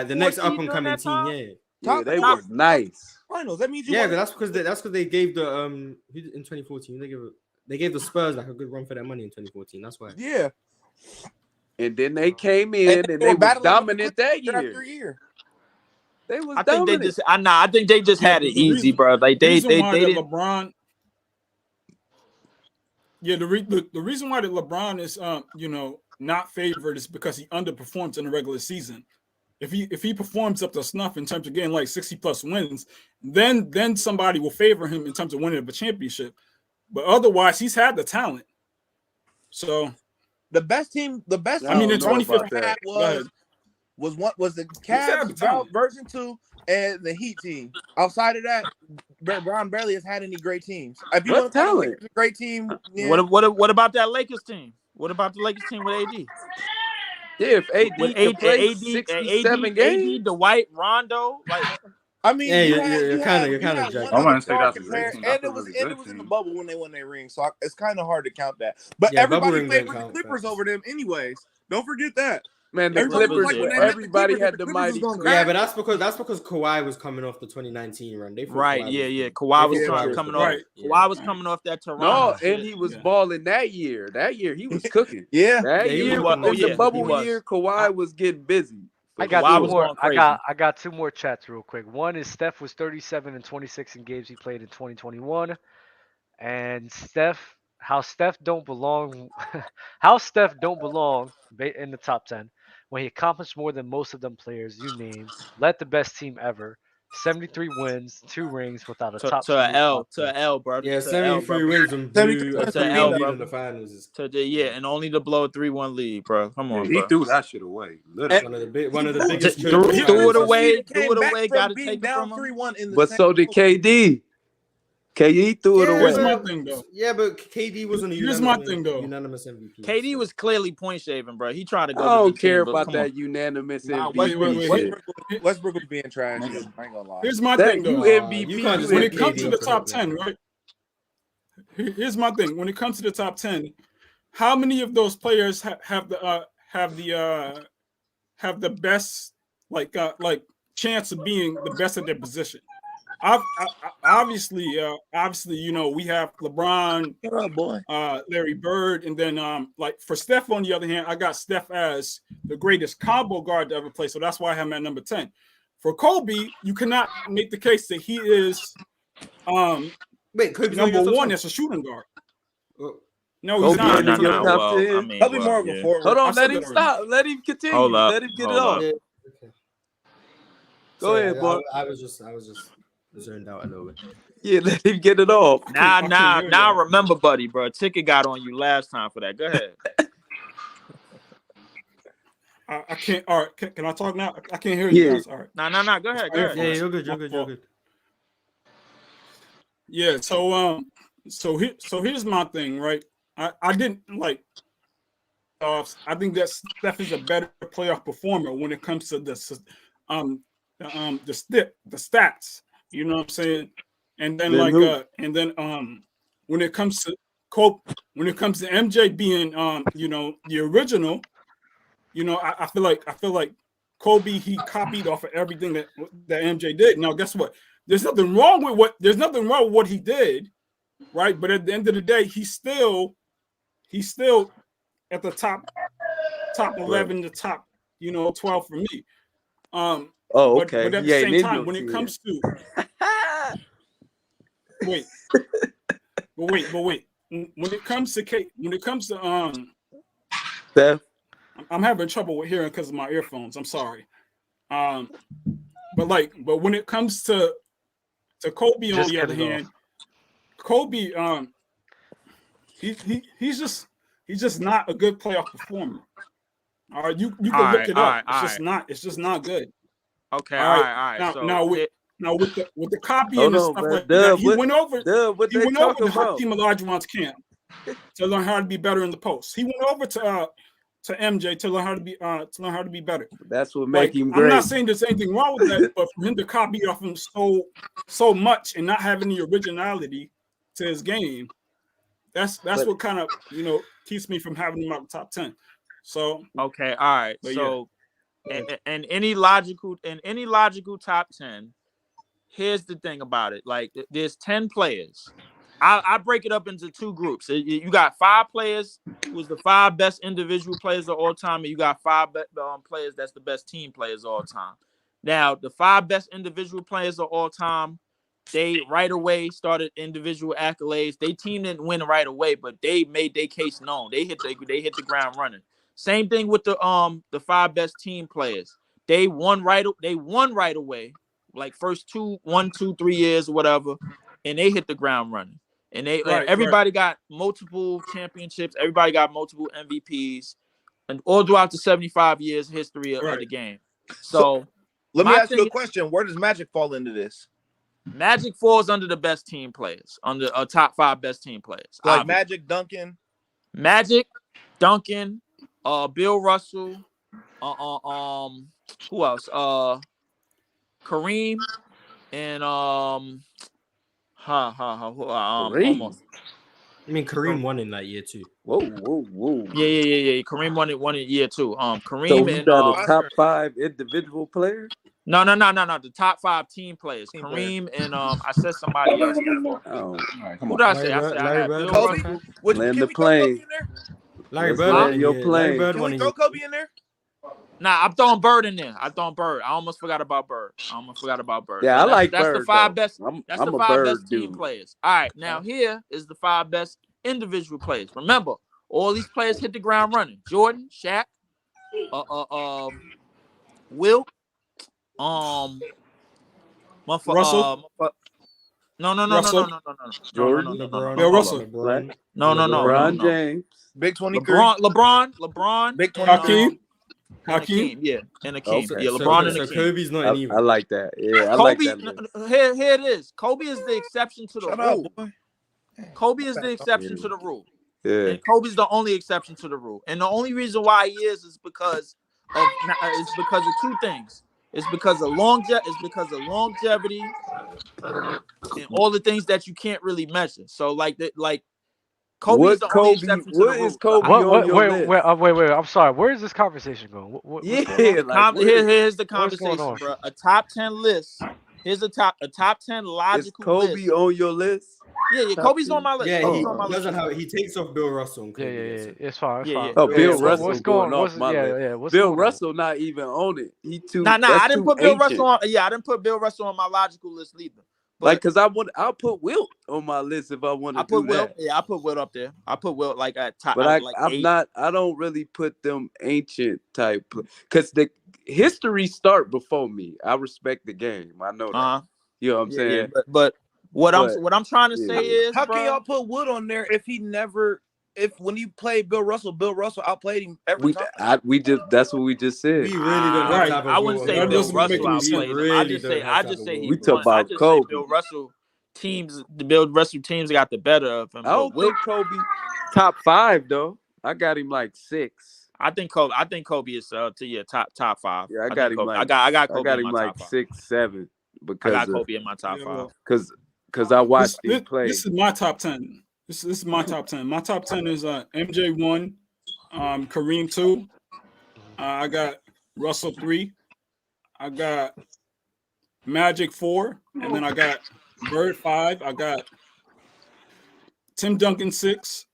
Speaker 3: like the next
Speaker 16: 4
Speaker 3: up
Speaker 16: seed
Speaker 3: and
Speaker 16: during
Speaker 3: coming
Speaker 16: that
Speaker 3: team.
Speaker 16: time?
Speaker 3: Yeah,
Speaker 17: they were nice.
Speaker 16: Finals. That means you
Speaker 3: yeah,
Speaker 16: won.
Speaker 3: but that's because they gave the who in 2014 they gave the Spurs like a good run for their money in 2014. That's why.
Speaker 16: Yeah.
Speaker 17: And then they came in
Speaker 16: And
Speaker 17: and
Speaker 16: they
Speaker 17: they
Speaker 16: were
Speaker 17: was
Speaker 16: battling
Speaker 17: dominant that
Speaker 16: year
Speaker 17: year.
Speaker 16: after year.
Speaker 17: They was
Speaker 8: I think they
Speaker 17: dominant.
Speaker 8: just I think they just
Speaker 11: Yeah,
Speaker 8: had it
Speaker 11: but the
Speaker 8: easy, bro. Like they
Speaker 11: reason why that
Speaker 8: didn't.
Speaker 11: LeBron. Yeah, the reason why that LeBron is not favored is because he underperforms in the regular season. If he performs up to snuff in terms of getting like 60+ wins, then somebody will favor him in terms of winning a championship. But otherwise, he's had the talent. So
Speaker 16: the best team in
Speaker 11: 2015
Speaker 16: was the
Speaker 11: He's had the
Speaker 16: Cavs
Speaker 11: talent.
Speaker 16: version 2 and the Heat team. Outside of that, Brown barely has had any great teams. If you want to call the Lakers a great team, yeah.
Speaker 8: What about that Lakers team? What about the Lakers team with AD?
Speaker 17: Yeah, if AD
Speaker 8: With
Speaker 17: could play
Speaker 8: AD,
Speaker 17: 67 games.
Speaker 8: AD, Dwight, Rondo, like.
Speaker 16: I mean,
Speaker 3: you're kind of
Speaker 16: one
Speaker 3: judging.
Speaker 18: I want to say
Speaker 16: star
Speaker 18: that's a great
Speaker 16: compare,
Speaker 18: team.
Speaker 16: and
Speaker 18: That's a
Speaker 16: it was
Speaker 18: really good
Speaker 16: in the
Speaker 18: team.
Speaker 16: bubble when they won their ring, so it's kind of hard to count that. But
Speaker 3: Yeah, bubble
Speaker 16: everybody
Speaker 3: ring
Speaker 16: played
Speaker 3: don't
Speaker 16: with the
Speaker 3: count,
Speaker 16: Clippers
Speaker 3: facts.
Speaker 16: over them, anyways. Don't forget that.
Speaker 17: Man, the
Speaker 16: Everybody
Speaker 17: Clippers,
Speaker 16: was like, when they met the
Speaker 17: everybody
Speaker 16: Clippers,
Speaker 17: had the
Speaker 16: Clippers
Speaker 17: mighty.
Speaker 16: was gonna
Speaker 17: Clippers.
Speaker 3: Yeah,
Speaker 16: crash.
Speaker 3: but that's because Kawhi was coming off the 2019 run. They thought
Speaker 8: Right,
Speaker 3: Kawhi was
Speaker 8: yeah.
Speaker 3: good.
Speaker 8: Kawhi was
Speaker 3: They thought
Speaker 8: coming
Speaker 3: good.
Speaker 8: off.
Speaker 3: Right.
Speaker 8: Kawhi was coming off that Toronto.
Speaker 17: No,
Speaker 8: shit.
Speaker 17: and he was balling that year. That year he was cooking.
Speaker 16: Yeah.
Speaker 17: That
Speaker 3: Yeah, he
Speaker 17: year,
Speaker 3: was
Speaker 17: in
Speaker 3: looking
Speaker 17: the
Speaker 3: good.
Speaker 17: bubble
Speaker 8: He was.
Speaker 17: year, Kawhi was getting busy.
Speaker 1: I got
Speaker 8: Kawhi
Speaker 1: two
Speaker 8: was
Speaker 1: more.
Speaker 8: going crazy.
Speaker 1: I got two more chats real quick. One is Steph was 37 and 26 in games he played in 2021, and how Steph don't belong in the top 10 when he accomplished more than most of them players you named, led the best team ever, 73 wins, 2 rings without a top
Speaker 8: To an
Speaker 1: 2
Speaker 8: L,
Speaker 1: top
Speaker 8: to an
Speaker 1: 10.
Speaker 8: L, bro.
Speaker 3: Yeah,
Speaker 8: To an L,
Speaker 3: 73
Speaker 8: bro.
Speaker 3: wins and blew a
Speaker 8: To an
Speaker 3: 3-1
Speaker 8: L,
Speaker 3: lead
Speaker 8: bro.
Speaker 3: in the finals.
Speaker 8: And only to blow a 3-1 lead, bro. Come on,
Speaker 18: He
Speaker 8: bro.
Speaker 18: threw that shit away. Literally.
Speaker 3: One of the biggest
Speaker 8: Threw
Speaker 3: trades.
Speaker 8: it away.
Speaker 16: Came
Speaker 8: Threw it
Speaker 16: back
Speaker 8: away.
Speaker 16: from
Speaker 8: Got to
Speaker 16: being
Speaker 8: take it
Speaker 16: down
Speaker 8: from him.
Speaker 16: 3-1 in the
Speaker 17: But
Speaker 16: same
Speaker 17: so did KD. KD threw it
Speaker 16: Yeah,
Speaker 17: away.
Speaker 11: Here's my thing, though.
Speaker 3: Yeah, but KD wasn't a
Speaker 11: Here's my thing, though.
Speaker 3: unanimous MVP.
Speaker 8: KD was clearly point shaving, bro. He tried to go.
Speaker 17: I don't
Speaker 8: to the team,
Speaker 17: care
Speaker 8: but
Speaker 17: about
Speaker 8: come
Speaker 17: that
Speaker 8: on.
Speaker 17: unanimous
Speaker 16: Nah,
Speaker 17: MVP shit.
Speaker 16: Westbrook was being trash. I ain't gonna lie.
Speaker 11: Here's my
Speaker 17: That
Speaker 11: thing,
Speaker 17: you
Speaker 11: though.
Speaker 17: MVP.
Speaker 3: you can't just
Speaker 11: When
Speaker 3: let
Speaker 11: it comes
Speaker 3: KD
Speaker 11: to the
Speaker 3: for
Speaker 11: top
Speaker 3: that,
Speaker 11: 10, right? Here's my thing. When it comes to the top 10, how many of those players have the best like chance of being the best at their position? Obviously, we have LeBron, Larry Bird, and then like for Steph, on the other hand, I got Steph as the greatest combo guard to ever play, so that's why I have him at number 10. For Kobe, you cannot make the case that he is
Speaker 3: Kobe's
Speaker 11: number 1 as a shooting guard. No, he's
Speaker 17: Kobe
Speaker 11: not.
Speaker 17: in your top
Speaker 8: Well,
Speaker 17: 10.
Speaker 8: I mean,
Speaker 16: Probably
Speaker 8: well,
Speaker 16: more of a
Speaker 8: yeah.
Speaker 16: forward.
Speaker 17: Hold on,
Speaker 11: I've
Speaker 17: let
Speaker 11: said
Speaker 17: him
Speaker 11: that already.
Speaker 17: stop. Let him continue.
Speaker 8: Hold up.
Speaker 17: Let him get it
Speaker 8: Hold
Speaker 17: off.
Speaker 8: up.
Speaker 17: Go ahead, boy.
Speaker 3: I was just zoned out a little bit.
Speaker 17: Yeah, let him get it off.
Speaker 8: Now remember, buddy, bro. Ticket got on you last time for that. Go ahead.
Speaker 11: I can't. All right, can I talk now? I can't hear you guys. All right.
Speaker 8: No. Go ahead.
Speaker 3: Yeah, you're good.
Speaker 11: Yeah. So here's my thing, right? I didn't like. I think that Steph is a better playoff performer when it comes to the stats. You know what I'm saying? And then when it comes to MJ being the original, I feel like Kobe, he copied off of everything that MJ did. Now guess what? There's nothing wrong with what he did, right? But at the end of the day, he's still at the top 11, the top 12 for me.
Speaker 17: Okay.
Speaker 11: But at the same time, when it comes to wait. When it comes to
Speaker 17: Steph,
Speaker 11: I'm having trouble with hearing because of my earphones. I'm sorry. But when it comes to Kobe, on the other hand, Kobe, he's just not a good playoff performer. All right, you can look it up. It's just not good.
Speaker 8: Okay, all right.
Speaker 11: Now with the copying
Speaker 17: Hold
Speaker 11: and
Speaker 17: on,
Speaker 11: stuff
Speaker 17: man.
Speaker 11: like that, he went over
Speaker 17: what
Speaker 11: he
Speaker 17: they
Speaker 11: went over
Speaker 17: talking
Speaker 11: to
Speaker 17: about?
Speaker 11: Hakeem Olajuwon's camp to learn how to be better in the post. He went over to MJ to learn how to be better.
Speaker 17: That's what make him
Speaker 11: I'm
Speaker 17: great.
Speaker 11: not saying there's anything wrong with that, but for him to copy off him so much and not have any originality to his game, that's what kind of keeps me from having him out the top 10. So
Speaker 8: okay, all right. So in any logical top 10, here's the thing about it. Like there's 10 players. I break it up into two groups. You got 5 players who's the 5 best individual players of all time, and you got 5 players that's the best team players of all time. Now, the 5 best individual players of all time, they right away started individual accolades. They team didn't win right away, but they made their case known. They hit the ground running. Same thing with the 5 best team players. They won right away, like first 1, 2, 3 years or whatever, and they hit the ground running. And everybody got multiple championships. Everybody got multiple MVPs, and all throughout the 75 years history of the game. So
Speaker 19: let me ask you a question: where does Magic fall into this?
Speaker 8: Magic falls under the best team players, under top 5 best team players.
Speaker 19: Like Magic, Duncan,
Speaker 8: Bill Russell, who else? Kareem, and almost.
Speaker 3: I mean, Kareem won in that year too.
Speaker 17: Whoa.
Speaker 8: Yeah. Kareem won it year too. Kareem
Speaker 17: So
Speaker 8: and
Speaker 17: got a top 5 individual player.
Speaker 8: No. The top 5 team players. Kareem and I said somebody else.
Speaker 17: Oh,
Speaker 8: Who did I say? I had Bill Russell.
Speaker 17: Land the plane.
Speaker 3: Larry Bird,
Speaker 17: your plane.
Speaker 19: Can we throw Kobe in there?
Speaker 8: Nah, I'm throwing Bird in there. I almost forgot about Bird.
Speaker 17: Yeah, I like
Speaker 8: that's
Speaker 17: Bird.
Speaker 8: The 5 best.
Speaker 17: I'm
Speaker 8: the
Speaker 17: a
Speaker 8: 5
Speaker 17: Bird
Speaker 8: best team
Speaker 17: dude.
Speaker 8: players. All right, now here is the 5 best individual players. Remember, all these players hit the ground running. Jordan, Shaq, Wilt,
Speaker 11: Russell.
Speaker 8: No.
Speaker 3: Jordan,
Speaker 11: Bill Russell.
Speaker 17: LeBron James.
Speaker 19: Big 23.
Speaker 8: LeBron.
Speaker 19: Big 23.
Speaker 11: Hakeem.
Speaker 8: Yeah, and Hakeem.
Speaker 17: Okay.
Speaker 8: Yeah, LeBron and
Speaker 3: So
Speaker 8: Hakeem.
Speaker 3: Kobe's not even.
Speaker 17: I like that. Yeah, I
Speaker 8: Kobe,
Speaker 17: like that list.
Speaker 8: here it is. Kobe is the exception to the rule.
Speaker 19: Boy.
Speaker 8: Kobe is the exception to the rule.
Speaker 17: Yeah.
Speaker 8: And Kobe's the only exception to the rule. And the only reason why he is because of 2 things. It's because of longevity and all the things that you can't really measure. So Kobe's the only exception to the rule.
Speaker 17: What is Kobe on your list?
Speaker 1: Wait. I'm sorry. Where is this conversation going?
Speaker 8: Here's the conversation, bro. A top 10 list. Here's a top 10 logical
Speaker 17: Is Kobe
Speaker 8: list.
Speaker 17: on your list?
Speaker 8: Yeah. Kobe's on my list.
Speaker 3: Yeah,
Speaker 8: Kobe's on my list.
Speaker 3: doesn't have. He takes off Bill Russell. And
Speaker 1: Yeah,
Speaker 3: Kobe.
Speaker 1: it's fine.
Speaker 8: Yeah.
Speaker 17: Oh, Bill
Speaker 1: Yeah,
Speaker 17: Russell
Speaker 1: what's
Speaker 17: going
Speaker 1: going-
Speaker 17: off my list.
Speaker 1: what's
Speaker 17: Bill
Speaker 1: going on?
Speaker 17: Russell not even on it. He too.
Speaker 8: Nah.
Speaker 17: that's
Speaker 8: I didn't
Speaker 17: too
Speaker 8: put Bill
Speaker 17: ancient.
Speaker 8: Russell on. Yeah, I didn't put Bill Russell on my logical list either.
Speaker 17: I'll put Wilt on my list if I want to do that.
Speaker 8: Yeah, I put Wilt up there. I put Wilt at top.
Speaker 17: But
Speaker 8: I'm
Speaker 17: I'm not. I don't really put them ancient type because the history start before me. I respect the game. I know that. You know what I'm saying?
Speaker 8: Yeah, but what I'm trying to say is,
Speaker 19: how can y'all put Wood on there if when you played Bill Russell outplayed him every time?
Speaker 17: That's what we just said.
Speaker 3: We really don't have to have a
Speaker 8: I wouldn't say Bill Russell outplayed him. I just say he won. I just say Bill Russell teams got the better of him.
Speaker 17: I don't think Kobe top 5 though. I got him like 6.
Speaker 8: I think Kobe is top 5.
Speaker 17: Yeah, I got him
Speaker 8: Kobe. I got Kobe.
Speaker 17: I got him
Speaker 8: in my
Speaker 17: like
Speaker 8: top 5.
Speaker 17: 6, 7 because
Speaker 8: I got Kobe in my top 5.
Speaker 17: Because I watched him play.
Speaker 11: This is my top 10. This is my top 10. My top 10 is MJ 1, Kareem 2. I got Russell 3. I got Magic 4, and then I got Bird 5. I got Tim Duncan 6.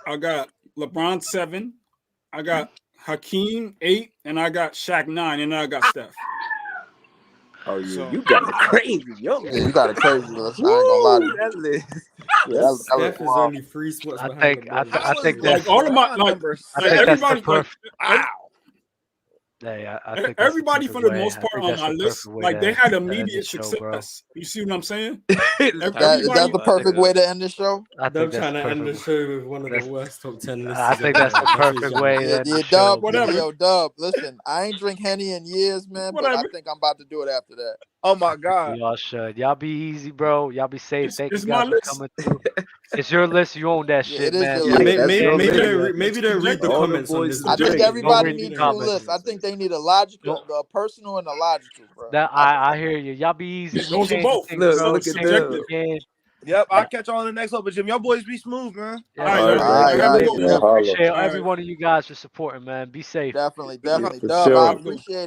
Speaker 11: I got LeBron 7. I got Hakeem 8, and I got Shaq 9, and then I got Steph.
Speaker 17: Oh yeah, you got a crazy
Speaker 16: Yeah, you got a crazy list. I ain't gonna lie to you.
Speaker 17: That list.
Speaker 3: Steph is only 3 spots behind.
Speaker 1: I think
Speaker 11: Like all of my everybody.
Speaker 1: I think
Speaker 11: everybody for the most part on my list, like they had immediate success. You see what I'm saying?
Speaker 16: Is that the perfect way to end the show?
Speaker 1: I
Speaker 3: Them
Speaker 1: think that's
Speaker 3: trying to end the
Speaker 1: perfect.
Speaker 3: show with one of the worst top 10 lists.
Speaker 1: I think that's the perfect way. to end the show.
Speaker 16: Dub. Listen, I ain't drink Henny in years, man, but I think I'm about to do it after that.
Speaker 19: Oh my God.
Speaker 1: Y'all should. Y'all be easy, bro. Y'all be safe. Thank you
Speaker 11: it's
Speaker 1: guys
Speaker 11: my
Speaker 1: for
Speaker 11: list.
Speaker 1: coming through. It's your list. You own that shit,
Speaker 16: it is
Speaker 1: man.
Speaker 16: your list.
Speaker 3: Maybe they read the comments on this.
Speaker 16: I think
Speaker 3: debate.
Speaker 16: everybody
Speaker 1: Don't read
Speaker 16: needs
Speaker 1: the
Speaker 16: two lists. I think they need a logical, a personal, and a logical, bro.
Speaker 1: I hear you. Y'all be easy.
Speaker 11: Those are both.
Speaker 17: Look at them.
Speaker 19: Yep, I'll catch y'all on the next one, but Jim, y'all boys be smooth, man.
Speaker 1: Yeah,
Speaker 11: All right.
Speaker 1: appreciate every one of you guys for supporting, man. Be safe.
Speaker 16: Definitely.
Speaker 17: for
Speaker 16: Dub,
Speaker 17: sure.
Speaker 16: I appreciate it.